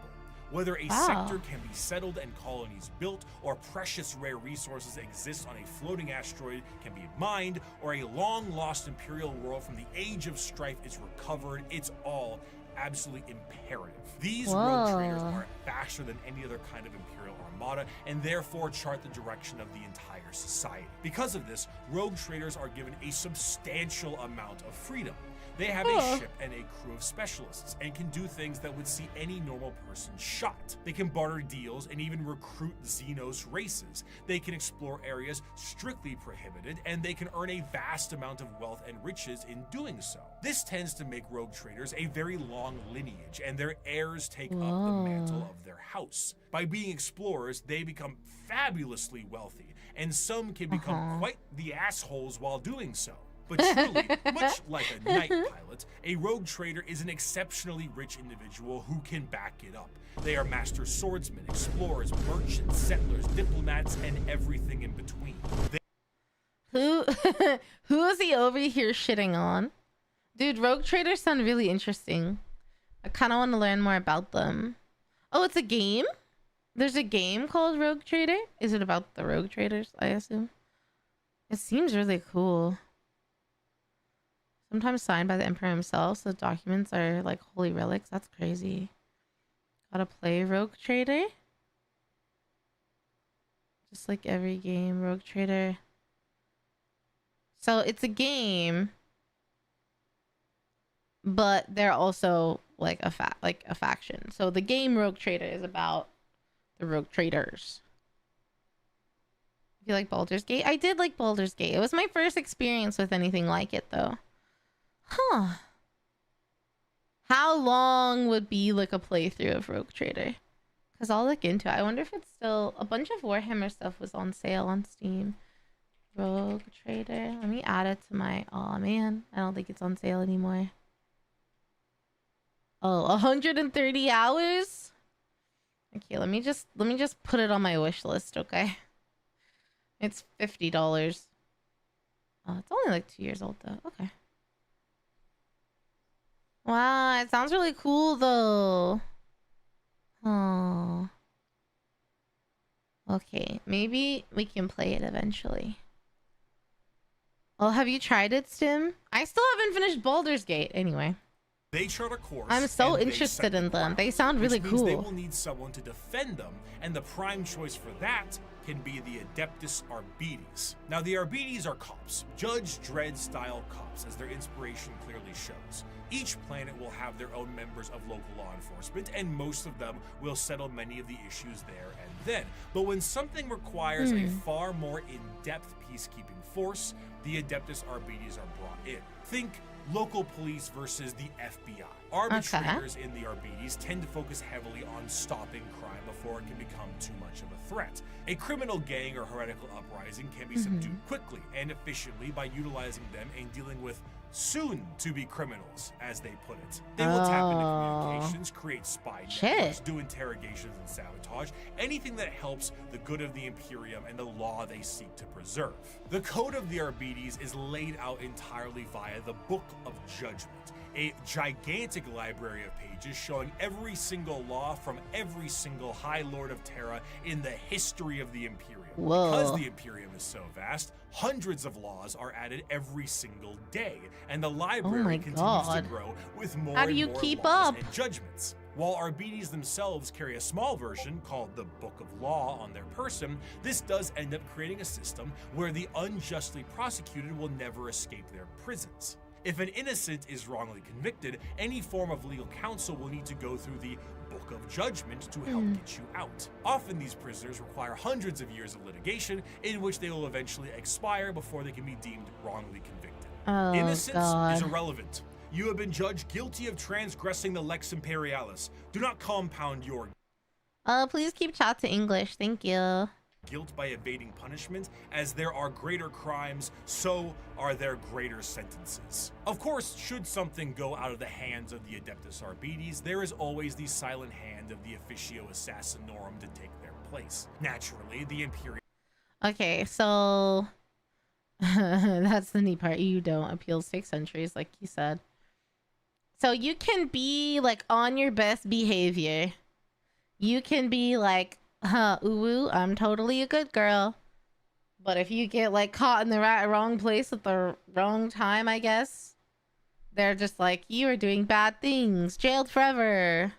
C: Whether a sector can be settled and colonies built, or precious rare resources exist on a floating asteroid can be mined, or a long-lost Imperial world from the Age of Strife is recovered, it's all absolutely imperative. These rogue traders are faster than any other kind of Imperial armada, and therefore chart the direction of the entire society. Because of this, rogue traders are given a substantial amount of freedom. They have a ship and a crew of specialists, and can do things that would see any normal person shot. They can barter deals and even recruit Xenos races. They can explore areas strictly prohibited, and they can earn a vast amount of wealth and riches in doing so. This tends to make rogue traders a very long lineage, and their heirs take up the mantle of their house. By being explorers, they become fabulously wealthy, and some can become quite the assholes while doing so. But truly, much like a night pilot, a rogue trader is an exceptionally rich individual who can back it up. They are master swordsmen, explorers, merchants, settlers, diplomats, and everything in between.
B: Who is he over here shitting on? Dude, rogue traders sound really interesting. I kind of want to learn more about them. Oh, it's a game? There's a game called Rogue Trader? Is it about the rogue traders, I assume? It seems really cool. Sometimes signed by the Emperor himself, so documents are like holy relics. That's crazy. Gotta play Rogue Trader? Just like every game, Rogue Trader. So it's a game, but they're also like a faction. So the game Rogue Trader is about the rogue traders. You like Baldur's Gate? I did like Baldur's Gate. It was my first experience with anything like it, though. Huh. How long would be like a playthrough of Rogue Trader? Because I'll look into it. I wonder if it's still... A bunch of Warhammer stuff was on sale on Steam. Rogue Trader. Let me add it to my... Oh, man. I don't think it's on sale anymore. Oh, 130 hours? Okay, let me just put it on my wish list, okay? It's $50. Oh, it's only like 2 years old, though. Okay. Wow, it sounds really cool though. Oh. Okay, maybe we can play it eventually. Oh, have you tried it, Stim? I still haven't finished Baldur's Gate anyway.
C: They chart a course.
B: I'm so interested in them. They sound really cool.
C: They will need someone to defend them, and the prime choice for that can be the Adeptus Arbites. Now, the Arbites are cops, Judge Dredd style cops, as their inspiration clearly shows. Each planet will have their own members of local law enforcement, and most of them will settle many of the issues there and then. But when something requires a far more in-depth peacekeeping force, the Adeptus Arbites are brought in. Think local police versus the FBI. Arbitrators in the Arbites tend to focus heavily on stopping crime before it can become too much of a threat. A criminal gang or heretical uprising can be subdued quickly and efficiently by utilizing them and dealing with soon-to-be criminals, as they put it. They will tap into communications, create spy networks, do interrogations and sabotage, anything that helps the good of the Imperium and the law they seek to preserve. The Code of the Arbites is laid out entirely via the Book of Judgment, a gigantic library of pages showing every single law from every single High Lord of Terra in the history of the Imperium. Because the Imperium is so vast, hundreds of laws are added every single day, and the library continues to grow with more and more laws and judgments. While Arbites themselves carry a small version called the Book of Law on their person, this does end up creating a system where the unjustly prosecuted will never escape their prisons. If an innocent is wrongly convicted, any form of legal counsel will need to go through the Book of Judgment to help get you out. Often these prisoners require hundreds of years of litigation, in which they will eventually expire before they can be deemed wrongly convicted.
B: Oh,
C: Innocence
B: God.
C: is irrelevant. You have been judged guilty of transgressing the Lex Imperialis. Do not compound your
B: Please keep chat to English. Thank you.
C: guilt by evading punishment. As there are greater crimes, so are there greater sentences. Of course, should something go out of the hands of the Adeptus Arbites, there is always the silent hand of the Officio Assassinorum to take their place. Naturally, the Imperium.
B: Okay, so that's the neat part. You don't appeal 6 centuries, like you said. So you can be like on your best behavior. You can be like, ooh, I'm totally a good girl. But if you get like caught in the wrong place at the wrong time, I guess, they're just like, you are doing bad things, jailed forever.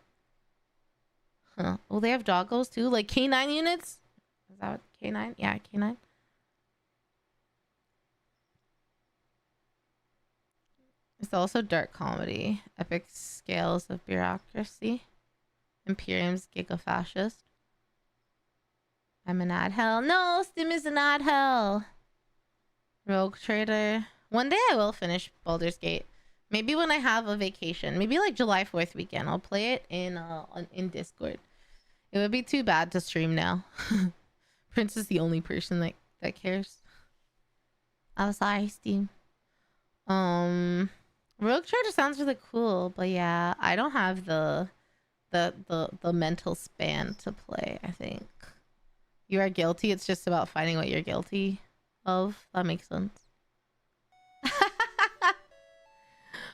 B: Huh. Oh, they have doggos too, like K9 units. Is that what K9? Yeah, K9. It's also dark comedy, epic scales of bureaucracy, Imperium's gigafascist. I'm an ad hell. No, Stim is an ad hell. Rogue trader. One day I will finish Baldur's Gate. Maybe when I have a vacation. Maybe like July 4th weekend. I'll play it in Discord. It would be too bad to stream now. Prince is the only person that cares. Oh, sorry, Steam. Rogue trader sounds really cool, but yeah, I don't have the mental span to play, I think. You are guilty. It's just about finding what you're guilty of. That makes sense.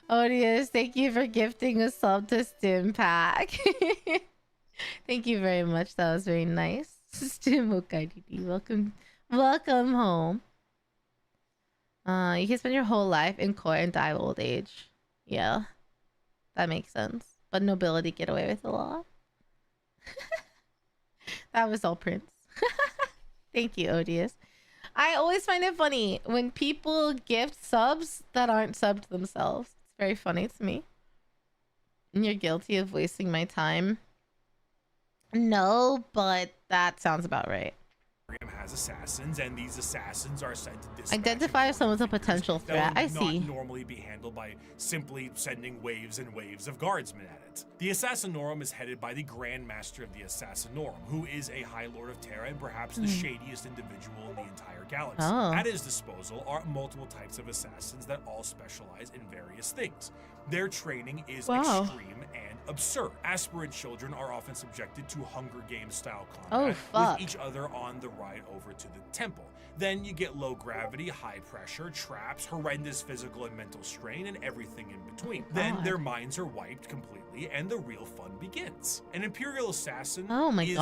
B: Odious, thank you for gifting a sub to Stim Pack. Thank you very much. That was very nice. Stim Okaididi, welcome home. You can spend your whole life in court and die of old age. Yeah, that makes sense. But nobility get away with the law. That was all Prince. Thank you, Odious. I always find it funny when people gift subs that aren't subbed themselves. It's very funny to me. And you're guilty of wasting my time. No, but that sounds about right.
C: Has assassins, and these assassins are sent to dispatch.
B: Identify someone with a potential threat. I see.
C: Not normally be handled by simply sending waves and waves of guardsmen at it. The Assassinorum is headed by the Grand Master of the Assassinorum, who is a High Lord of Terra and perhaps the shadiest individual in the entire galaxy.
B: Oh.
C: At his disposal are multiple types of assassins that all specialize in various things. Their training is extreme and absurd. Aspirant children are often subjected to Hunger Games style combat with each other on the ride over to the temple. Then you get low gravity, high pressure, traps, horrendous physical and mental strain, and everything in between. Then their minds are wiped completely and the real fun begins. An Imperial Assassin is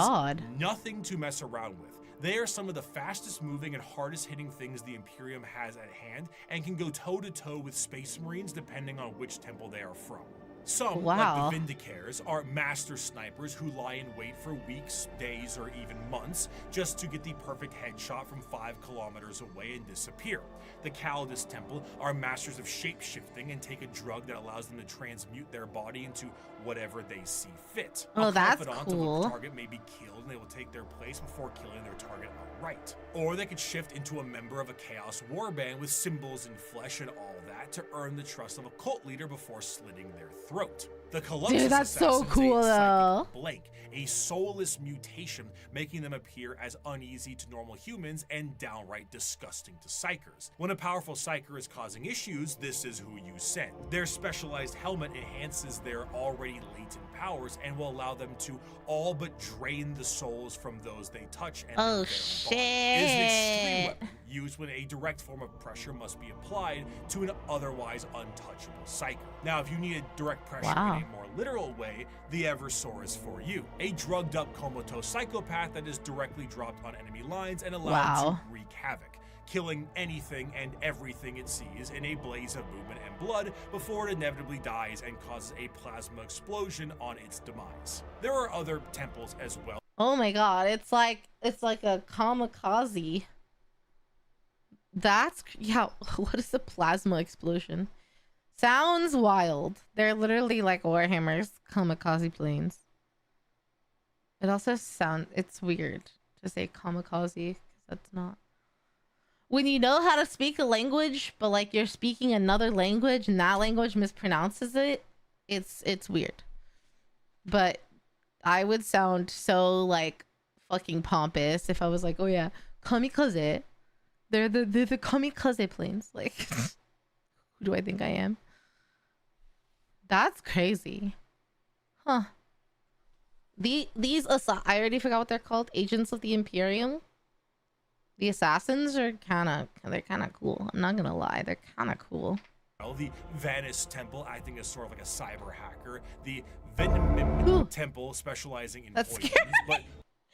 C: nothing to mess around with. They are some of the fastest moving and hardest hitting things the Imperium has at hand and can go toe to toe with Space Marines depending on which temple they are from. Some, like the Vindicares, are master snipers who lie in wait for weeks, days, or even months just to get the perfect headshot from 5 kilometers away and disappear. The Calidus Temple are masters of shape-shifting and take a drug that allows them to transmute their body into whatever they see fit.
B: Oh, that's
C: cool. Of a target may be killed and they will take their place before killing their target outright. Or they could shift into a member of a Chaos Warband with symbols and flesh and all that to earn the trust of a cult leader before slitting their throat. The Colossus
B: Dude, that's so cool though.
C: Blank, a soulless mutation, making them appear as uneasy to normal humans and downright disgusting to psychers. When a powerful psycher is causing issues, this is who you send. Their specialized helmet enhances their already latent powers and will allow them to all but drain the souls from those they touch. And
B: shit!
C: It is an extreme weapon used when a direct form of pressure must be applied to an otherwise untouchable psyker. Now, if you need a direct pressure in a more literal way, the Eversor is for you. A drugged up comatose psychopath that is directly dropped on enemy lines and allowed to wreak havoc, killing anything and everything it sees in a blaze of movement and blood before it inevitably dies and causes a plasma explosion on its demise. There are other temples as well.
B: Oh my god, it's like a kamikaze. That's what is a plasma explosion? Sounds wild. They're literally like Warhammer's kamikaze planes. It also sounds, it's weird to say kamikaze because that's not. When you know how to speak a language, but like you're speaking another language and that language mispronounces it, it's weird. But I would sound so like fucking pompous if I was like, oh yeah, kamikaze. They're the kamikaze planes. Like, who do I think I am? That's crazy. Huh. These I already forgot what they're called. Agents of the Imperium. The assassins are they're kind of cool. I'm not gonna lie, they're kind of cool.
C: The Vanus Temple, acting as sort of like a cyber hacker. The Venom Temple, specializing in poisons. But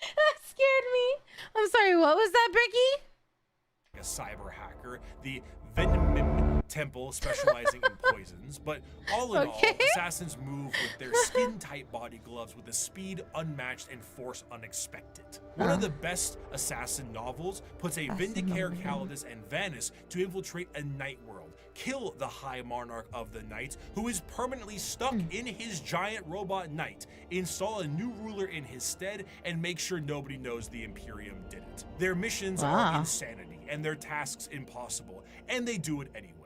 B: that scared me. I'm sorry. What was that, Bricky?
C: A cyber hacker. The Venom Temple, specializing in poisons. But all in all, assassins move with their skin-tight body gloves with a speed unmatched and force unexpected. One of the best assassin novels puts a Vindicator Calidus and Vanus to infiltrate a night world, kill the High Monarch of the Night, who is permanently stuck in his giant robot knight, install a new ruler in his stead, and make sure nobody knows the Imperium did it. Their missions are insanity, and their tasks impossible, and they do it anyway.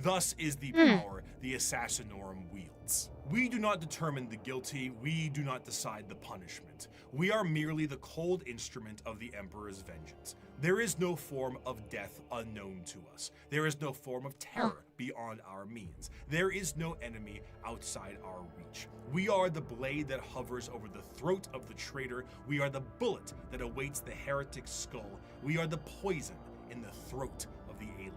C: Thus is the power the Assassinorum wields. We do not determine the guilty, we do not decide the punishment. We are merely the cold instrument of the Emperor's vengeance. There is no form of death unknown to us. There is no form of terror beyond our means. There is no enemy outside our reach. We are the blade that hovers over the throat of the traitor. We are the bullet that awaits the heretic's skull. We are the poison in the throat of the alien.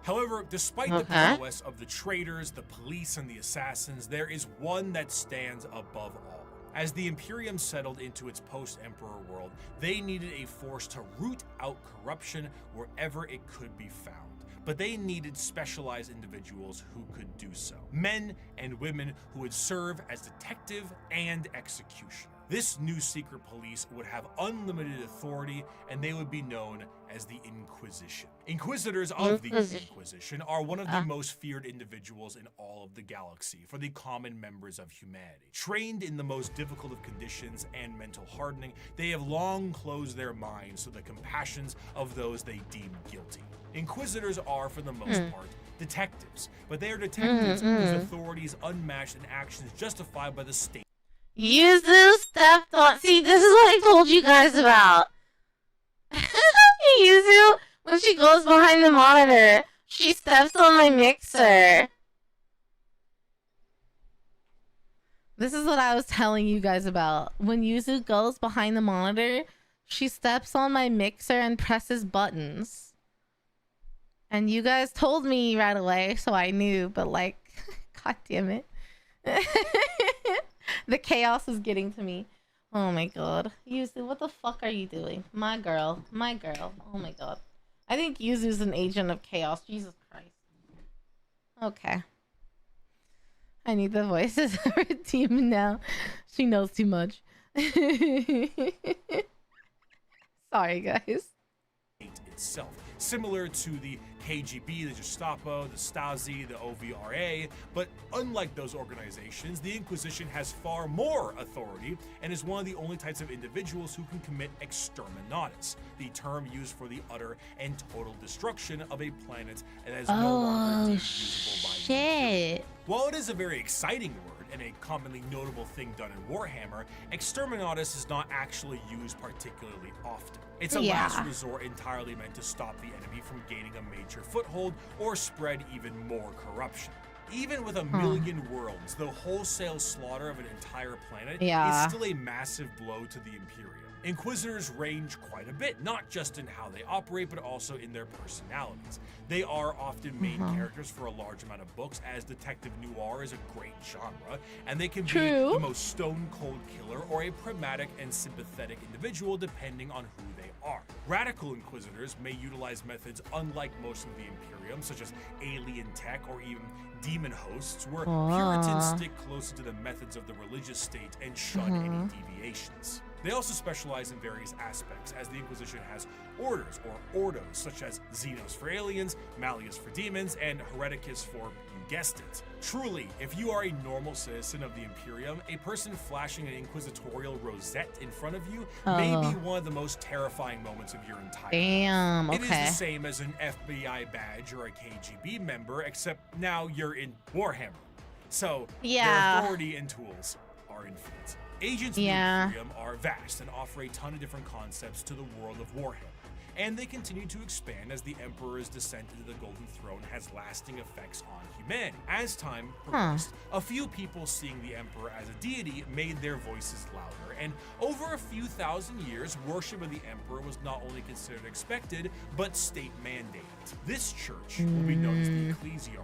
C: However, despite the prowess of the traitors, the police, and the assassins, there is one that stands above all. As the Imperium settled into its post-Emperor world, they needed a force to root out corruption wherever it could be found. But they needed specialized individuals who could do so. Men and women who would serve as detective and executioner. This new secret police would have unlimited authority, and they would be known as the Inquisition. Inquisitors of the Inquisition are one of the most feared individuals in all of the galaxy for the common members of humanity. Trained in the most difficult of conditions and mental hardening, they have long closed their minds to the compassions of those they deem guilty. Inquisitors are, for the most part, detectives, but they are detectives whose authority is unmatched and actions justified by the state.
B: Yuzu stepped on. See, this is what I told you guys about. Yuzu, when she goes behind the monitor, she steps on my mixer. This is what I was telling you guys about. When Yuzu goes behind the monitor, she steps on my mixer and presses buttons. And you guys told me right away, so I knew, but like, god damn it. The chaos is getting to me. Oh my god. Yuzu, what the fuck are you doing? My girl. My girl. Oh my god. I think Yuzu's an agent of chaos. Jesus Christ. Okay. I need the voices of her team now. She knows too much. Sorry, guys.
C: Itself. Similar to the KGB, the Gestapo, the Stasi, the OVRA, but unlike those organizations, the Inquisition has far more authority and is one of the only types of individuals who can commit exterminatus, the term used for the utter and total destruction of a planet that is no longer deemed usable by humans. While it is a very exciting word and a commonly notable thing done in Warhammer, exterminatus is not actually used particularly often. It's a last resort entirely meant to stop the enemy from gaining a major foothold or spread even more corruption. Even with a million worlds, the wholesale slaughter of an entire planet is still a massive blow to the Imperium. Inquisitors range quite a bit, not just in how they operate, but also in their personalities. They are often main characters for a large amount of books, as detective noir is a great genre, and they can be the most stone-cold killer or a pragmatic and sympathetic individual depending on who they are. Radical Inquisitors may utilize methods unlike most of the Imperium, such as alien tech or even demon hosts, where Puritans stick closer to the methods of the religious state and shun any deviations. They also specialize in various aspects, as the Inquisition has orders or ordos, such as Xenos for aliens, Malleus for demons, and Hereticus for, you guessed it. Truly, if you are a normal citizen of the Imperium, a person flashing an inquisitorial rosette in front of you may be one of the most terrifying moments of your entire life.
B: Damn, okay.
C: It is the same as an FBI badge or a KGB member, except now you're in Warhammer. So, their authority and tools are infinite. Agents of the Imperium are vast and offer a ton of different concepts to the world of Warhammer. And they continue to expand as the Emperor's descent into the Golden Throne has lasting effects on humanity. As time progressed, a few people seeing the Emperor as a deity made their voices louder, and over a few thousand years, worship of the Emperor was not only considered expected, but state mandated. This church will be known as the Ecclesiarchy,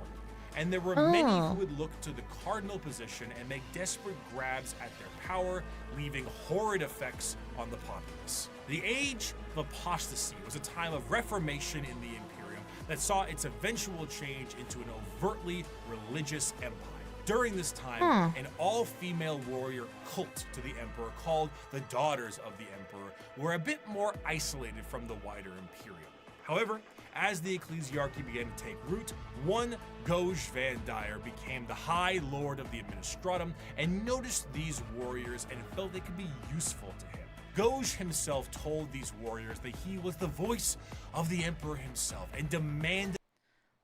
C: and there were many who would look to the cardinal position and make desperate grabs at their power, leaving horrid effects on the populace. The Age of Apostasy was a time of reformation in the Imperium that saw its eventual change into an overtly religious empire. During this time, an all-female warrior cult to the Emperor called the Daughters of the Emperor were a bit more isolated from the wider Imperium. However, as the Ecclesiarchy began to take root, one ghosty Van Dyer became the High Lord of the Administratum and noticed these warriors and felt they could be useful to him. ghosty himself told these warriors that he was the voice of the Emperor himself and demanded...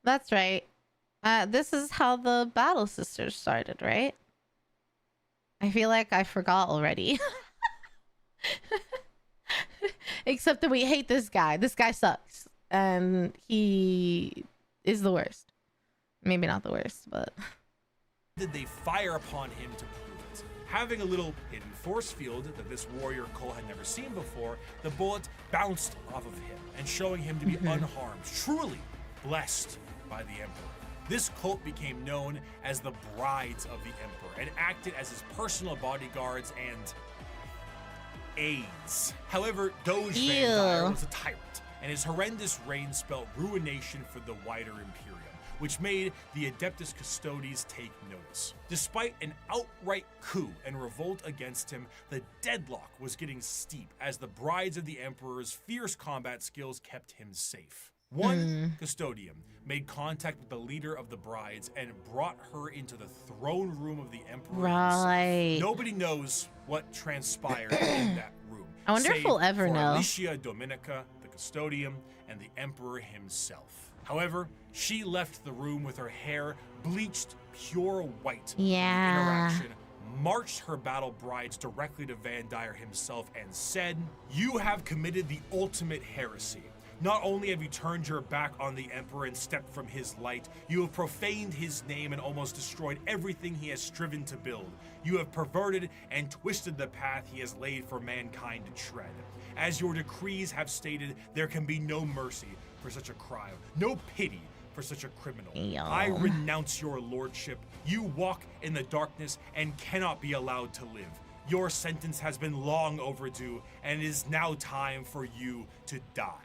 B: That's right. This is how the Battle Sisters started, right? I feel like I forgot already. Except that we hate this guy. This guy sucks. And he is the worst. Maybe not the worst, but...
C: Did they fire upon him to prove it? Having a little hidden force field that this warrior Cole had never seen before, the bullet bounced off of him and showing him to be unharmed, truly blessed by the Emperor. This cult became known as the Brides of the Emperor and acted as his personal bodyguards and aides. However, ghosty Van Dyer was a tyrant, and his horrendous reign spelt ruination for the wider Imperium, which made the Adeptus Custodes take notice. Despite an outright coup and revolt against him, the deadlock was getting steep as the Brides of the Emperor's fierce combat skills kept him safe. One custodian made contact with the leader of the Brides and brought her into the throne room of the Emperor himself. Nobody knows what transpired in that room.
B: I wonder if we'll ever know.
C: Alicia Dominica, the custodian, and the Emperor himself. However, she left the room with her hair bleached pure white. The interaction marched her battle brides directly to Van Dyer himself and said, "You have committed the ultimate heresy. Not only have you turned your back on the Emperor and stepped from his light, you have profaned his name and almost destroyed everything he has striven to build. You have perverted and twisted the path he has laid for mankind to tread. As your decrees have stated, there can be no mercy for such a crime, no pity for such a criminal. I renounce your lordship. You walk in the darkness and cannot be allowed to live. Your sentence has been long overdue, and it is now time for you to die."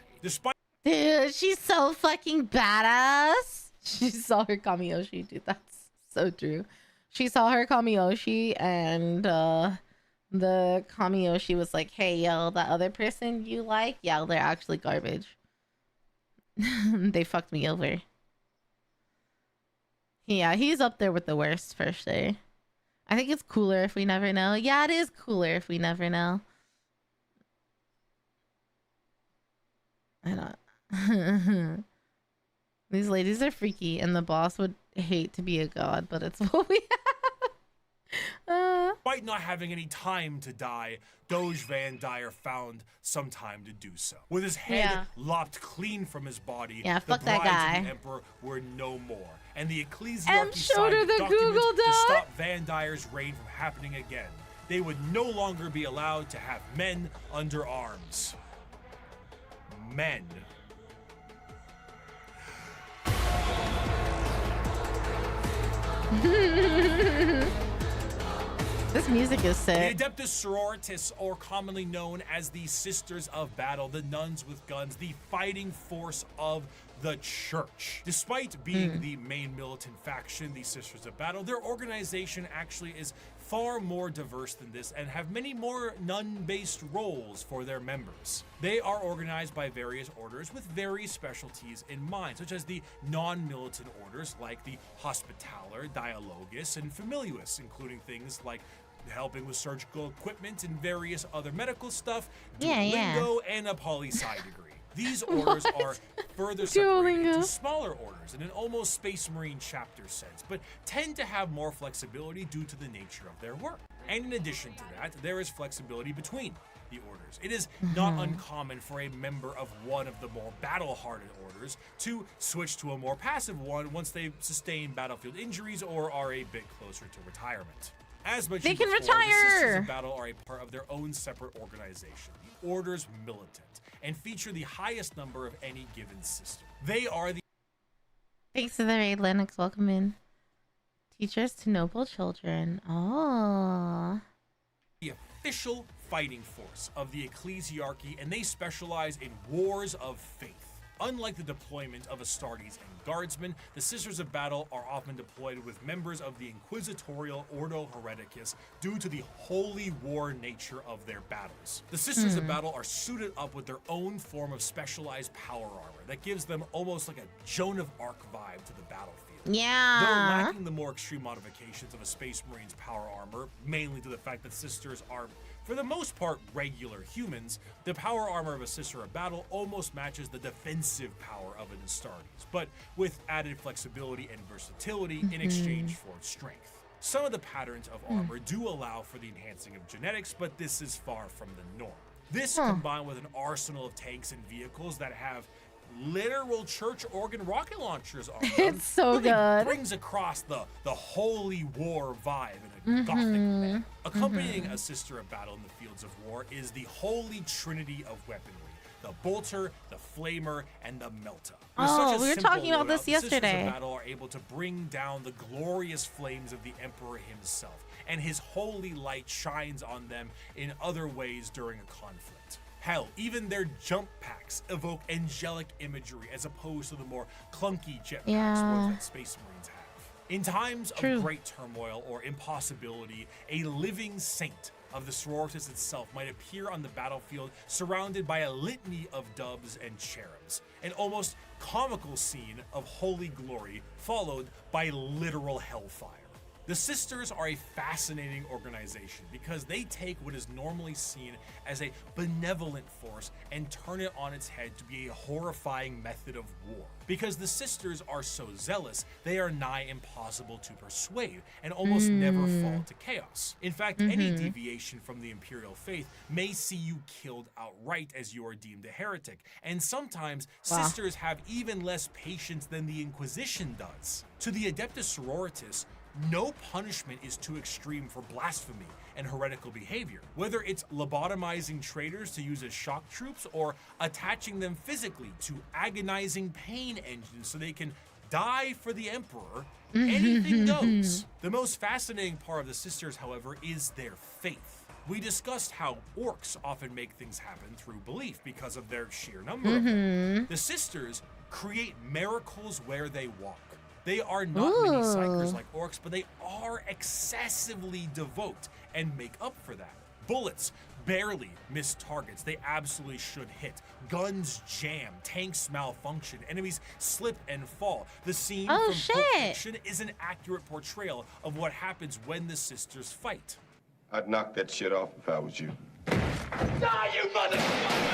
B: Dude, she's so fucking badass. She saw her Kamiyoshi, dude. That's so true. She saw her Kamiyoshi, and the Kamiyoshi was like, "Hey, yo, that other person you like, yeah, they're actually garbage. They fucked me over." Yeah, he's up there with the worst for sure. I think it's cooler if we never know. Yeah, it is cooler if we never know. I don't. These ladies are freaky, and the boss would hate to be a god, but it's what we have.
C: Despite not having any time to die, ghosty Van Dyer found some time to do so. With his head lopped clean from his body, the Brides of the Emperor were no more, and the Ecclesiarchy signed a document to stop Van Dyer's reign from happening again. They would no longer be allowed to have men under arms. Men.
B: This music is sick.
C: The Adeptus Sororitas, or commonly known as the Sisters of Battle, the nuns with guns, the fighting force of the Church. Despite being the main militant faction, the Sisters of Battle, their organization actually is far more diverse than this and have many more nun-based roles for their members. They are organized by various orders with various specialties in mind, such as the non-militant orders like the Hospitaller, Dialogus, and Familius, including things like helping with surgical equipment and various other medical stuff, Duolingo, and a poli-sci degree. These orders are further separated into smaller orders in an almost Space Marine chapter sense, but tend to have more flexibility due to the nature of their work. And in addition to that, there is flexibility between the orders. It is not uncommon for a member of one of the more battle-hardened orders to switch to a more passive one once they've sustained battlefield injuries or are a bit closer to retirement. As mentioned before, the Sisters of Battle are a part of their own separate organization, the Order's Militant, and feature the highest number of any given sister. They are the...
B: Thanks to the raid, Lennox. Welcome in. Teachers to noble children. Oh.
C: The official fighting force of the Ecclesiarchy, and they specialize in wars of faith. Unlike the deployment of Astartes and Guardsmen, the Sisters of Battle are often deployed with members of the Inquisitorial Ordo Hereticus due to the holy war nature of their battles. The Sisters of Battle are suited up with their own form of specialized power armor that gives them almost like a Joan of Arc vibe to the battlefield.
B: Yeah.
C: Though lacking the more extreme modifications of a Space Marine's power armor, mainly to the fact that Sisters are, for the most part, regular humans, the power armor of a Sister of Battle almost matches the defensive power of an Astartes, but with added flexibility and versatility in exchange for its strength. Some of the patterns of armor do allow for the enhancing of genetics, but this is far from the norm. This, combined with an arsenal of tanks and vehicles that have literal church organ rocket launchers on them,
B: it's so good.
C: Brings across the holy war vibe in a gothic manner. Accompanying a Sister of Battle in the fields of war is the holy trinity of weaponry: the bolter, the flamer, and the melta.
B: Oh, we were talking about this yesterday.
C: The Sisters of Battle are able to bring down the glorious flames of the Emperor himself, and his holy light shines on them in other ways during a conflict. Hell, even their jump packs evoke angelic imagery as opposed to the more clunky jetpacks ones that Space Marines have. In times of great turmoil or impossibility, a living saint of the sororitas itself might appear on the battlefield surrounded by a litany of doves and cherubs, an almost comical scene of holy glory followed by literal hellfire. The Sisters are a fascinating organization because they take what is normally seen as a benevolent force and turn it on its head to be a horrifying method of war. Because the Sisters are so zealous, they are nigh impossible to persuade and almost never fall to chaos. In fact, any deviation from the Imperial faith may see you killed outright as you are deemed a heretic, and sometimes Sisters have even less patience than the Inquisition does. To the Adeptus Sororitas, no punishment is too extreme for blasphemy and heretical behavior. Whether it's lobotomizing traitors to use as shock troops or attaching them physically to agonizing pain engines so they can die for the Emperor, anything goes. The most fascinating part of the Sisters, however, is their faith. We discussed how orcs often make things happen through belief because of their sheer number of them. The Sisters create miracles where they walk. They are not mini psychers like orcs, but they are excessively devout and make up for that. Bullets barely miss targets they absolutely should hit. Guns jam, tanks malfunction, enemies slip and fall. The scene from Pulp Fiction is an accurate portrayal of what happens when the Sisters fight.
I: I'd knock that shit off if I was you.
H: Die, you motherfucker!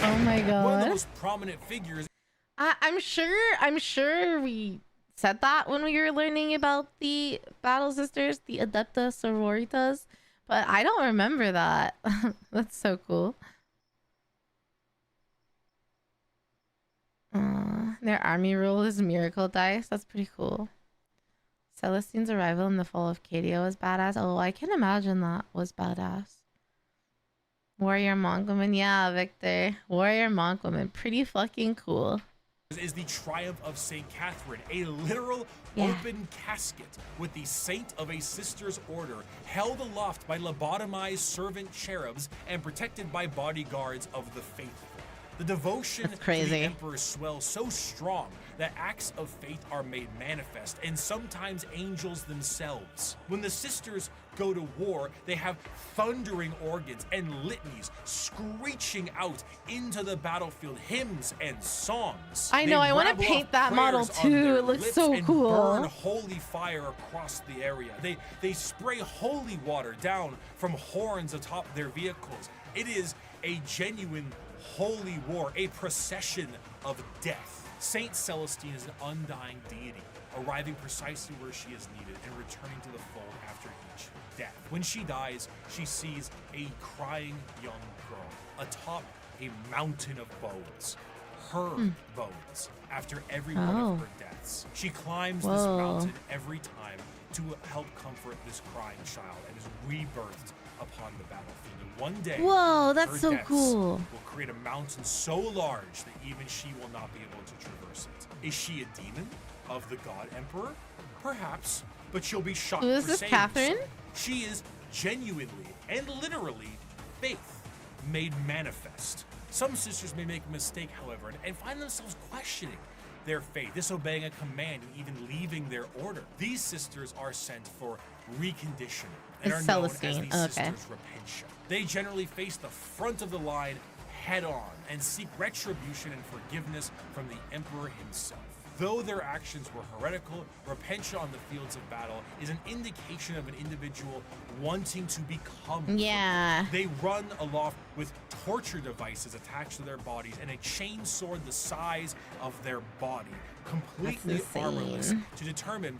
B: Oh my god.
C: One of the most prominent figures.
B: I'm sure we said that when we were learning about the Battle Sisters, the Adeptus Sororitas, but I don't remember that. That's so cool. Their army rule is miracle dice. That's pretty cool. Celestine's arrival in the fall of Cadio was badass. Oh, I can imagine that was badass. Warrior monk woman. Yeah, Victor. Warrior monk woman. Pretty fucking cool.
C: is the triumph of Saint Catherine, a literal open casket with the saint of a sister's order held aloft by lobotomized servant cherubs and protected by bodyguards of the faithful. The devotion to the emperor swells so strong that acts of faith are made manifest, and sometimes angels themselves. When the sisters go to war, they have thundering organs and litanies screeching out into the battlefield, hymns and songs.
B: I know, I want to paint that model too. It looks so cool.
C: Burn holy fire across the area. They spray holy water down from horns atop their vehicles. It is a genuine holy war, a procession of death. Saint Celestine is an undying deity, arriving precisely where she is needed and returning to the fold after each death. When she dies, she sees a crying young girl atop a mountain of bones, her bones, after every one of her deaths. She climbs this mountain every time to help comfort this crying child and is rebirthed upon the battlefield. And one day,
B: that's so cool.
C: Will create a mountain so large that even she will not be able to traverse it. Is she a demon of the god emperor? Perhaps, but she'll be shot for
B: Is this
C: saying
B: Catherine?
C: so. She is genuinely and literally faith made manifest. Some sisters may make a mistake, however, and find themselves questioning their faith, disobeying a command, and even leaving their order. These sisters are sent for reconditioning and are known as the Sisters Repentia. They generally face the front of the line head on and seek retribution and forgiveness from the emperor himself. Though their actions were heretical, Repentia on the fields of battle is an indication of an individual wanting to become free. They run aloft with torture devices attached to their bodies and a chain sword the size of their body, completely armorless, to determine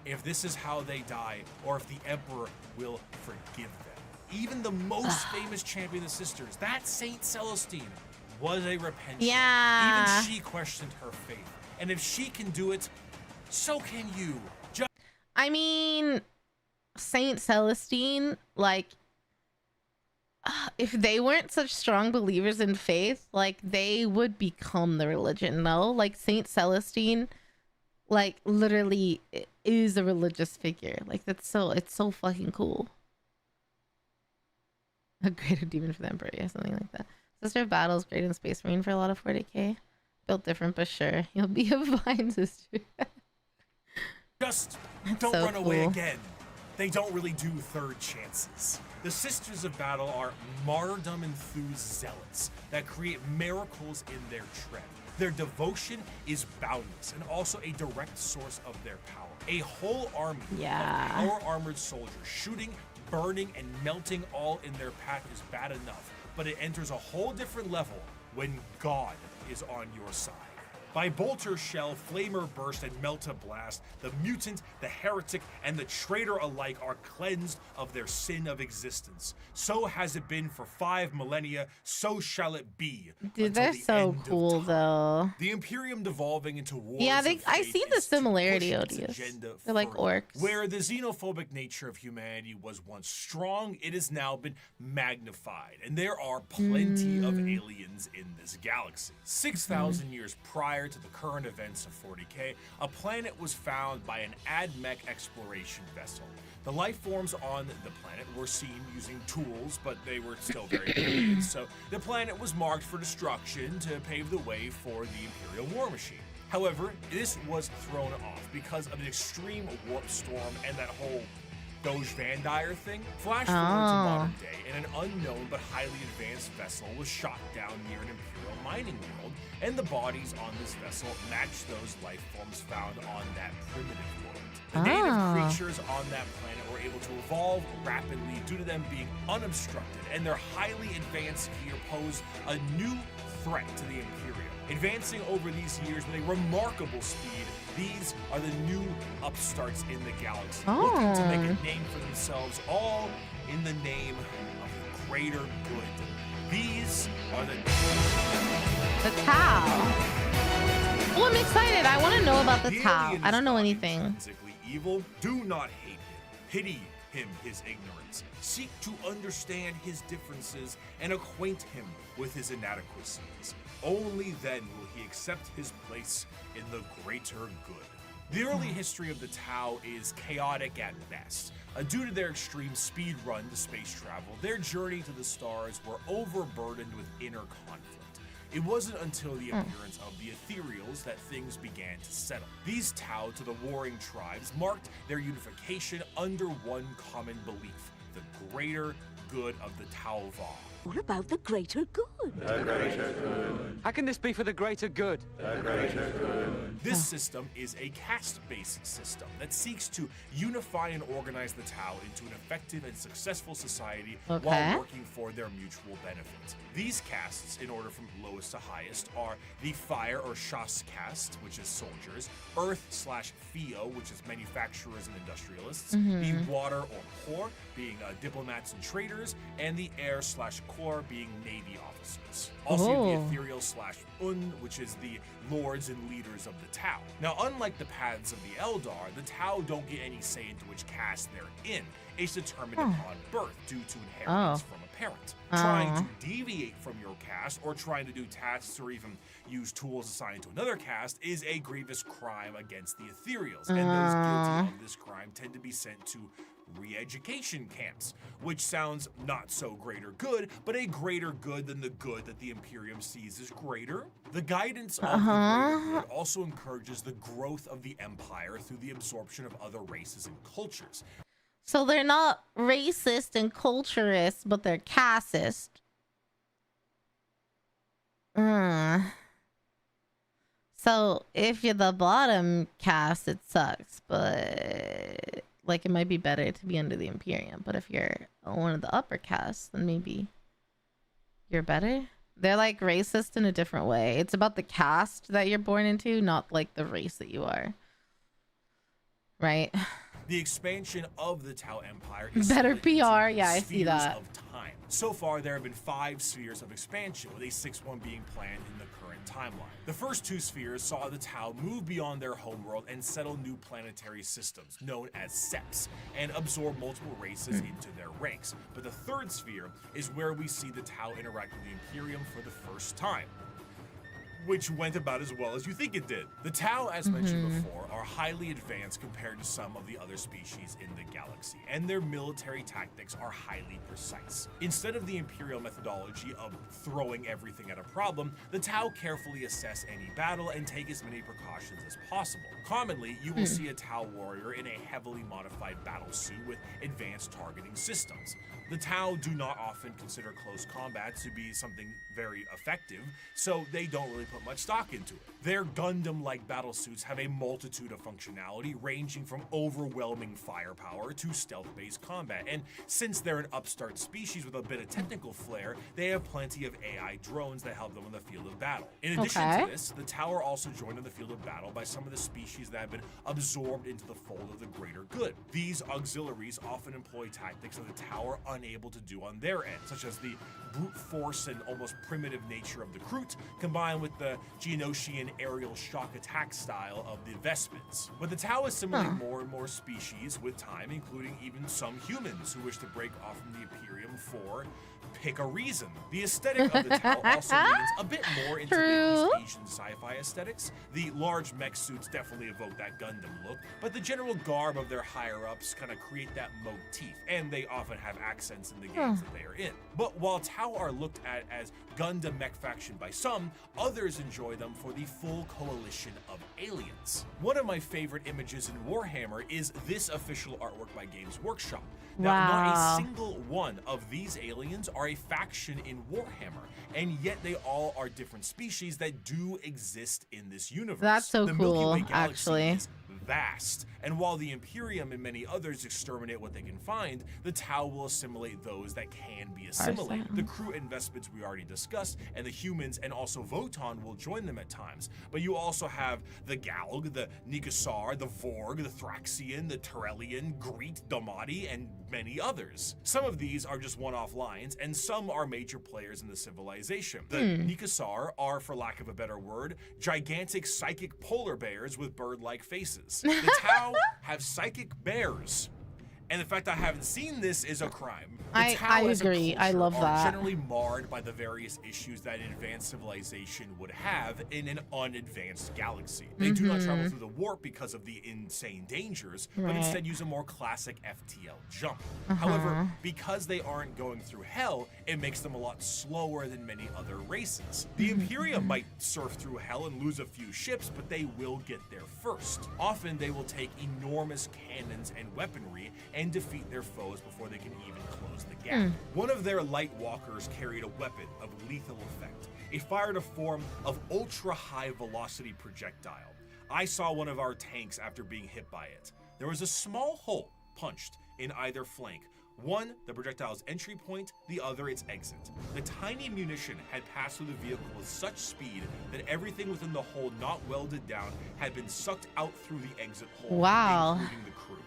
C: if this is how they die or if the emperor will forgive them. Even the most famous champion of the sisters, that Saint Celestine, was a Repentia. Even she questioned her faith. And if she can do it, so can you.
B: I mean, Saint Celestine, like, if they weren't such strong believers in faith, like, they would become the religion, no? Like, Saint Celestine, like, literally is a religious figure. Like, it's so fucking cool. A greater demon for the emperor, yeah, something like that. Sister of Battle is great in Space Marine for a lot of 40k. Built different, but sure, you'll be a fine sister.
C: Just don't run away again. They don't really do third chances. The Sisters of Battle are martyrdom-enthused zealots that create miracles in their tread. Their devotion is boundless and also a direct source of their power. A whole army of power-armored soldiers shooting, burning, and melting all in their path is bad enough, but it enters a whole different level when God is on your side. By bolter shell, flamer burst, and melta blast, the mutant, the heretic, and the traitor alike are cleansed of their sin of existence. So has it been for 5 millennia, so shall it be.
B: Dude, they're so cool though.
C: The Imperium devolving into wars.
B: Yeah, I see the similarity, Odious. They're like orcs.
C: Where the xenophobic nature of humanity was once strong, it has now been magnified, and there are plenty of aliens in this galaxy. 6,000 years prior to the current events of 40k, a planet was found by an AdMech exploration vessel. The life forms on the planet were seen using tools, but they were still very limited, so the planet was marked for destruction to pave the way for the Imperial war machine. However, this was thrown off because of an extreme warp storm and that whole Doge Van Dyer thing. Flash forward to modern day, and an unknown but highly advanced vessel was shot down near an Imperial mining world, and the bodies on this vessel matched those life forms found on that primitive world. The native creatures on that planet were able to evolve rapidly due to them being unobstructed, and their highly advanced gear posed a new threat to the Imperium. Advancing over these years with a remarkable speed, these are the new upstarts in the galaxy, looking to make a name for themselves, all in the name of the greater good. These are the
B: Tau. Oh, I'm excited. I want to know about the Tau. I don't know anything.
C: Intrinsically evil, do not hate him. Pity him his ignorance, seek to understand his differences, and acquaint him with his inadequacies. Only then will he accept his place in the greater good. The early history of the Tau is chaotic at best. Due to their extreme speed run to space travel, their journey to the stars were overburdened with inner conflict. It wasn't until the appearance of the Ethereals that things began to settle. These Tau to the warring tribes marked their unification under one common belief: the greater good of the Tau WAAAGH.
J: What about the greater good?
E: The greater good.
G: How can this be for the greater good?
E: The greater good.
C: This system is a caste-based system that seeks to unify and organize the Tau into an effective and successful society while working for their mutual benefit. These castes, in order from lowest to highest, are the Fire or Shas caste, which is soldiers, Earth/Theo, which is manufacturers and industrialists, the Water or Hor, being diplomats and traders, and the Air/Kor, being navy officers. Also, the Ethereal/Un, which is the lords and leaders of the Tau. Now, unlike the paths of the Eldar, the Tau don't get any say into which caste they're in. It's determined upon birth due to inheritance from a parent. Trying to deviate from your caste or trying to do tasks or even use tools assigned to another caste is a grievous crime against the Ethereals, and those guilty of this crime tend to be sent to re-education camps, which sounds not so greater good, but a greater good than the good that the Imperium sees as greater. The guidance of the greater good also encourages the growth of the Empire through the absorption of other races and cultures.
B: So they're not racist and culturist, but they're casteist. So if you're the bottom caste, it sucks, but like it might be better to be under the Imperium. But if you're one of the upper castes, then maybe you're better. They're like racist in a different way. It's about the caste that you're born into, not like the race that you are. Right?
C: The expansion of the Tau Empire is
B: better
C: split into
B: PR. Yeah, I see
C: spheres
B: that.
C: of time. So far, there have been 5 spheres of expansion, with a 6th one being planned in the current timeline. The first 2 spheres saw the Tau move beyond their homeworld and settle new planetary systems, known as seps, and absorb multiple races into their ranks. But the 3rd sphere is where we see the Tau interact with the Imperium for the first time, which went about as well as you think it did. The Tau, as mentioned before, are highly advanced compared to some of the other species in the galaxy, and their military tactics are highly precise. Instead of the Imperial methodology of throwing everything at a problem, the Tau carefully assess any battle and take as many precautions as possible. Commonly, you will see a Tau warrior in a heavily modified battle suit with advanced targeting systems. The Tau do not often consider close combat to be something very effective, so they don't really put much stock into it. Their Gundam-like battlesuits have a multitude of functionality, ranging from overwhelming firepower to stealth-based combat, and since they're an upstart species with a bit of technical flair, they have plenty of AI drones that help them in the field of battle. In addition to this, the Tau are also joined in the field of battle by some of the species that have been absorbed into the fold of the greater good. These auxiliaries often employ tactics that the Tau are unable to do on their end, such as the brute force and almost primitive nature of the Kroot, combined with the Geonosian aerial shock attack style of the Vestments. But the Tau assimilate more and more species with time, including even some humans who wish to break off from the Imperium for pick a reason. The aesthetic of the Tau also leans a bit more into the East Asian sci-fi aesthetics. The large mech suits definitely evoke that Gundam look, but the general garb of their higher-ups kind of create that motif, and they often have accents in the games that they are in. But while Tau are looked at as Gundam mech faction by some, others enjoy them for the full coalition of aliens. One of my favorite images in Warhammer is this official artwork by Games Workshop. Now, not a single one of these aliens are a faction in Warhammer, and yet they all are different species that do exist in this universe.
B: That's so
C: the
B: cool,
C: Milky Way galaxy
B: actually.
C: is vast, and while the Imperium and many others exterminate what they can find, the Tau will assimilate those that can be assimilated. The Kroot and Vestments we already discussed, and the humans and also Votan will join them at times, but you also have the Galg, the Nikasar, the Vorg, the Thraxian, the Terrellian, Greet, Domati, and many others. Some of these are just one-off lines, and some are major players in the civilization. The Nikasar are, for lack of a better word, gigantic psychic polar bears with bird-like faces. The Tau have psychic bears, And the fact I haven't seen this is a crime.
B: I agree. I love that.
C: Generally marred by the various issues that an advanced civilization would have in an unadvanced galaxy. They do not travel through the warp because of the insane dangers, but instead use a more classic FTL jump. However, because they aren't going through hell, it makes them a lot slower than many other races. The Imperium might surf through hell and lose a few ships, but they will get there first. Often they will take enormous cannons and weaponry and defeat their foes before they can even close the gap. One of their light walkers carried a weapon of lethal effect. It fired a form of ultra-high velocity projectile. I saw one of our tanks after being hit by it. There was a small hole punched in either flank. One, the projectile's entry point, the other its exit. The tiny munition had passed through the vehicle with such speed that everything within the hole not welded down had been sucked out through the exit hole, including the crew.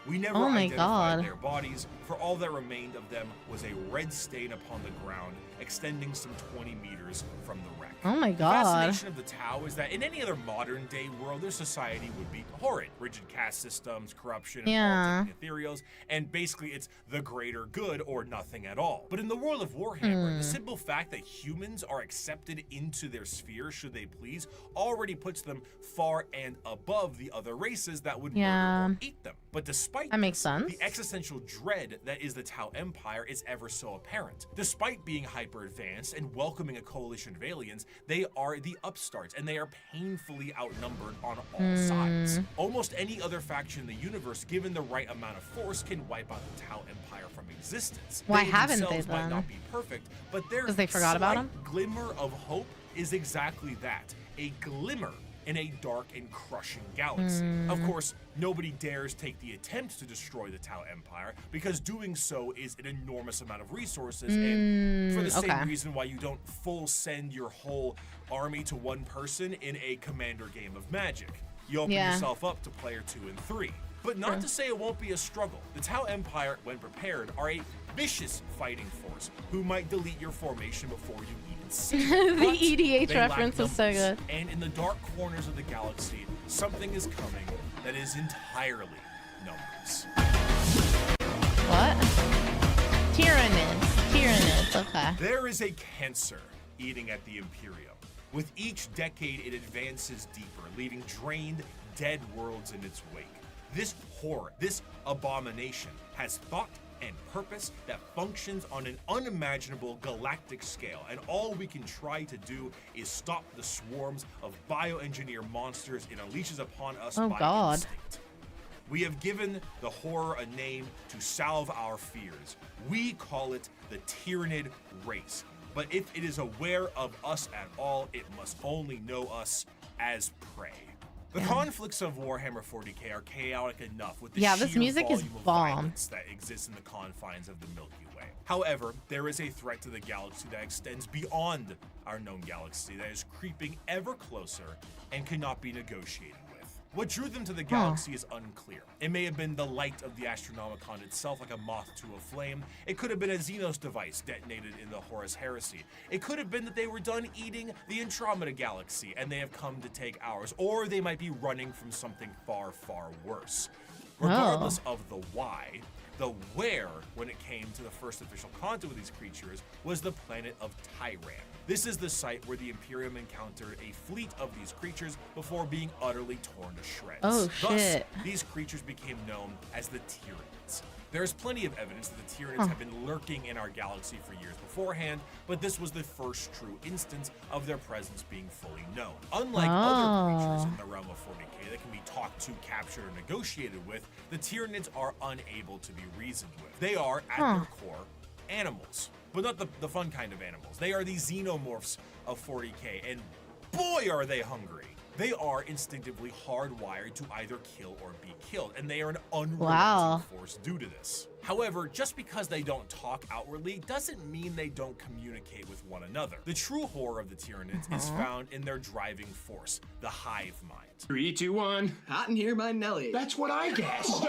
C: We never identified their bodies, for all that remained of them was a red stain upon the ground, extending some 20 meters from the wreck.
B: Oh my god.
C: The fascination of the Tau is that in any other modern day world, their society would be horrid. Rigid caste systems, corruption, and ethereals, and basically it's the greater good or nothing at all. But in the world of Warhammer, the simple fact that humans are accepted into their sphere should they please already puts them far and above the other races that would murder or eat them. But despite the existential dread that is the Tau Empire is ever so apparent. Despite being hyper advanced and welcoming a coalition of aliens, they are the upstarts and they are painfully outnumbered on all sides. Almost any other faction in the universe, given the right amount of force, can wipe out the Tau Empire from existence.
B: Why haven't they
C: themselves might
B: then?
C: not be perfect, but their
B: Because they forgot about
C: slight
B: them?
C: glimmer of hope is exactly that, a glimmer in a dark and crushing galaxy. Of course, nobody dares take the attempt to destroy the Tau Empire because doing so is an enormous amount of resources, and for the same reason why you don't full send your whole army to one person in a commander game of Magic. You open yourself up to player 2 and 3. But not to say it won't be a struggle. The Tau Empire, when prepared, are a vicious fighting force who might delete your formation before you even see it.
B: The EDH reference is so good.
C: And in the dark corners of the galaxy, something is coming that is entirely numbers.
B: What? Tyranids, okay.
C: There is a cancer eating at the Imperium. With each decade, it advances deeper, leaving drained, dead worlds in its wake. This horror, this abomination, has thought and purpose that functions on an unimaginable galactic scale, and all we can try to do is stop the swarms of bioengineer monsters it unleashes upon us by instinct. We have given the horror a name to salve our fears. We call it the Tyranid race. But if it is aware of us at all, it must only know us as prey. The conflicts of Warhammer 40k are chaotic enough with the sheer
B: this music is
C: volume of
B: bomb.
C: violence that exists in the confines of the Milky Way. However, there is a threat to the galaxy that extends beyond our known galaxy that is creeping ever closer and cannot be negotiated with. What drew them to the galaxy is unclear. It may have been the light of the Astronomicon itself, like a moth to a flame. It could have been a Xenos device detonated in the Horus Heresy. It could have been that they were done eating the Andromeda galaxy and they have come to take ours, or they might be running from something far, far worse. Regardless of the why, the where, when it came to the first official contact with these creatures, was the planet of Tyran. This is the site where the Imperium encountered a fleet of these creatures before being utterly torn to shreds.
B: Oh,
C: Thus,
B: shit.
C: these creatures became known as the Tyranids. There is plenty of evidence that the Tyranids have been lurking in our galaxy for years beforehand, but this was the first true instance of their presence being fully known. Unlike other creatures in the realm of 40k that can be talked to, captured, or negotiated with, the Tyranids are unable to be reasoned with. They are, at their core, animals. But not the fun kind of animals. They are the xenomorphs of 40k, and boy are they hungry. They are instinctively hardwired to either kill or be killed, and they are an unrelenting force due to this. However, just because they don't talk outwardly doesn't mean they don't communicate with one another. The true horror of the Tyranids is found in their driving force, the hive mind.
K: 3, 2, 1. Hot in here by Nelly.
H: That's what I guessed.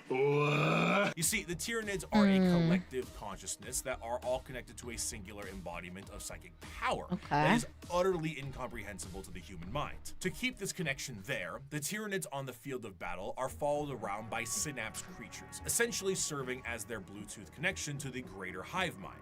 K: What?
C: You see, the Tyranids are a collective consciousness that are all connected to a singular embodiment of psychic power that is utterly incomprehensible to the human mind. To keep this connection there, the Tyranids on the field of battle are followed around by synapse creatures, essentially serving as their Bluetooth connection to the greater hive mind.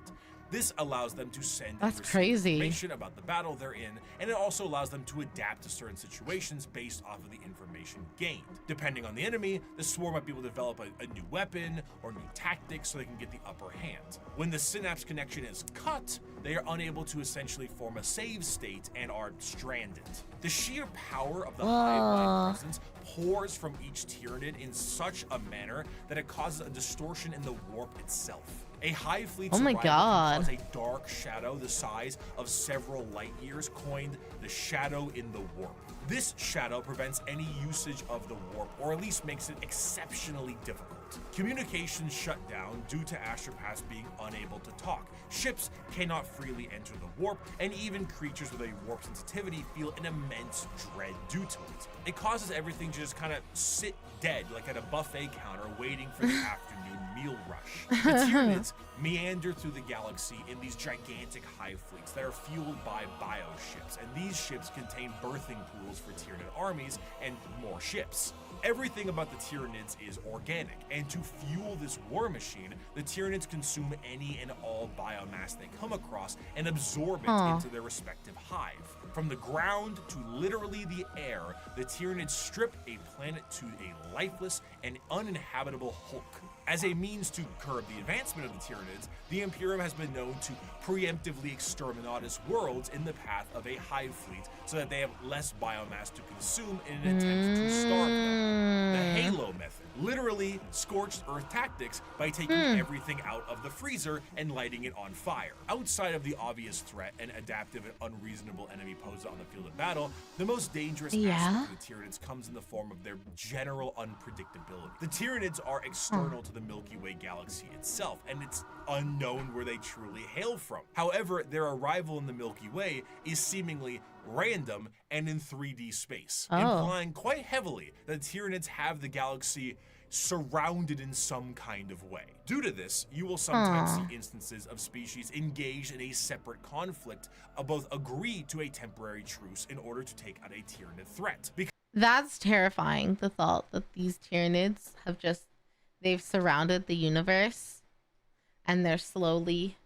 C: This allows them to send and receive information about the battle they're in, and it also allows them to adapt to certain situations based off of the information gained. Depending on the enemy, the swarm might be able to develop a new weapon or new tactics so they can get the upper hand. When the synapse connection is cut, they are unable to essentially form a save state and are stranded. The sheer power of the hive mind presence pours from each Tyranid in such a manner that it causes a distortion in the warp itself. A hive fleet's arrival can cause a dark shadow the size of several light years, coined the shadow in the warp. This shadow prevents any usage of the warp, or at least makes it exceptionally difficult. Communications shut down due to astropaths being unable to talk. Ships cannot freely enter the warp, and even creatures with a warp sensitivity feel an immense dread due to it. It causes everything to just kind of sit dead, like at a buffet counter waiting for the afternoon meal rush. The Tyranids meander through the galaxy in these gigantic hive fleets that are fueled by bioships, and these ships contain birthing pools for Tyranid armies and more ships. Everything about the Tyranids is organic, and to fuel this war machine, the Tyranids consume any and all biomass they come across and absorb it into their respective hive. From the ground to literally the air, the Tyranids strip a planet to a lifeless and uninhabitable hulk. As a means to curb the advancement of the Tyranids, the Imperium has been known to preemptively exterminatus worlds in the path of a hive fleet so that they have less biomass to consume in an attempt to starve them. The Halo method, literally scorched earth tactics by taking everything out of the freezer and lighting it on fire. Outside of the obvious threat and adaptive and unreasonable enemy posed on the field of battle, the most dangerous aspect of the Tyranids comes in the form of their general unpredictability. The Tyranids are external to the Milky Way galaxy itself, and it's unknown where they truly hail from. However, their arrival in the Milky Way is seemingly random and in 3D space, implying quite heavily that Tyranids have the galaxy surrounded in some kind of way. Due to this, you will sometimes see instances of species engaged in a separate conflict, both agree to a temporary truce in order to take out a Tyranid threat.
B: That's terrifying, the thought that these Tyranids have they've surrounded the universe and they're slowly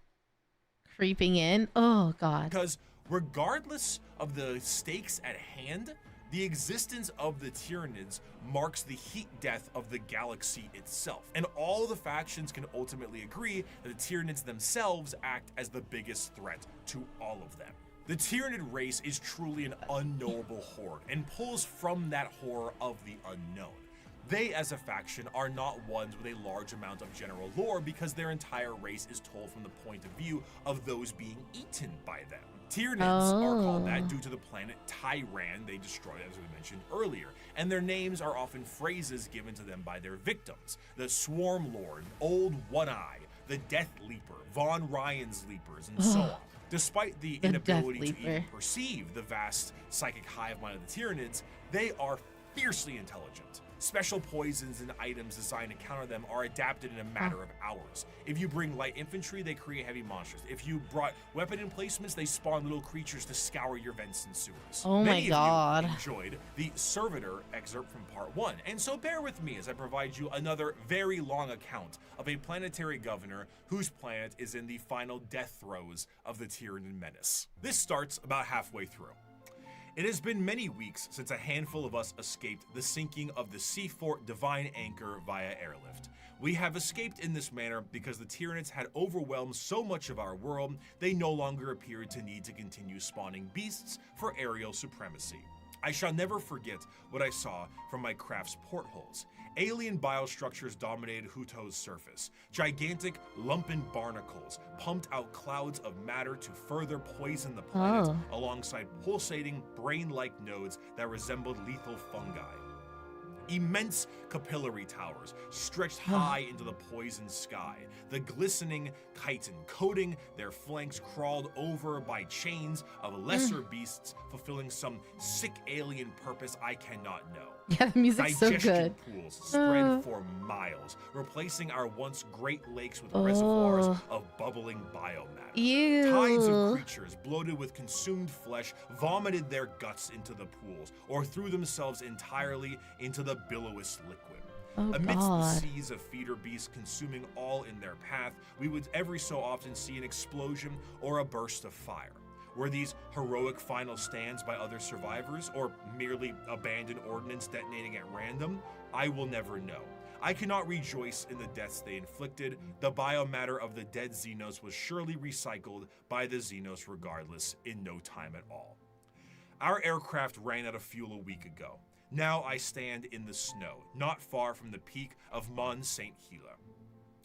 B: creeping in. Oh god.
C: Because regardless of the stakes at hand, the existence of the Tyranids marks the heat death of the galaxy itself, and all the factions can ultimately agree that the Tyranids themselves act as the biggest threat to all of them. The Tyranid race is truly an unknowable horde and pulls from that horror of the unknown. They, as a faction, are not ones with a large amount of general lore because their entire race is told from the point of view of those being eaten by them. Tyranids are called that due to the planet Tyran they destroyed, as we mentioned earlier, and their names are often phrases given to them by their victims: the Swarm Lord, Old One-Eye, the Death Leaper, Von Ryan's Leapers, and so on. Despite the inability to even perceive the vast psychic hive mind of the Tyranids, they are fiercely intelligent. Special poisons and items designed to counter them are adapted in a matter of hours. If you bring light infantry, they create heavy monsters. If you brought weapon emplacements, they spawn little creatures to scour your vents and sewers.
B: Oh my god.
C: Many of you enjoyed the Servitor excerpt from part 1, and so bear with me as I provide you another very long account of a planetary governor whose planet is in the final death throes of the Tyranid menace. This starts about halfway through. It has been many weeks since a handful of us escaped the sinking of the Seafort Divine Anchor via airlift. We have escaped in this manner because the Tyranids had overwhelmed so much of our world, they no longer appeared to need to continue spawning beasts for aerial supremacy. I shall never forget what I saw from my craft's portholes. Alien biostructures dominated Huto's surface. Gigantic, lumpen barnacles pumped out clouds of matter to further poison the planet, alongside pulsating, brain-like nodes that resembled lethal fungi. Immense capillary towers stretched high into the poison sky. The glistening chitin coating their flanks crawled over by chains of lesser beasts fulfilling some sick alien purpose I cannot know.
B: Yeah, the music's so
C: Digestion
B: good.
C: pools spread for miles, replacing our once great lakes with reservoirs of bubbling biomatter.
B: Ew.
C: Tides of creatures bloated with consumed flesh vomited their guts into the pools or threw themselves entirely into the billowous liquid. Amidst the seas of feeder beasts consuming all in their path, we would every so often see an explosion or a burst of fire. Were these heroic final stands by other survivors, or merely abandoned ordnance detonating at random? I will never know. I cannot rejoice in the deaths they inflicted. The biomatter of the dead Xenos was surely recycled by the Xenos regardless in no time at all. Our aircraft ran out of fuel a week ago. Now I stand in the snow, not far from the peak of Mont Saint Hila.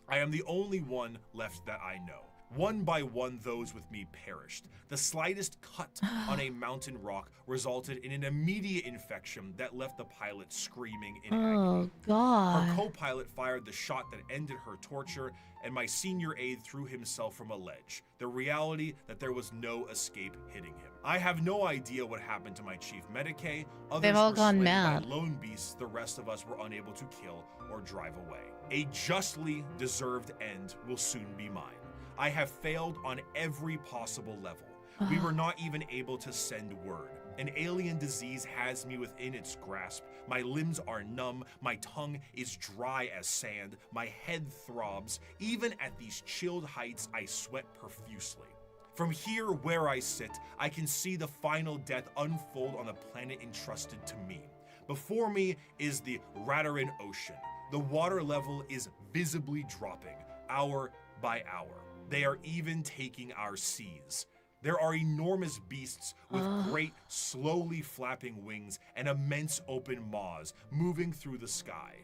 C: I am the only one left that I know. One by one, those with me perished. The slightest cut on a mountain rock resulted in an immediate infection that left the pilot screaming in agony.
B: Oh, God.
C: Her co-pilot fired the shot that ended her torture, and my senior aide threw himself from a ledge. The reality that there was no escape hitting him. I have no idea what happened to my chief medicae. Others
B: They've all
C: were
B: gone
C: slain
B: mad.
C: by lone beasts the rest of us were unable to kill or drive away. A justly deserved end will soon be mine. I have failed on every possible level. We were not even able to send word. An alien disease has me within its grasp. My limbs are numb, my tongue is dry as sand, my head throbs. Even at these chilled heights, I sweat profusely. From here where I sit, I can see the final death unfold on the planet entrusted to me. Before me is the Radarin Ocean. The water level is visibly dropping, hour by hour. They are even taking our seas. There are enormous beasts with great, slowly flapping wings and immense open maws moving through the sky.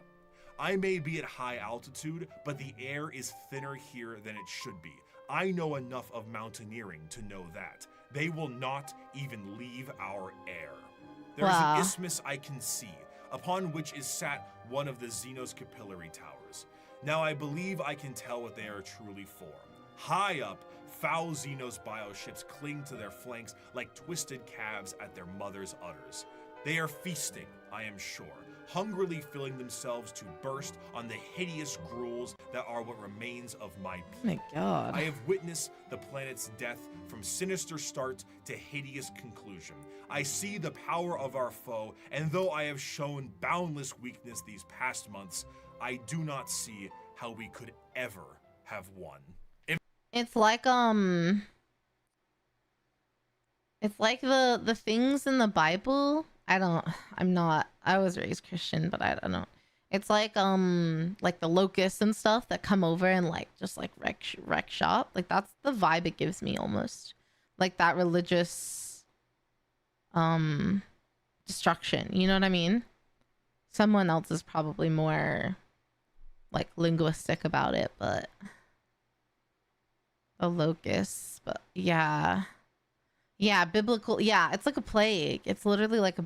C: I may be at high altitude, but the air is thinner here than it should be. I know enough of mountaineering to know that. They will not even leave our air. There is an isthmus I can see, upon which is sat one of the Xenos capillary towers. Now I believe I can tell what they are truly for. High up, foul Xenos bioships cling to their flanks like twisted calves at their mother's udders. They are feasting, I am sure, hungrily filling themselves to burst on the hideous gruels that are what remains of my people.
B: Oh my God.
C: I have witnessed the planet's death from sinister start to hideous conclusion. I see the power of our foe, and though I have shown boundless weakness these past months, I do not see how we could ever have won.
B: It's like the things in the Bible. I was raised Christian, but I don't know. It's like the locusts and stuff that come over and like just like wreck shop. Like that's the vibe it gives me almost. Like that religious destruction. You know what I mean? Someone else is probably more like linguistic about it, but the locusts, but yeah, biblical. Yeah, it's like a plague. It's literally like a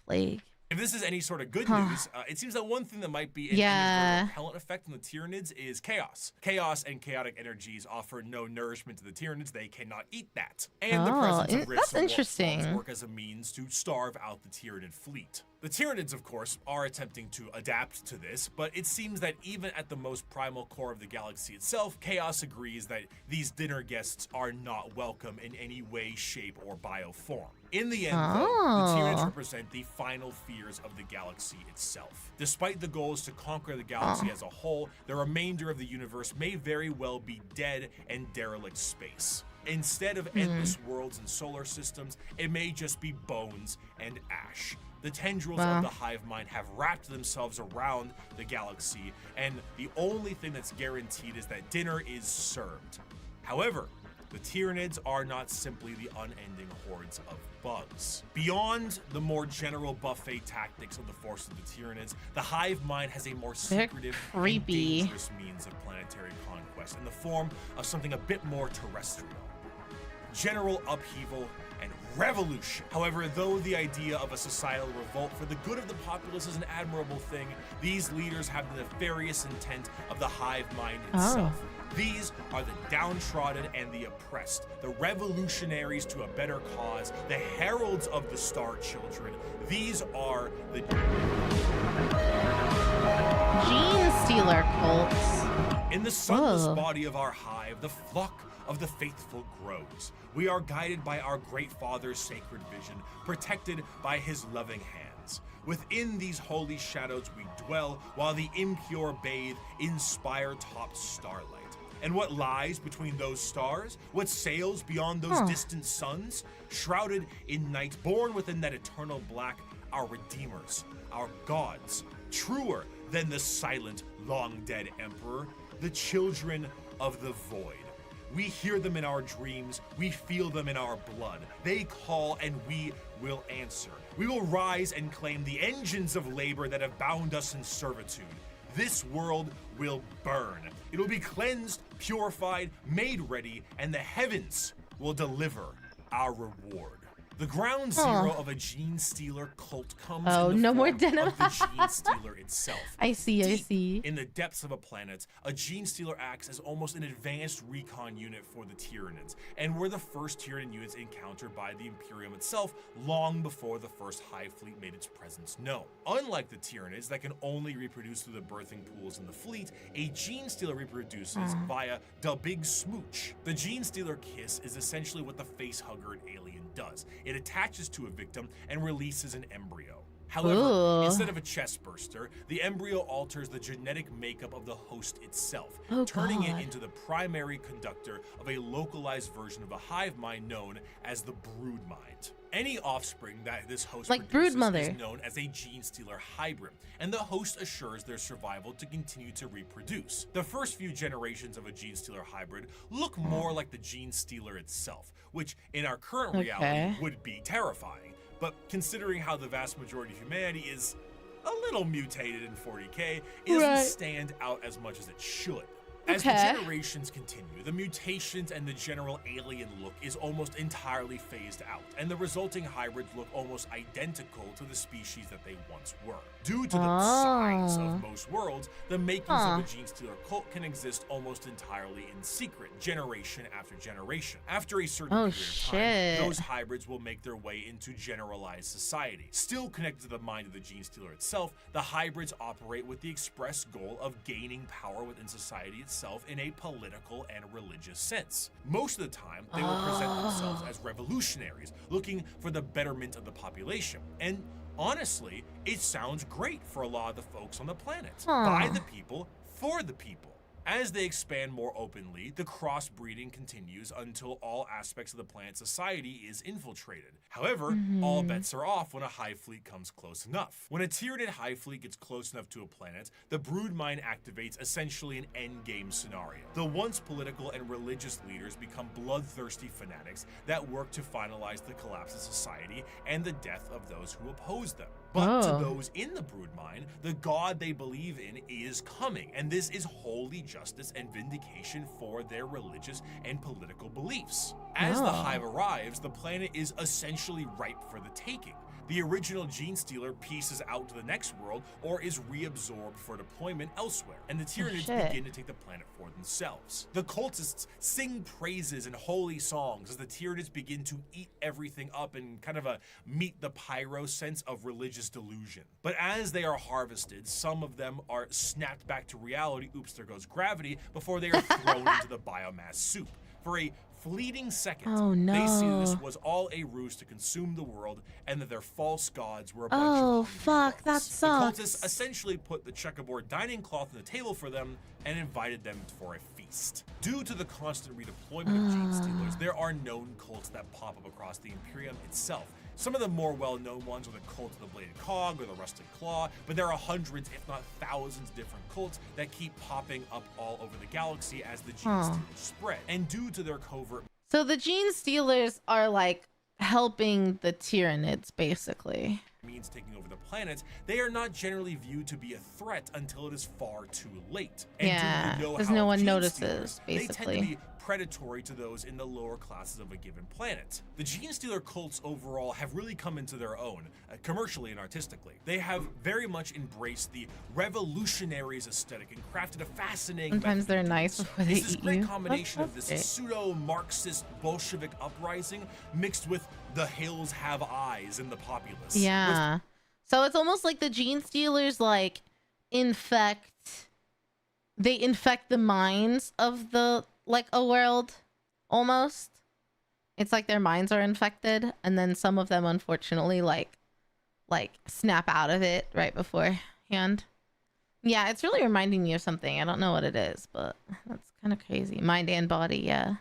B: plague.
C: If this is any sort of good news, it seems that one thing that might be an repellent effect on the Tyranids is chaos. Chaos and chaotic energies offer no nourishment to the Tyranids. They cannot eat that. And the presence of rifts and warp work as a means to starve out the Tyranid fleet. The Tyranids, of course, are attempting to adapt to this, but it seems that even at the most primal core of the galaxy itself, Chaos agrees that these dinner guests are not welcome in any way, shape, or bioform. In the end, though, the Tyranids represent the final fears of the galaxy itself. Despite the goals to conquer the galaxy as a whole, the remainder of the universe may very well be dead and derelict space. Instead of endless worlds and solar systems, it may just be bones and ash. The tendrils of the hive mind have wrapped themselves around the galaxy, and the only thing that's guaranteed is that dinner is served. However, the Tyranids are not simply the unending hordes of bugs. Beyond the more general buffet tactics of the force of the Tyranids, the hive mind has a more secretive and dangerous means of planetary conquest in the form of something a bit more terrestrial. General upheaval and revolution. However, though the idea of a societal revolt for the good of the populace is an admirable thing, these leaders have the nefarious intent of the hive mind itself. These are the downtrodden and the oppressed, the revolutionaries to a better cause, the heralds of the Star Children. These are the
B: Genestealer Cults.
C: In the sunless body of our hive, the flock of the faithful grows. We are guided by our great Father's sacred vision, protected by his loving hands. Within these holy shadows we dwell, while the impure bathe in spire-topped starlight. And what lies between those stars? What sails beyond those distant suns? Shrouded in night, born within that eternal black, our redeemers, our gods, truer than the silent, long-dead emperor, the children of the void. We hear them in our dreams, we feel them in our blood. They call and we will answer. We will rise and claim the engines of labor that have bound us in servitude. This world will burn. It will be cleansed, purified, made ready, and the heavens will deliver our reward. The ground zero of a Genestealer cult comes in the form of the Genestealer itself.
B: I see.
C: Deep in the depths of a planet, a Genestealer acts as almost an advanced recon unit for the Tyranids, and were the first Tyranid units encountered by the Imperium itself long before the first Hive fleet made its presence known. Unlike the Tyranids that can only reproduce through the birthing pools in the fleet, a Genestealer reproduces via the Big Smooch. The Genestealer kiss is essentially what the facehugger in Alien does. It attaches to a victim and releases an embryo. However, instead of a chest burster, the embryo alters the genetic makeup of the host itself, turning it into the primary conductor of a localized version of a hive mind known as the brood mind. Any offspring that this host produces is known as a Genestealer hybrid, and the host assures their survival to continue to reproduce. The first few generations of a Genestealer hybrid look more like the Genestealer itself, which in our current reality would be terrifying. But considering how the vast majority of humanity is a little mutated in 40K, it doesn't stand out as much as it should. As the generations continue, the mutations and the general alien look is almost entirely phased out, and the resulting hybrids look almost identical to the species that they once were. Due to the size of most worlds, the makings of a Genestealer cult can exist almost entirely in secret, generation after generation. After a certain period of time, those hybrids will make their way into generalized society. Still connected to the mind of the Genestealer itself, the hybrids operate with the express goal of gaining power within society itself in a political and religious sense. Most of the time, they will present themselves as revolutionaries, looking for the betterment of the population. And honestly, it sounds great for a lot of the folks on the planet. By the people, for the people. As they expand more openly, the crossbreeding continues until all aspects of the planet's society is infiltrated. However, all bets are off when a hive fleet comes close enough. When a Tyranid hive fleet gets close enough to a planet, the broodmind activates essentially an endgame scenario. The once political and religious leaders become bloodthirsty fanatics that work to finalize the collapse of society and the death of those who oppose them. But to those in the broodmind, the god they believe in is coming, and this is holy justice and vindication for their religious and political beliefs. As the hive arrives, the planet is essentially ripe for the taking. The original Genestealer pieces out to the next world or is reabsorbed for deployment elsewhere, and the Tyranids begin to take the planet for themselves. The cultists sing praises and holy songs as the Tyranids begin to eat everything up in kind of a meet the pyro sense of religious delusion. But as they are harvested, some of them are snapped back to reality, oops, there goes gravity, before they are thrown into the biomass soup. For a fleeting second, they see this was all a ruse to consume the world, and that their false gods were a bunch of
B: that sucks.
C: The cultists essentially put the checkerboard dining cloth on the table for them and invited them for a feast. Due to the constant redeployment of Genestealers, there are known cults that pop up across the Imperium itself. Some of the more well-known ones are the Cult of the Bladed Cog or the Rusted Claw, but there are hundreds, if not thousands, of different cults that keep popping up all over the galaxy as the Genestealers spread. And due to their covert...
B: So the Genestealers are like helping the Tyranids, basically.
C: Ultramarines taking over the planet, they are not generally viewed to be a threat until it is far too late. And
B: Yeah,
C: do you know
B: because
C: how
B: no one
C: Genestealers,
B: notices,
C: they tend to
B: basically.
C: be predatory to those in the lower classes of a given planet. The Genestealer cults overall have really come into their own, commercially and artistically. They have very much embraced the revolutionaries aesthetic and crafted a fascinating
B: Sometimes they're
C: method to do
B: nice
C: so.
B: before they
C: It's this
B: eat
C: great
B: you.
C: combination of
B: That's
C: this
B: great.
C: pseudo-Marxist Bolshevik uprising mixed with the hills have eyes in the populace.
B: Yeah. So it's almost like the Genestealers like they infect the minds of the like a world almost. It's like their minds are infected, and then some of them unfortunately like snap out of it right beforehand. Yeah, it's really reminding me of something. I don't know what it is, but that's kind of crazy. Mind and body, yeah.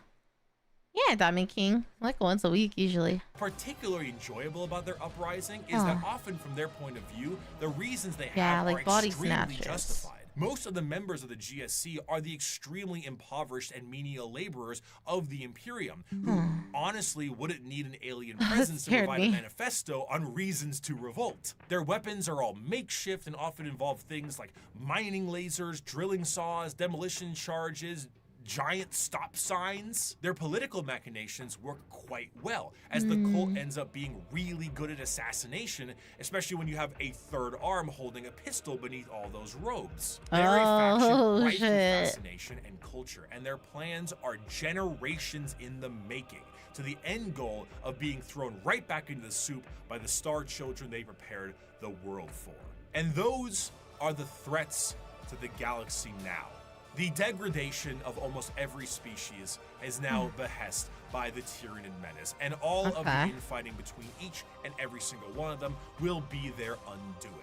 B: Yeah, Diamond King. Like once a week usually.
C: Particularly enjoyable about their uprising is that often from their point of view, the reasons they
B: Yeah,
C: have
B: like
C: are
B: body
C: extremely
B: snatchers.
C: justified. Most of the members of the GSC are the extremely impoverished and menial laborers of the Imperium, who honestly wouldn't need an alien presence to
B: scared
C: provide
B: me.
C: a manifesto on reasons to revolt. Their weapons are all makeshift and often involve things like mining lasers, drilling saws, demolition charges, giant stop signs. Their political machinations work quite well, as the cult ends up being really good at assassination, especially when you have a third arm holding a pistol beneath all those robes. They're a faction rife with fascination and culture, and their plans are generations in the making, to the end goal of being thrown right back into the soup by the star children they prepared the world for. And those are the threats to the galaxy now. The degradation of almost every species is now behest by the Tyranid menace, and all of the infighting between each and every single one of them will be their undoing.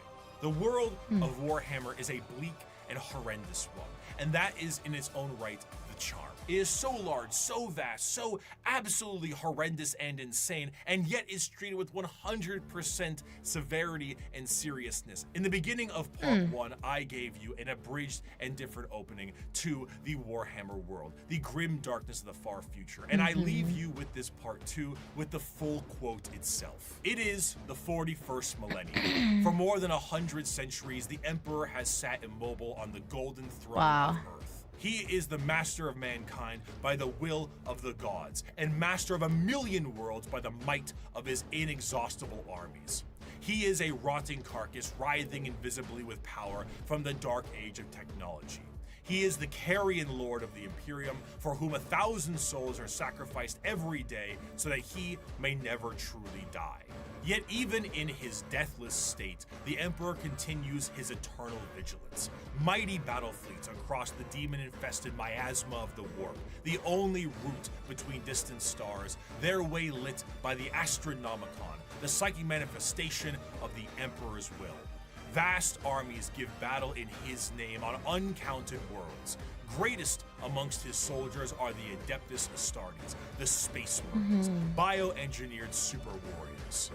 C: The world of Warhammer is a bleak and horrendous one, and that is in its own right the charm. It is so large, so vast, so absolutely horrendous and insane, and yet is treated with 100% severity and seriousness. In the beginning of part 1, I gave you an abridged and different opening to the Warhammer world, the grim darkness of the far future, and I leave you with this part 2 with the full quote itself. It is the 41st millennium. For more than 100 centuries, the Emperor has sat immobile on the golden throne of Earth. He is the master of mankind by the will of the gods, and master of 1,000,000 worlds by the might of his inexhaustible armies. He is a rotting carcass writhing invisibly with power from the dark age of technology. He is the carrion lord of the Imperium, for whom 1,000 souls are sacrificed every day so that he may never truly die. Yet even in his deathless state, the Emperor continues his eternal vigilance. Mighty battle fleets across the demon-infested miasma of the warp, the only route between distant stars, their way lit by the Astronomicon, the psychic manifestation of the Emperor's will. Vast armies give battle in his name on uncounted worlds. Greatest amongst his soldiers are the Adeptus Astartes, the Space Marines, bioengineered super warriors.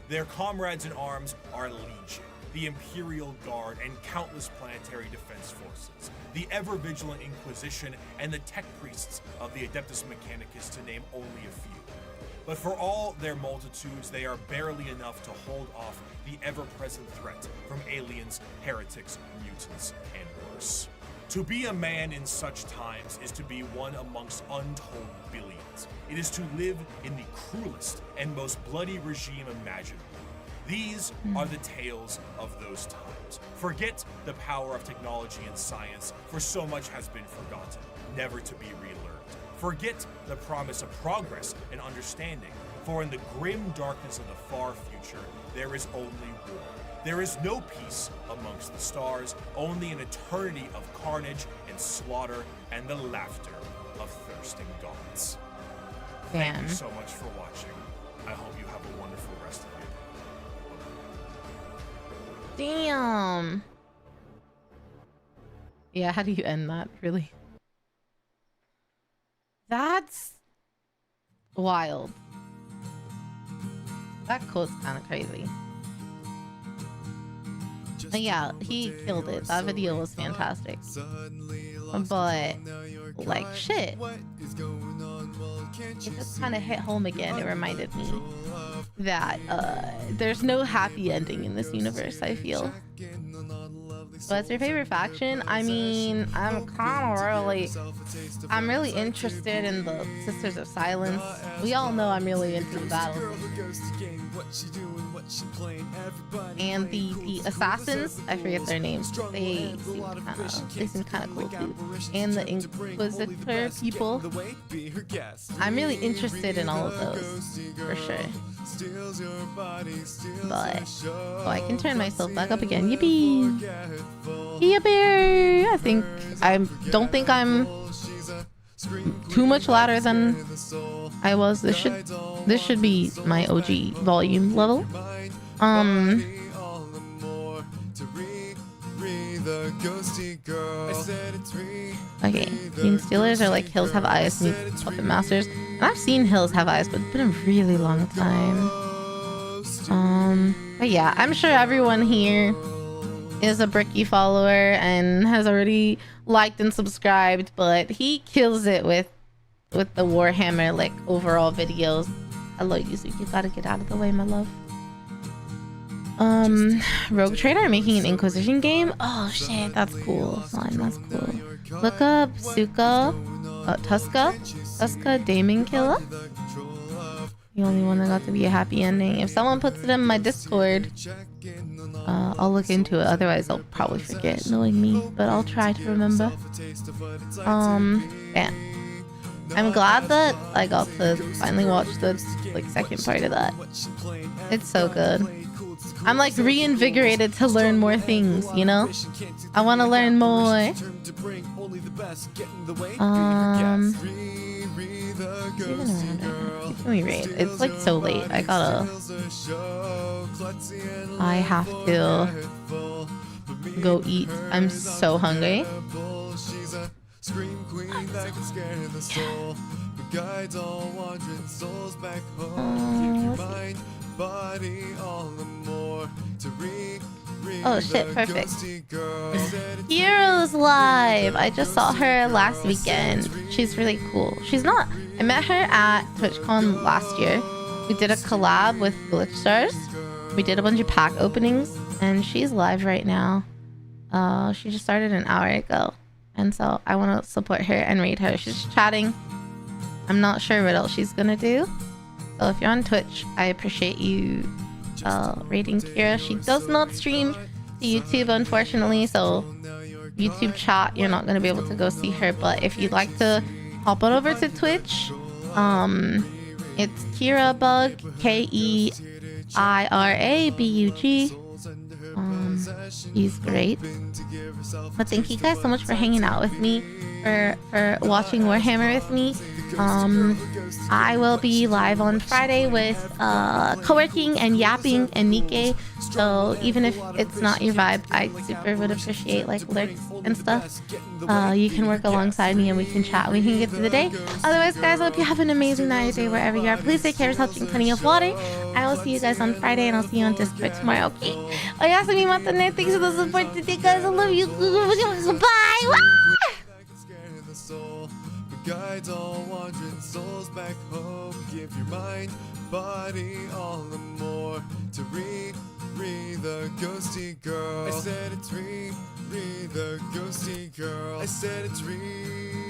C: Their comrades in arms are Legion, the Imperial Guard, and countless planetary defense forces, the ever-vigilant Inquisition, and the tech priests of the Adeptus Mechanicus, to name only a few. But for all their multitudes, they are barely enough to hold off the ever-present threat from aliens, heretics, mutants, and worse. To be a man in such times is to be one amongst untold billions. It is to live in the cruelest and most bloody regime imaginable. These are the tales of those times. Forget the power of technology and science, for so much has been forgotten, never to be relearned. Forget the promise of progress and understanding, for in the grim darkness of the far future, there is only war. There is no peace amongst the stars, only an eternity of carnage and slaughter and the laughter of thirsting gods. Thank you so much for watching. I hope you have a wonderful rest of your day.
B: Damn. Yeah, how do you end that, really? That's wild. That quote's kind of crazy. Yeah, he killed it. That video was fantastic. But, like, shit. it just kind of hit home again. It reminded me that there's no happy ending in this universe, I feel. What's your favorite faction? I mean, I'm really interested in the Sisters of Silence. We all know I'm really into the battle. And the Assassins, I forget their names. They seem kind of cool too. And the Inquisitor people. I'm really interested in all of those, for sure. But I can turn myself back up again. Yippee! Yippee! Don't think I'm too much louder than I was. This should be my OG volume level. Okay, Genestealers are like Hills Have Eyes meet Puppet Masters. And I've seen Hills Have Eyes, but it's been a really long time. But yeah, I'm sure everyone here is a Bricky follower and has already liked and subscribed, but he kills it with the Warhammer like overall videos. Hello, Yuzu, you gotta get out of the way, my love. Rogue Trader are making an Inquisition game. Oh shit, that's cool. Slime, that's cool. Look up Suka, Tuska Damon Killer. The only one that got to be a happy ending. If someone puts it in my Discord, I'll look into it. Otherwise, I'll probably forget, knowing me. But I'll try to remember. Yeah. I'm glad that I got to finally watch the second part of that. It's so good. I'm like reinvigorated to learn more things, you know? I want to learn more. Can we raid? It's like so late. I have to go eat. I'm so hungry. Oh shit, perfect. Heroes Live! I just saw her last weekend. She's really cool. I met her at TwitchCon last year. We did a collab with Glitch Stars. We did a bunch of pack openings, and she's live right now. She just started an hour ago. And so I want to support her and raid her. She's just chatting. I'm not sure what else she's gonna do. So if you're on Twitch, I appreciate you raiding Kira. She does not stream to YouTube, unfortunately. So YouTube chat, you're not going to be able to go see her. But if you'd like to hop on over to Twitch, it's Kira Bug, KEIRABUG. He's great. But thank you guys so much for hanging out with me, for watching Warhammer with me. I will be live on Friday with co-working and yapping and Nikkei. So even if it's not your vibe, I super would appreciate like lurks and stuff. You can work alongside me and we can chat. We can get through the day. Otherwise, guys, I hope you have an amazing night or day wherever you are. Please take care of yourself, drink plenty of water. I will see you guys on Friday and I'll see you on Discord tomorrow. Okay? Thanks for the support today, guys. I love you. Bye.
A: Guides all wandering souls back home. Give your mind, body, all the more to Riri, the ghosty girl. I said it's Riri, the ghosty girl. I said it's Riri.